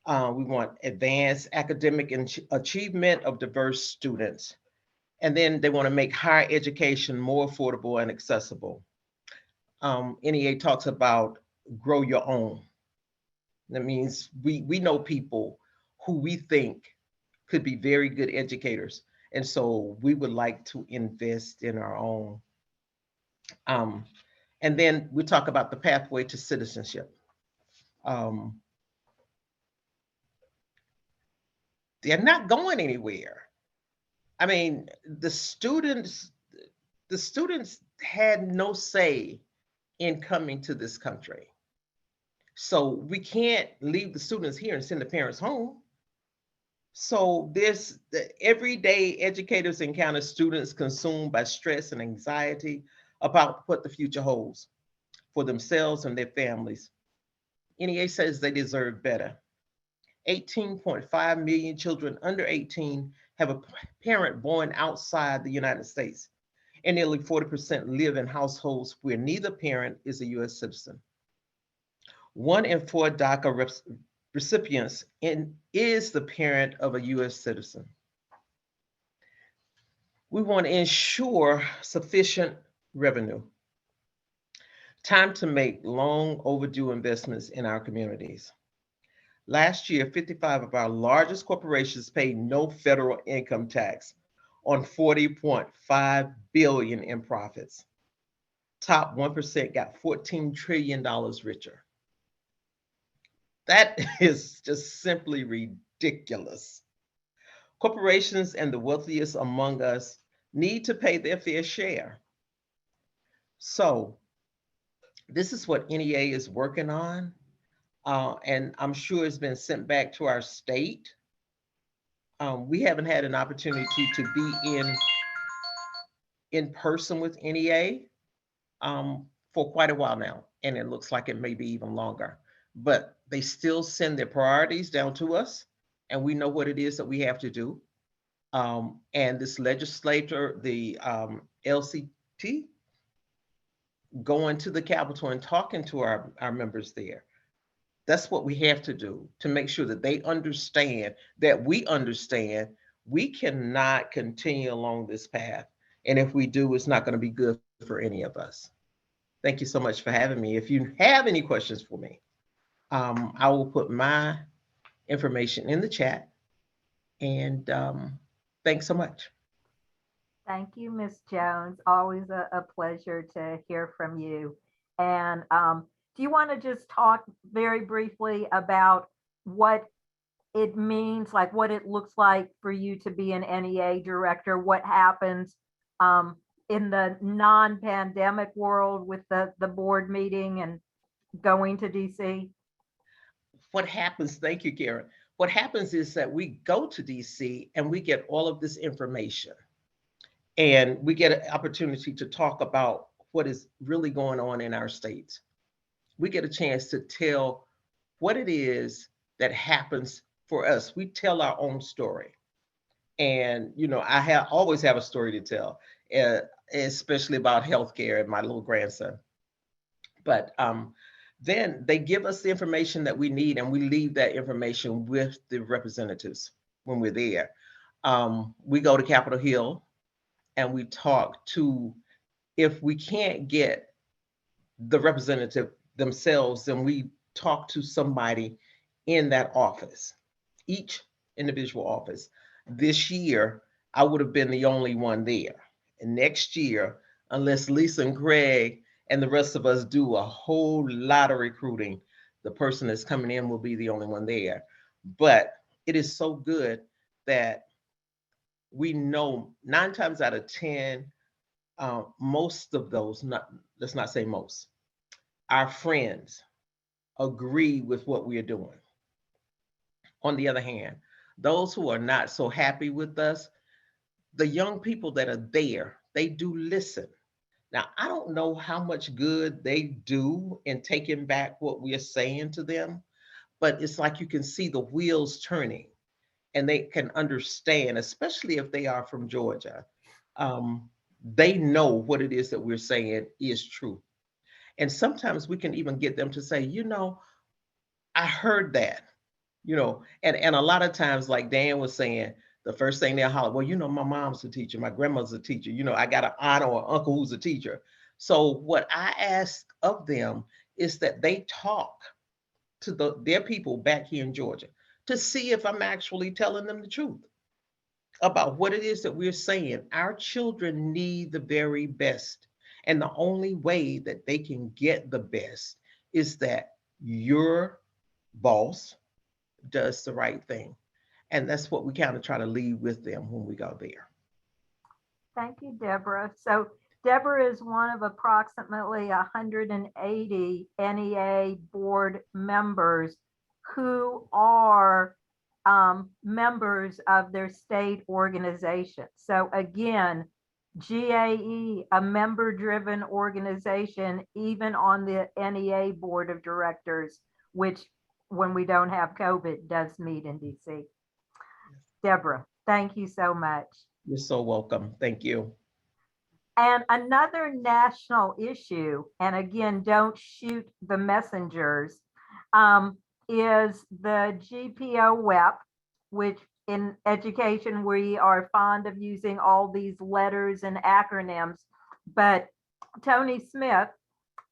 We want advanced academic achievement of diverse students. And then they want to make higher education more affordable and accessible. NEA talks about grow your own. That means we know people who we think could be very good educators. And so we would like to invest in our own. And then we talk about the pathway to citizenship. They're not going anywhere. I mean, the students had no say in coming to this country. So we can't leave the students here and send the parents home. So the everyday educators encounter students consumed by stress and anxiety about what the future holds for themselves and their families. NEA says they deserve better. 18.5 million children under 18 have a parent born outside the United States, and nearly 40% live in households where neither parent is a US citizen. 1 in 4 DACA recipients is the parent of a US citizen. We want to ensure sufficient revenue. Time to make long overdue investments in our communities. Last year, 55 of our largest corporations paid no federal income tax on 40.5 billion in profits. Top 1% got $14 trillion richer. That is just simply ridiculous. Corporations and the wealthiest among us need to pay their fair share. So this is what NEA is working on. And I'm sure it's been sent back to our state. We haven't had an opportunity to be in person with NEA for quite a while now. And it looks like it may be even longer. But they still send their priorities down to us. And we know what it is that we have to do. And this legislator, the LCT, going to the Capitol and talking to our members there. That's what we have to do to make sure that they understand, that we understand we cannot continue along this path. And if we do, it's not going to be good for any of us. Thank you so much for having me. If you have any questions for me, I will put my information in the chat. And thanks so much. Thank you, Ms. Jones. Always a pleasure to hear from you. And do you want to just talk very briefly about what it means, like what it looks like for you to be an NEA director, what happens in the non-pandemic world with the board meeting and going to DC? What happens, thank you, Karen. What happens is that we go to DC and we get all of this information. And we get an opportunity to talk about what is really going on in our states. We get a chance to tell what it is that happens for us. We tell our own story. And, you know, I always have a story to tell, especially about healthcare and my little grandson. But then they give us the information that we need, and we leave that information with the representatives when we're there. We go to Capitol Hill and we talk to, if we can't get the representative themselves, then we talk to somebody in that office, each individual office. This year, I would have been the only one there. And next year, unless Lisa and Craig and the rest of us do a whole lot of recruiting, the person that's coming in will be the only one there. But it is so good that we know 9 times out of 10, most of those, let's not say most, our friends agree with what we are doing. On the other hand, those who are not so happy with us, the young people that are there, they do listen. Now, I don't know how much good they do in taking back what we are saying to them, but it's like you can see the wheels turning and they can understand, especially if they are from Georgia. They know what it is that we're saying is true. And sometimes we can even get them to say, you know, I heard that, you know, and a lot of times, like Dan was saying, the first thing they'll holler, well, you know, my mom's a teacher, my grandmother's a teacher, you know, I got an aunt or an uncle who's a teacher. So what I ask of them is that they talk to their people back here in Georgia to see if I'm actually telling them the truth about what it is that we're saying. Our children need the very best. And the only way that they can get the best is that your boss does the right thing. And that's what we kind of try to leave with them when we go there. Thank you, Deborah. So Deborah is one of approximately 180 NEA board members who are members of their state organization. So again, GAE, a member-driven organization, even on the NEA board of directors, which when we don't have COVID does meet in DC. Deborah, thank you so much. You're so welcome. Thank you. And another national issue, and again, don't shoot the messengers, is the GPO-WEP, which in education, we are fond of using all these letters and acronyms, but Tony Smith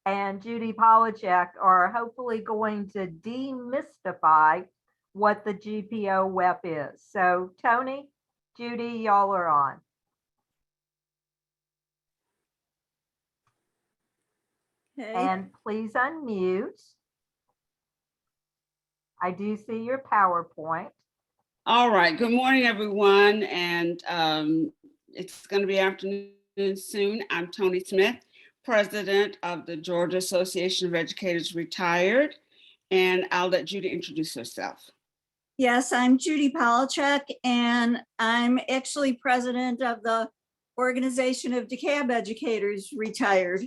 and Judy Polachek are hopefully going to demystify what the GPO WEP is. So Tony, Judy, y'all are on. Okay. And please unmute. I do see your PowerPoint. All right, good morning, everyone. And it's going to be afternoon soon. I'm Tony Smith, president of the Georgia Association of Educators Retired. And I'll let Judy introduce herself. Yes, I'm Judy Polachek, and I'm actually president of the Organization of DeKalb Educators Retired.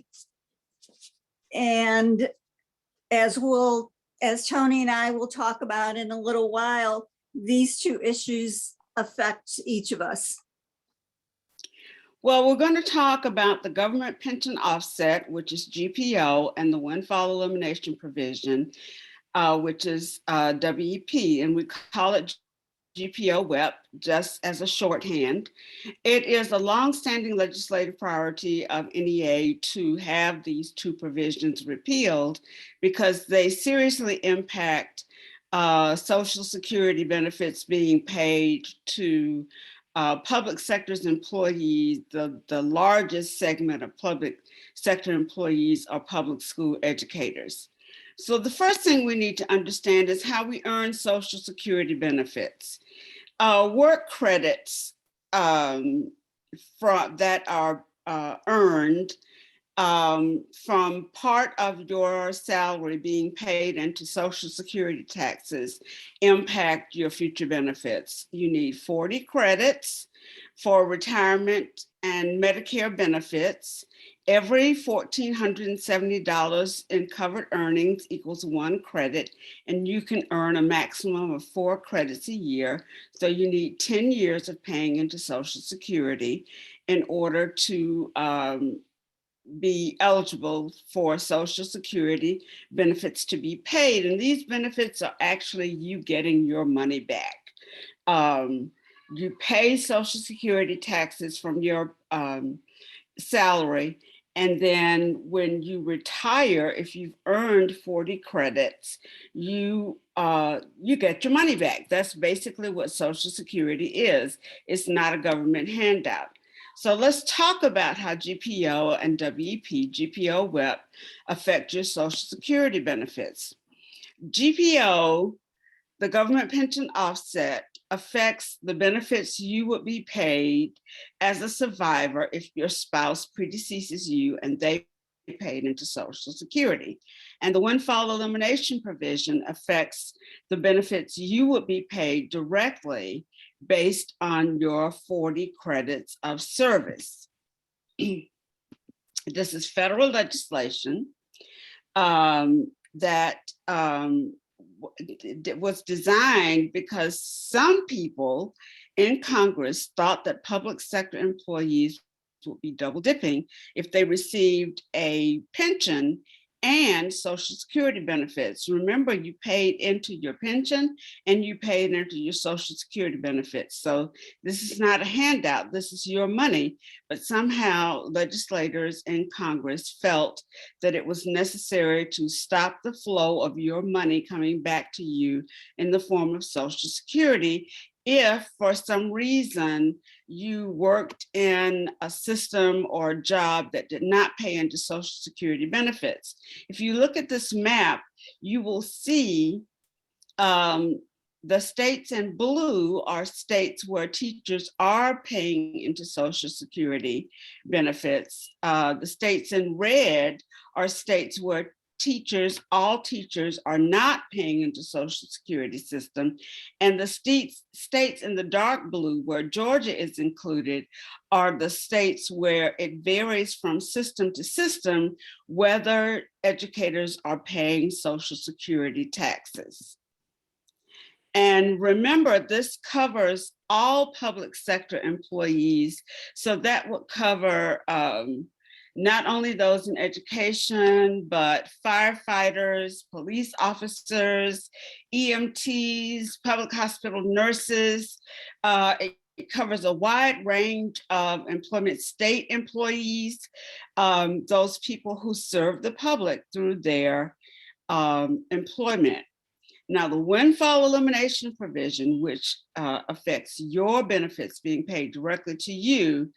And as Tony and I will talk about in a little while, these two issues affect each of us. Well, we're going to talk about the government pension offset, which is GPO, and the windfall elimination provision, which is WEP, and we call it GPO WEP just as a shorthand. It is a longstanding legislative priority of NEA to have these two provisions repealed because they seriously impact Social Security benefits being paid to public sector's employees. The largest segment of public sector employees are public school educators. So the first thing we need to understand is how we earn Social Security benefits. Work credits that are earned from part of your salary being paid into Social Security taxes impact your future benefits. You need 40 credits for retirement and Medicare benefits. Every $1,470 in covered earnings equals 1 credit, and you can earn a maximum of 4 credits a year. So you need 10 years of paying into Social Security in order to be eligible for Social Security benefits to be paid. And these benefits are actually you getting your money back. You pay Social Security taxes from your salary. And then when you retire, if you've earned 40 credits, you get your money back. That's basically what Social Security is. It's not a government handout. So let's talk about how GPO and WEP, GPO WEP, affect your Social Security benefits. GPO, the government pension offset, affects the benefits you would be paid as a survivor if your spouse predeceases you and they paid into Social Security. And the windfall elimination provision affects the benefits you would be paid directly based on your 40 credits of service. This is federal legislation that was designed because some people in Congress thought that public sector employees would be double dipping if they received a pension and Social Security benefits. Remember, you paid into your pension and you paid into your Social Security benefits. So this is not a handout, this is your money. But somehow legislators in Congress felt that it was necessary to stop the flow of your money coming back to you in the form of Social Security if for some reason you worked in a system or a job that did not pay into Social Security benefits. If you look at this map, you will see the states in blue are states where teachers are paying into Social Security benefits. The states in red are states where all teachers are not paying into Social Security system. And the states in the dark blue, where Georgia is included, are the states where it varies from system to system whether educators are paying Social Security taxes. And remember, this covers all public sector employees. So that would cover not only those in education, but firefighters, police officers, EMTs, public hospital nurses. It covers a wide range of employment, state employees, those people who serve the public through their employment. Now, the windfall elimination provision, which affects your benefits being paid directly to you,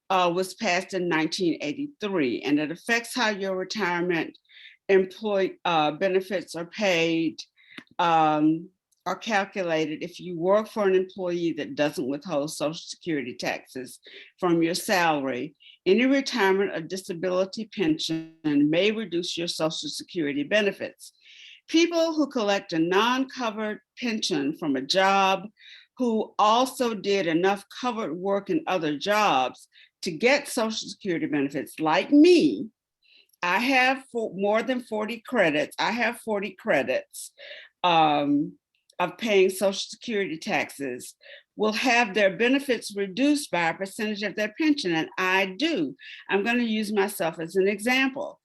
was passed in 1983, and it affects how your retirement employee benefits are paid, are calculated if you work for an employee that doesn't withhold Social Security taxes from your salary. Any retirement or disability pension may reduce your Social Security benefits. People who collect a non-covered pension from a job who also did enough covered work in other jobs to get Social Security benefits, like me, I have more than 40 credits. I have 40 credits of paying Social Security taxes, will have their benefits reduced by a percentage of their pension, and I do. I'm going to use myself as an example.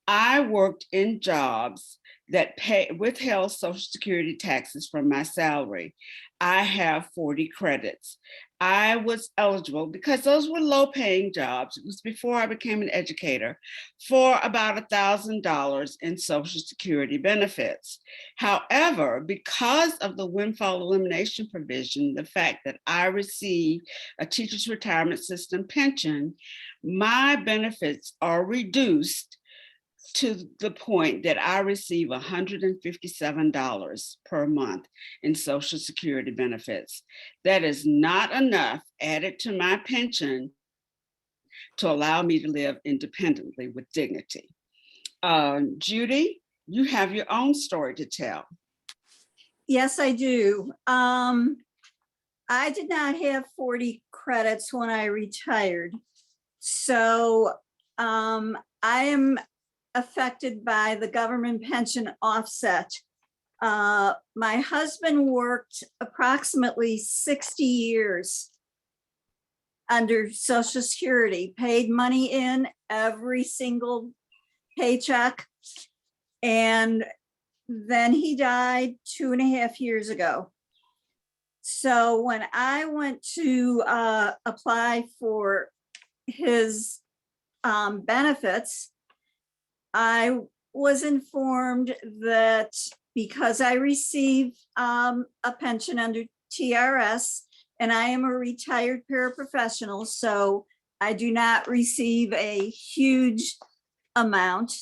I worked in jobs that withheld Social Security taxes from my salary. I have 40 credits. I was eligible, because those were low-paying jobs, it was before I became an educator, for about $1,000 in Social Security benefits. However, because of the windfall elimination provision, the fact that I receive a teacher's retirement system pension, my benefits are reduced to the point that I receive $157 per month in Social Security benefits. That is not enough added to my pension to allow me to live independently with dignity. Judy, you have your own story to tell. Yes, I do. I did not have 40 credits when I retired. So I am affected by the government pension offset. My husband worked approximately 60 years under Social Security, paid money in every single paycheck, and then he died 2.5 years ago. So when I went to apply for his benefits, I was informed that because I receive a pension under TRS, and I am a retired paraprofessional, so I do not receive a huge amount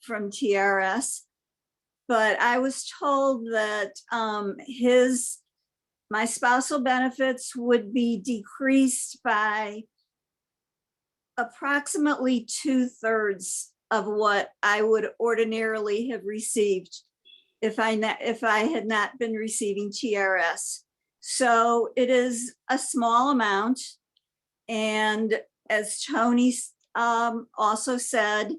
from TRS, but I was told that my spousal benefits would be decreased by approximately 2/3 of what I would ordinarily have received if I had not been receiving TRS. So it is a small amount. And as Tony also said,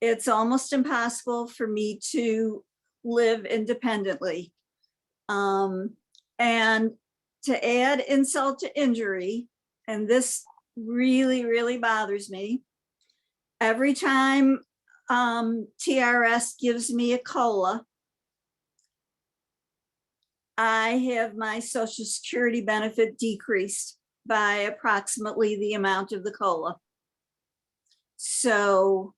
it's almost impossible for me to live independently. And to add insult to injury, and this really, really bothers me, every time TRS gives me a COLA, I have my Social Security benefit decreased by approximately the amount of the COLA. So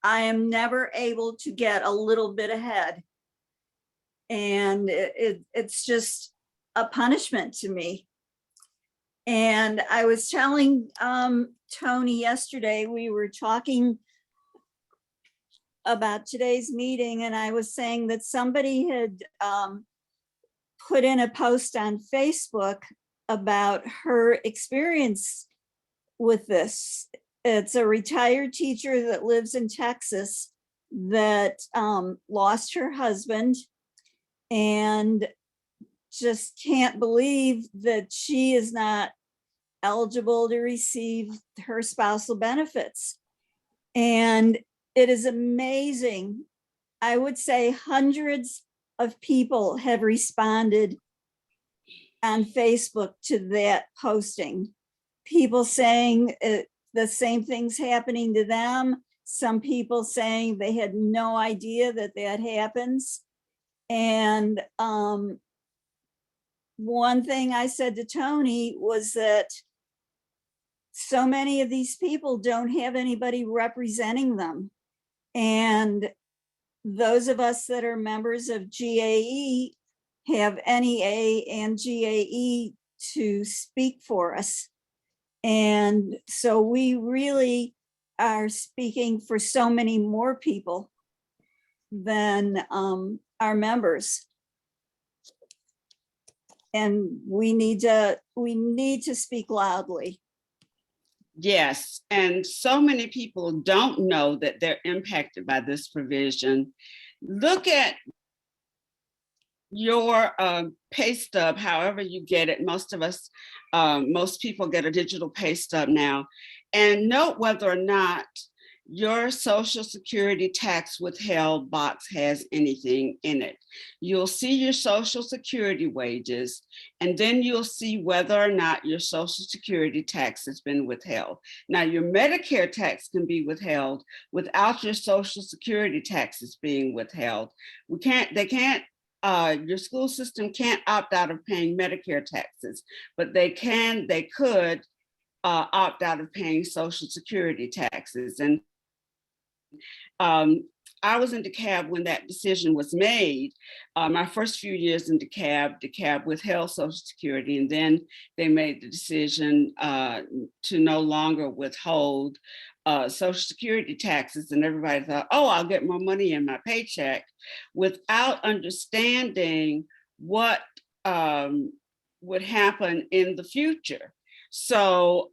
I am never able to get a little bit ahead. And it's just a punishment to me. And I was telling Tony yesterday, we were talking about today's meeting, and I was saying that somebody had put in a post on Facebook about her experience with this. It's a retired teacher that lives in Texas that lost her husband and just can't believe that she is not eligible to receive her spousal benefits. And it is amazing. I would say hundreds of people have responded on Facebook to that posting. People saying the same things happening to them. Some people saying they had no idea that that happens. And one thing I said to Tony was that so many of these people don't have anybody representing them. And those of us that are members of GAE have NEA and GAE to speak for us. And so we really are speaking for so many more people than our members. And we need to speak loudly. Yes, and so many people don't know that they're impacted by this provision. Look at your pay stub, however you get it. Most of us, most people get a digital pay stub now. And note whether or not your Social Security tax withheld box has anything in it. You'll see your Social Security wages, and then you'll see whether or not your Social Security tax has been withheld. Now, your Medicare tax can be withheld without your Social Security taxes being withheld. Your school system can't opt out of paying Medicare taxes, but they could opt out of paying Social Security taxes. And I was in DeKalb when that decision was made. My first few years in DeKalb withheld Social Security, and then they made the decision to no longer withhold Social Security taxes. And everybody thought, oh, I'll get more money in my paycheck, without understanding what would happen in the future. So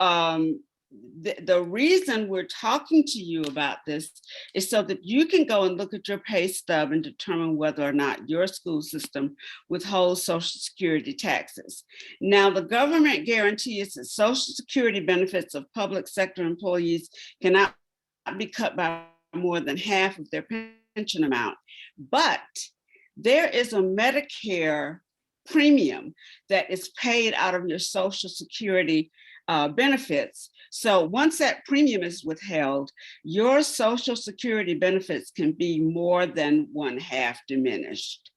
the reason we're talking to you about this is so that you can go and look at your pay stub and determine whether or not your school system withholds Social Security taxes. Now, the government guarantees that Social Security benefits of public sector employees cannot be cut by more than half of their pension amount. But there is a Medicare premium that is paid out of your Social Security benefits. So once that premium is withheld, your Social Security benefits can be more than 1/2 diminished.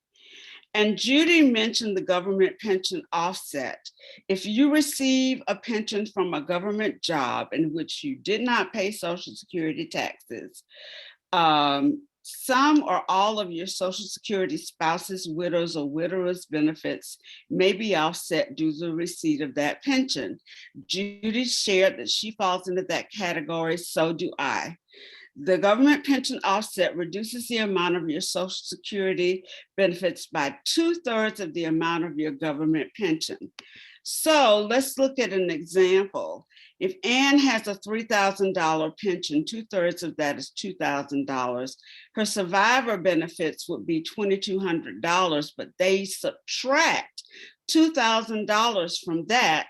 And Judy mentioned the government pension offset. If you receive a pension from a government job in which you did not pay Social Security taxes, some or all of your Social Security spouses, widows, or widowers' benefits may be offset due to the receipt of that pension. Judy shared that she falls into that category, so do I. The government pension offset reduces the amount of your Social Security benefits by 2/3 of the amount of your government pension. So let's look at an example. If Ann has a $3,000 pension, 2/3 of that is $2,000. Her survivor benefits would be $2,200, but they subtract $2,000 from that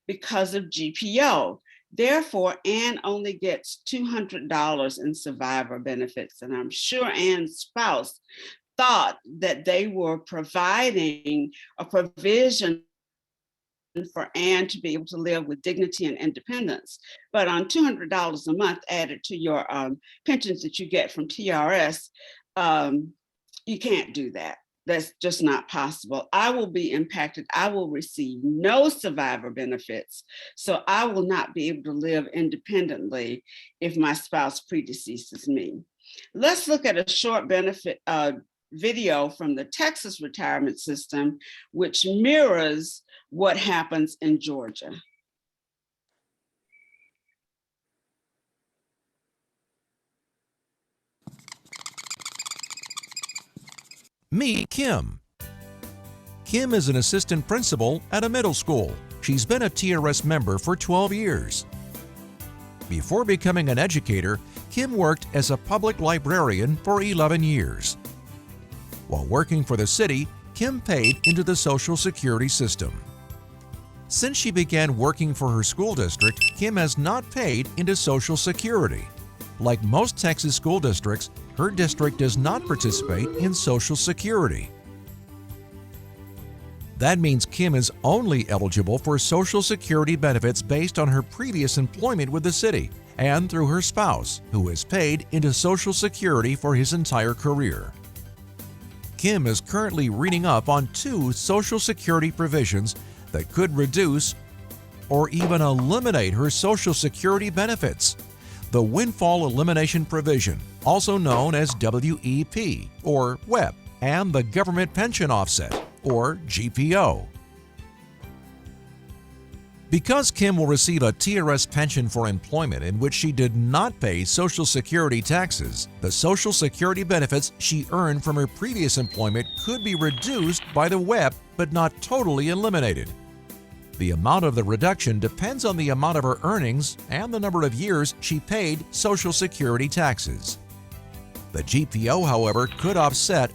because of GPO. Therefore, Ann only gets $200 in survivor benefits. And I'm sure Ann's spouse thought that they were providing a provision for Ann to be able to live with dignity and independence. But on $200 a month added to your pensions that you get from TRS, you can't do that. That's just not possible. I will be impacted. I will receive no survivor benefits. So I will not be able to live independently if my spouse predeceases me. Let's look at a short benefit video from the Texas retirement system, which mirrors what happens in Georgia. Meet Kim. Kim is an assistant principal at a middle school. She's been a TRS member for 12 years. Before becoming an educator, Kim worked as a public librarian for 11 years. While working for the city, Kim paid into the Social Security system. Since she began working for her school district, Kim has not paid into Social Security. Like most Texas school districts, her district does not participate in Social Security. That means Kim is only eligible for Social Security benefits based on her previous employment with the city and through her spouse, who has paid into Social Security for his entire career. Kim is currently reading up on 2 Social Security provisions that could reduce or even eliminate her Social Security benefits. the Windfall Elimination Provision, also known as WEP or WEP, and the Government Pension Offset or GPO. Because Kim will receive a TRS pension for employment in which she did not pay Social Security taxes, the Social Security benefits she earned from her previous employment could be reduced by the WEP but not totally eliminated. The amount of the reduction depends on the amount of her earnings and the number of years she paid Social Security taxes. The GPO, however, could offset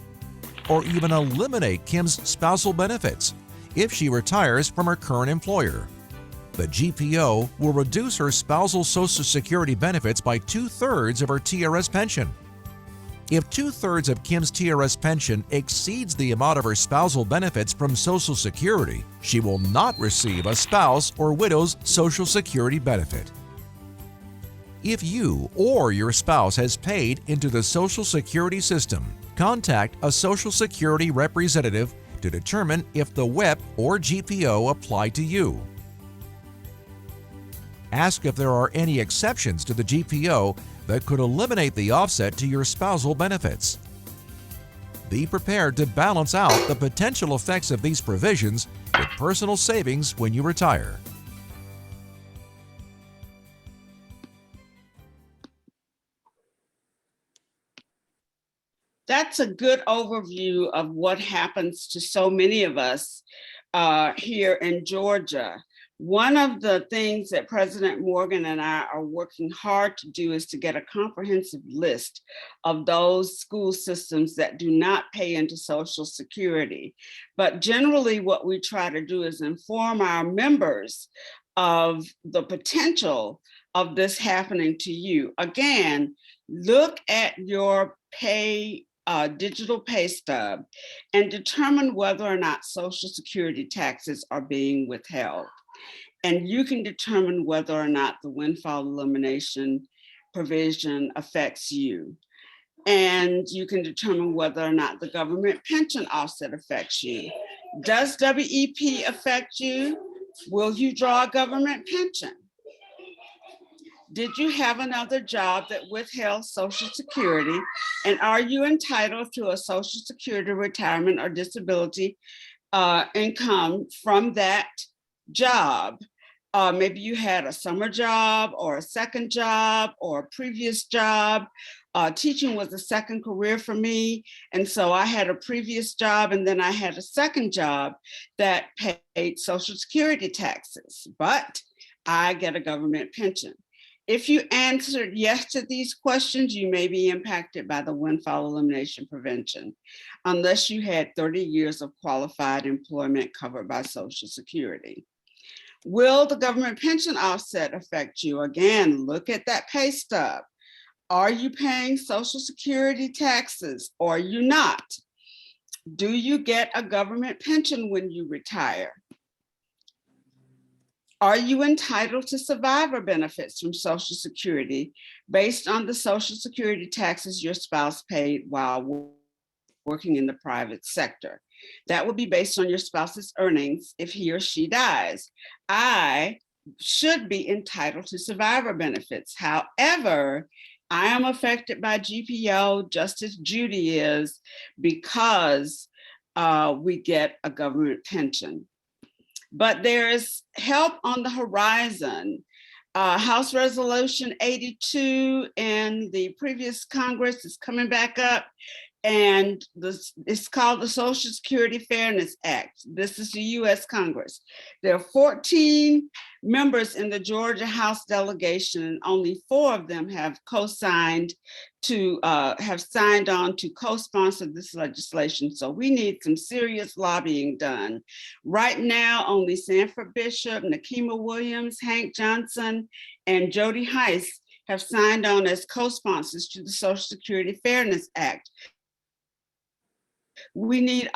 or even eliminate Kim's spousal benefits if she retires from her current employer. The GPO will reduce her spousal Social Security benefits by 2/3 of her TRS pension. If 2/3 of Kim's TRS pension exceeds the amount of her spousal benefits from Social Security, she will not receive a spouse or widow's Social Security benefit. If you or your spouse has paid into the Social Security system, contact a Social Security representative to determine if the WEP or GPO apply to you. Ask if there are any exceptions to the GPO that could eliminate the offset to your spousal benefits. Be prepared to balance out the potential effects of these provisions with personal savings when you retire. That's a good overview of what happens to so many of us here in Georgia. One of the things that President Morgan and I are working hard to do is to get a comprehensive list of those school systems that do not pay into Social Security. But generally what we try to do is inform our members of the potential of this happening to you. Again, look at your digital pay stub and determine whether or not Social Security taxes are being withheld. And you can determine whether or not the windfall elimination provision affects you. And you can determine whether or not the government pension offset affects you. Does WEP affect you? Will you draw a government pension? Did you have another job that withheld Social Security? And are you entitled to a Social Security retirement or disability income from that job? Maybe you had a summer job or a second job or a previous job. Teaching was a second career for me. And so I had a previous job and then I had a second job that paid Social Security taxes, but I get a government pension. If you answered yes to these questions, you may be impacted by the windfall elimination prevention, unless you had 30 years of qualified employment covered by Social Security. Will the government pension offset affect you? Again, look at that pay stub. Are you paying Social Security taxes or are you not? Do you get a government pension when you retire? Are you entitled to survivor benefits from Social Security based on the Social Security taxes your spouse paid while working in the private sector? That will be based on your spouse's earnings if he or she dies. I should be entitled to survivor benefits. However, I am affected by GPO just as Judy is because we get a government pension. But there is help on the horizon. House Resolution 82 in the previous Congress is coming back up, and it's called the Social Security Fairness Act. This is the US Congress. There are 14 members in the Georgia House delegation, and only 4 of them have signed on to co-sponsor this legislation. So we need some serious lobbying done. Right now, only Sanford Bishop, Nakima Williams, Hank Johnson, and Jody Heiss have signed on as co-sponsors to the Social Security Fairness Act. We need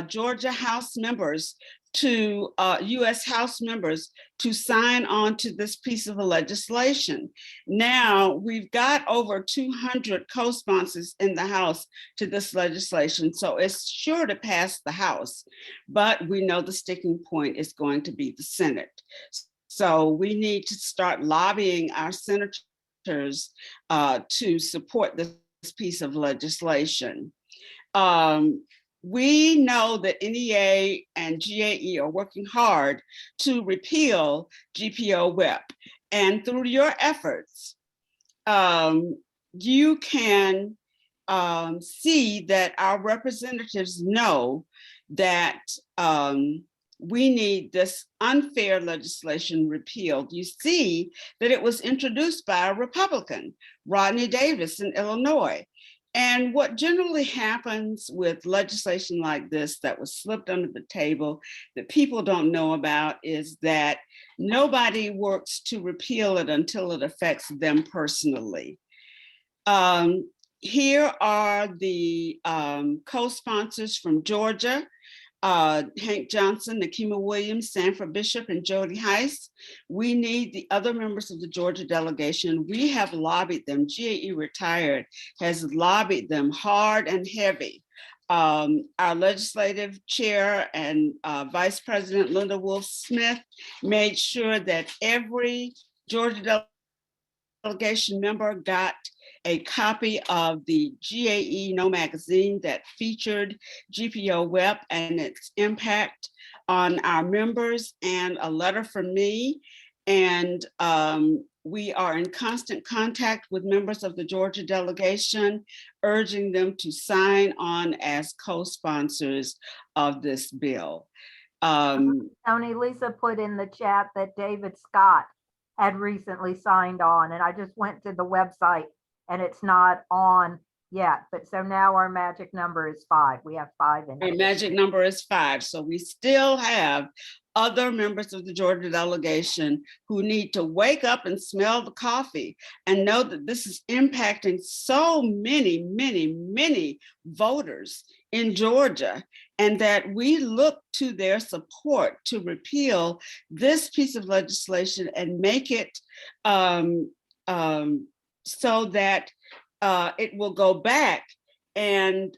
Georgia House members to US House members to sign on to this piece of the legislation. Now, we've got over 200 co-sponsors in the House to this legislation, so it's sure to pass the House, but we know the sticking point is going to be the Senate. So we need to start lobbying our senators to support this piece of legislation. We know that NEA and GAE are working hard to repeal GPO WIP. And through your efforts, you can see that our representatives know that we need this unfair legislation repealed. You see that it was introduced by a Republican, Rodney Davis in Illinois. And what generally happens with legislation like this that was slipped under the table that people don't know about is that nobody works to repeal it until it affects them personally. Here are the co-sponsors from Georgia. Hank Johnson, Nakima Williams, Sanford Bishop, and Jody Heiss. We need the other members of the Georgia delegation. We have lobbied them. GAE Retired has lobbied them hard and heavy. Our legislative chair and Vice President Linda Wolf Smith made sure that every Georgia delegation member got a copy of the GAE No magazine that featured GPO WIP and its impact on our members, and a letter from me. And we are in constant contact with members of the Georgia delegation, urging them to sign on as co-sponsors of this bill. Tony, Lisa put in the chat that David Scott had recently signed on, and I just went to the website and it's not on yet. But so now our magic number is 5. We have 5 in Our it. magic number is 5. So we still have other members of the Georgia delegation who need to wake up and smell the coffee and know that this is impacting so many, many, many voters in Georgia, and that we look to their support to repeal this piece of legislation and make it so that it will go back and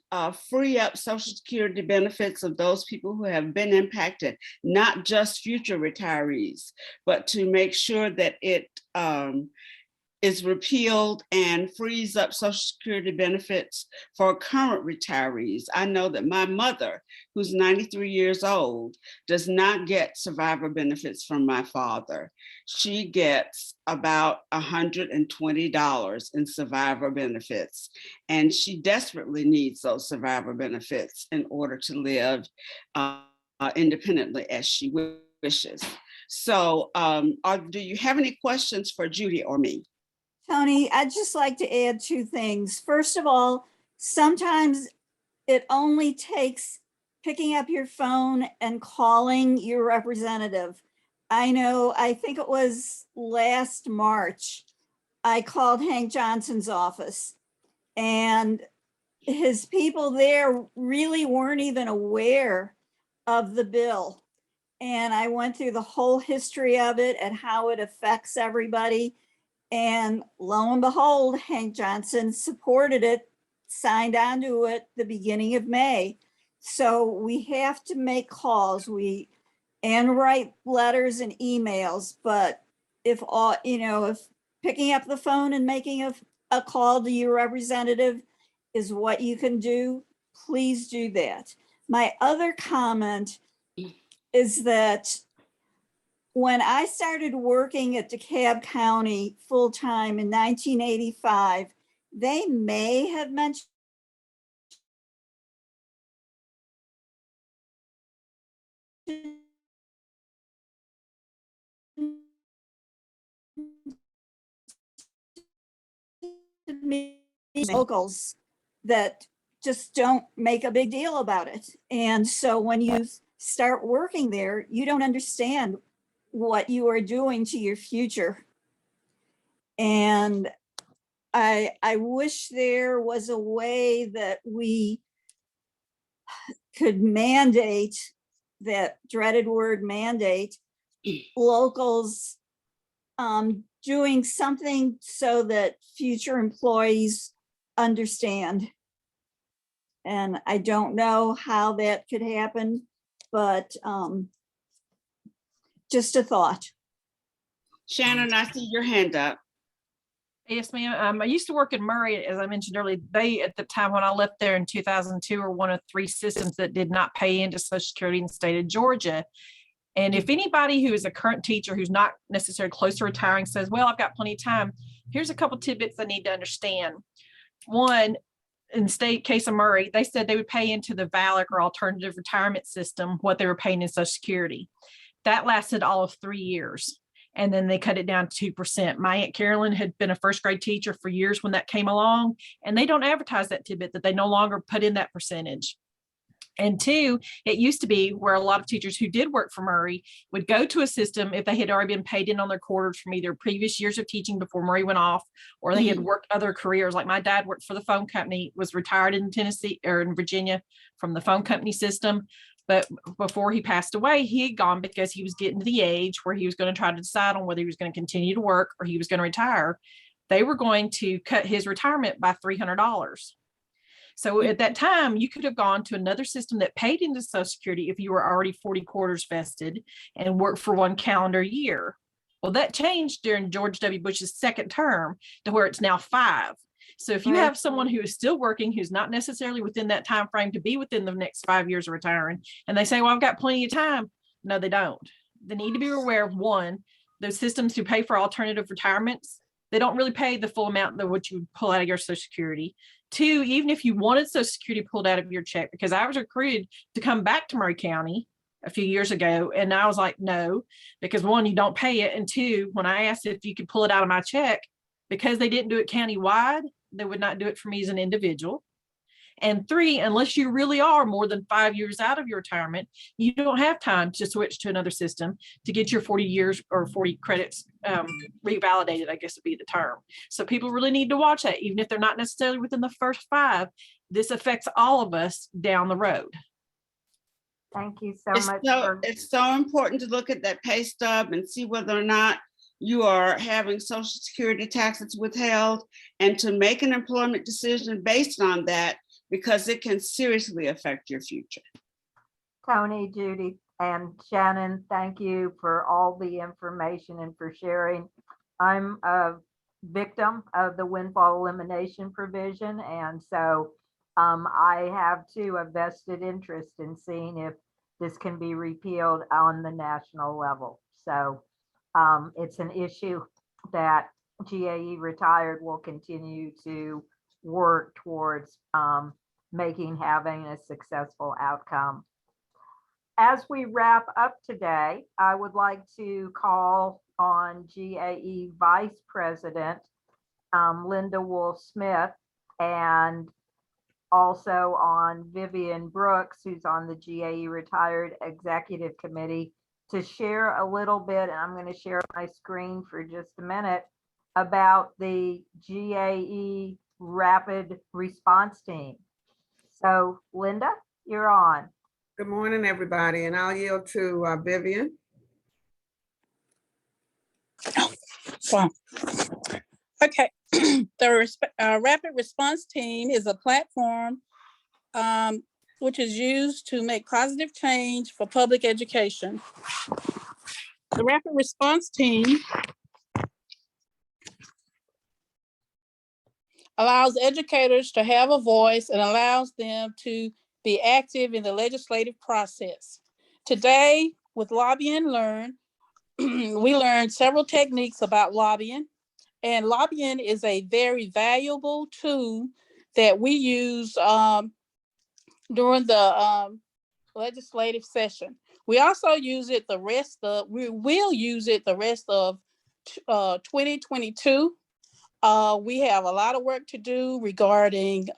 free up Social Security benefits of those people who have been impacted, not just future retirees, but to make sure that it is repealed and frees up Social Security benefits for current retirees. I know that my mother, who's 93 years old, does not get survivor benefits from my father. She gets about $120 in survivor benefits, and she desperately needs those survivor benefits in order to live independently as she wishes. So do you have any questions for Judy or me? Tony, I'd just like to add 2 things. First of all, sometimes it only takes picking up your phone and calling your representative. I think it was last March, I called Hank Johnson's office, and his people there really weren't even aware of the bill. And I went through the whole history of it and how it affects everybody. And lo and behold, Hank Johnson supported it, signed onto it the beginning of May. So we have to make calls, and write letters and emails. But if picking up the phone and making a call to your representative is what you can do, please do that. My other comment is that when I started working at DeKalb County full-time in 1985, they may have mentioned locals that just don't make a big deal about it. And so when you start working there, you don't understand what you are doing to your future. And I wish there was a way that we could mandate, that dreaded word mandate, locals doing something so that future employees understand. And I don't know how that could happen, but just a thought. Shannon, I see your hand up. Yes, ma'am. I used to work in Murray, as I mentioned earlier. They, at the time when I left there in 2002, were one of 3 systems that did not pay into Social Security in the state of Georgia. And if anybody who is a current teacher who's not necessarily close to retiring says, well, I've got plenty of time, here's a couple tidbits I need to understand. One, in the state case of Murray, they said they would pay into the VALIC or alternative retirement system what they were paying in Social Security. That lasted all of 3 years. And then they cut it down to 2%. My Aunt Carolyn had been a first grade teacher for years when that came along, and they don't advertise that tidbit that they no longer put in that percentage. And 2, it used to be where a lot of teachers who did work for Murray would go to a system if they had already been paid in on their quarters from either previous years of teaching before Murray went off, or they had worked other careers. Like my dad worked for the phone company, was retired in Tennessee or in Virginia from the phone company system. But before he passed away, he had gone because he was getting to the age where he was going to try to decide on whether he was going to continue to work or he was going to retire. They were going to cut his retirement by $300. So at that time, you could have gone to another system that paid into Social Security if you were already 40 quarters vested and worked for 1 calendar year. Well, that changed during George W. Bush's second term to where it's now 5. So if you have someone who is still working, who's not necessarily within that time frame to be within the next 5 years of retiring, and they say, well, I've got plenty of time. No, they don't. They need to be aware of, one, those systems who pay for alternative retirements, they don't really pay the full amount of what you would pull out of your Social Security. 2, even if you wanted Social Security pulled out of your check, because I was recruited to come back to Murray County a few years ago, and I was like, no, because 1, you don't pay it, and 2, when I asked if you could pull it out of my check, because they didn't do it countywide, they would not do it for me as an individual. And 3, unless you really are more than 5 years out of your retirement, you don't have time to switch to another system to get your 40 years or 40 credits revalidated, I guess would be the term. So people really need to watch that, even if they're not necessarily within the first 5. This affects all of us down the road. Thank you so much. It's so important to look at that pay stub and see whether or not you are having Social Security taxes withheld, and to make an employment decision based on that, because it can seriously affect your future. Tony, Judy, and Shannon, thank you for all the information and for sharing. I'm a victim of the windfall elimination provision, and so I have too a vested interest in seeing if this can be repealed on the national level. So it's an issue that GAE Retired will continue to work towards having a successful outcome. As we wrap up today, I would like to call on GAE Vice President Linda Wolf-Smith, and also on Vivian Brooks, who's on the GAE Retired Executive Committee, to share a little bit, and I'm going to share my screen for just a minute, about the GAE Rapid Response Team. So Linda, you're on. Good morning, everybody, and I'll yield to Vivian. Wow. Okay, the Rapid Response Team is a platform which is used to make positive change for public education. The Rapid Response Team allows educators to have a voice and allows them to be active in the legislative process. Today, with Lobby and Learn, we learned several techniques about lobbying, and lobbying is a very valuable tool that we use during the legislative session. We also use it we will use it the rest of 2022. We have a lot of work to do regarding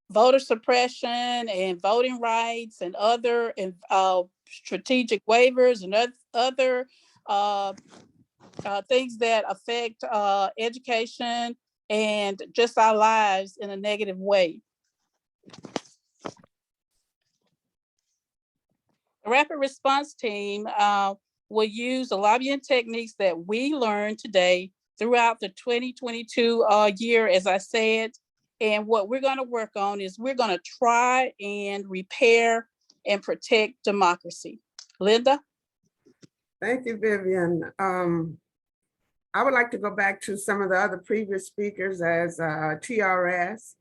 voter suppression and voting rights and other strategic waivers and other things that affect education and just our lives in a negative way. The Rapid Response Team will use the lobbying techniques that we learned today throughout the 2022 year, as I said. And what we're going to work on is we're going to try and repair and protect democracy. Linda? Thank you, Vivian. I would like to go back to some of the other previous speakers as TRS.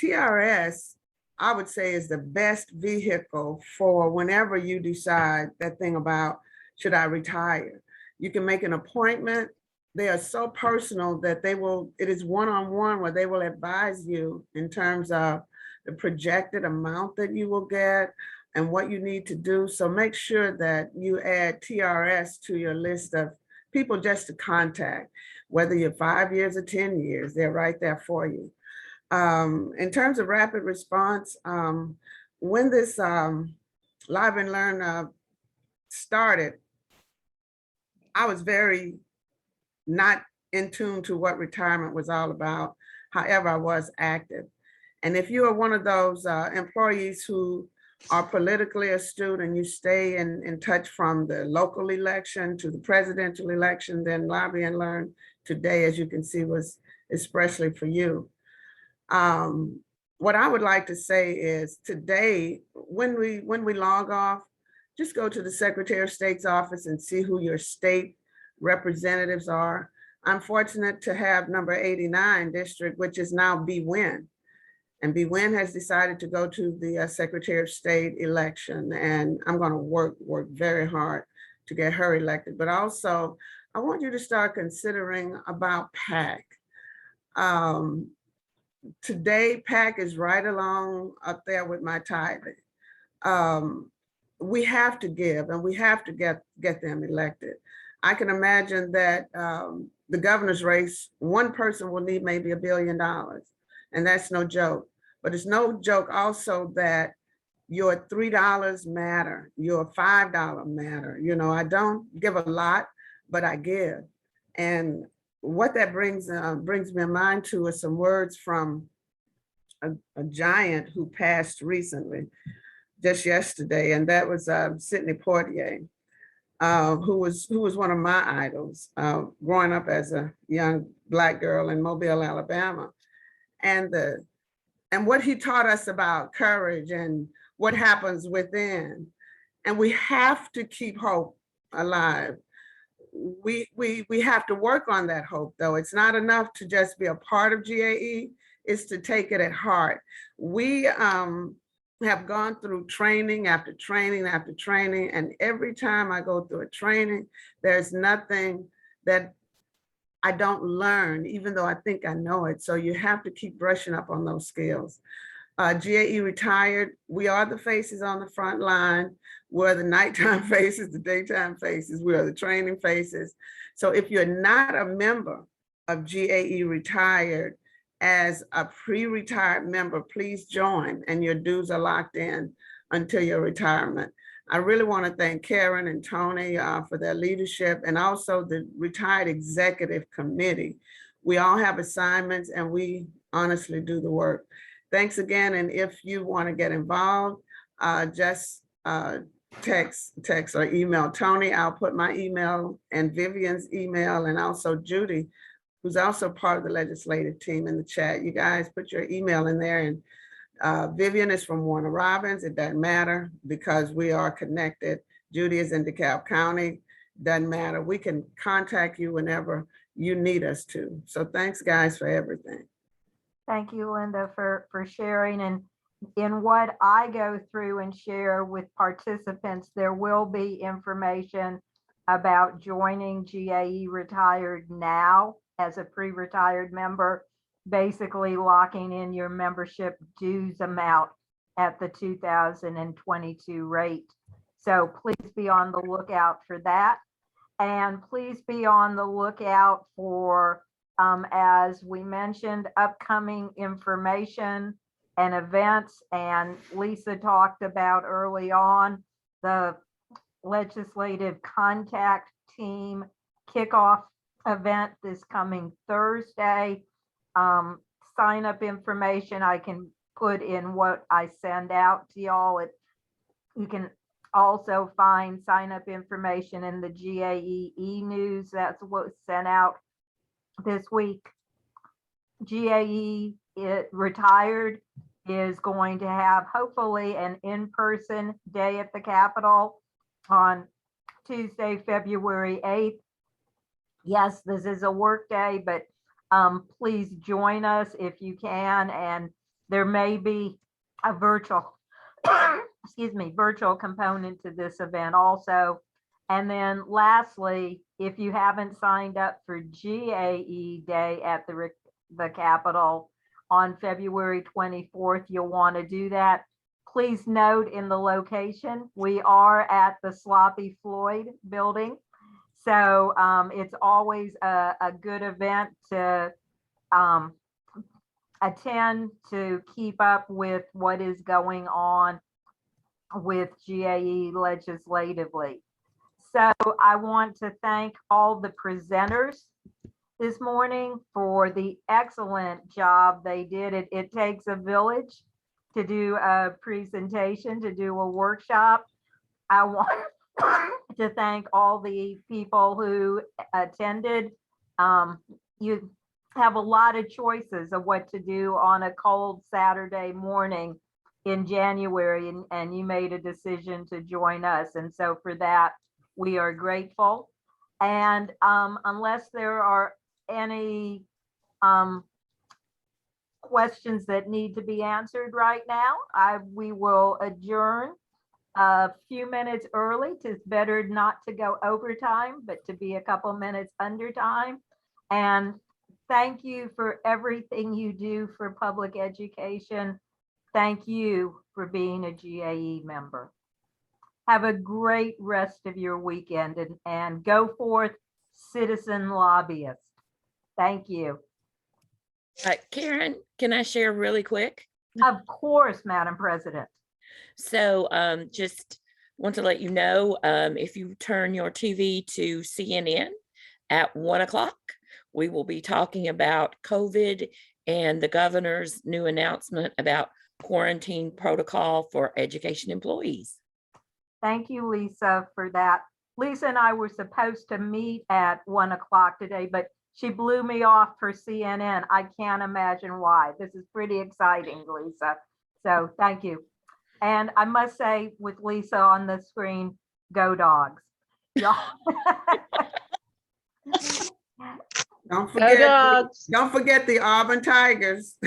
TRS, I would say, is the best vehicle for whenever you decide that thing about, should I retire? You can make an appointment. They are so personal that it is one-on-one where they will advise you in terms of the projected amount that you will get and what you need to do. So make sure that you add TRS to your list of people just to contact, whether you're 5 years or 10 years, they're right there for you. In terms of rapid response, when this Live and Learn started, I was very not in tune to what retirement was all about. However, I was active. And if you are one of those employees who are politically astute and you stay in touch from the local election to the presidential election, then Lobby and Learn today, as you can see, was especially for you. What I would like to say is today, when we log off, just go to the Secretary of State's office and see who your state representatives are. I'm fortunate to have number 89 district, which is now BWIN. And BWIN has decided to go to the Secretary of State election, and I'm going to work very hard to get her elected. But also, I want you to start considering about PAC. Today, PAC is right along up there with my tithing. We have to give, and we have to get them elected. I can imagine that the governor's race, one person will need maybe $1 billion, and that's no joke. But it's no joke also that your $3 matter, your $5 matter. You know, I don't give a lot, but I give. And what that brings me in mind to is some words from a giant who passed recently, just yesterday, and that was Sidney Poitier, who was one of my idols growing up as a young Black girl in Mobile, Alabama. And what he taught us about courage and what happens within. And we have to keep hope alive. We have to work on that hope, though. It's not enough to just be a part of GAE, it's to take it at heart. We have gone through training after training after training, and every time I go through a training, there's nothing that I don't learn, even though I think I know it. So you have to keep brushing up on those skills. GAE retired. We are the faces on the front line. We're the nighttime faces, the daytime faces. We are the training faces. So if you're not a member of GAE retired, as a pre-retired member, please join, and your dues are locked in until your retirement. I really want to thank Karen and Tony for their leadership, and also the retired executive committee. We all have assignments and we honestly do the work. Thanks again. And if you want to get involved, just text or email Tony. I'll put my email and Vivian's email, and also Judy, who's also part of the legislative team, in the chat. You guys put your email in there, and Vivian is from Warner Robins. It doesn't matter because we are connected. Judy is in DeKalb County. Doesn't matter. We can contact you whenever you need us to. So thanks, guys, for everything. Thank you, Linda, for sharing. And in what I go through and share with participants, there will be information about joining GAE Retired now as a pre-retired member, basically locking in your membership dues amount at the 2022 rate. So please be on the lookout for that. And please be on the lookout for, as we mentioned, upcoming information and events. And Lisa talked about early on the legislative contact team kickoff event this coming Thursday. Sign up information I can put in what I send out to y'all. You can also find sign up information in the GAE e-news. That's what's sent out this week. GAE Retired is going to have hopefully an in-person day at the Capitol on Tuesday, February 8th. Yes, this is a work day, but please join us if you can. And there may be a virtual, excuse me, virtual component to this event also. And then lastly, if you haven't signed up for GAE Day at the Capitol on February 24th, you'll want to do that. Please note in the location, we are at the Sloppy Floyd building. So it's always a good event to attend, to keep up with what is going on with GAE legislatively. So I want to thank all the presenters this morning for the excellent job they did. It takes a village to do a presentation, to do a workshop. I want to thank all the people who attended. You have a lot of choices of what to do on a cold Saturday morning in January, and you made a decision to join us. And so for that, we are grateful. And unless there are any questions that need to be answered right now, we will adjourn a few minutes early. It's better not to go overtime, but to be a couple minutes under time. And thank you for everything you do for public education. Thank you for being a GAE member. Have a great rest of your weekend, and go forth, citizen lobbyists. Thank you. Karen, can I share really quick? Of course, Madam President. So just want to let you know, if you turn your TV to CNN at 1 o'clock, we will be talking about COVID and the governor's new announcement about quarantine protocol for education employees. Thank you, Lisa, for that. Lisa and I were supposed to meet at 1 o'clock today, but she blew me off for CNN. I can't imagine why. This is pretty exciting, Lisa. So thank you. And I must say, with Lisa on the screen, go Dogs. Y'all. Don't forget the Auburn Tigers.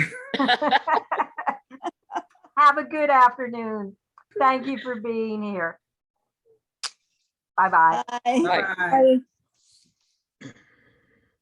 Have a good afternoon. Thank you for being here. Bye-bye. Bye. Bye.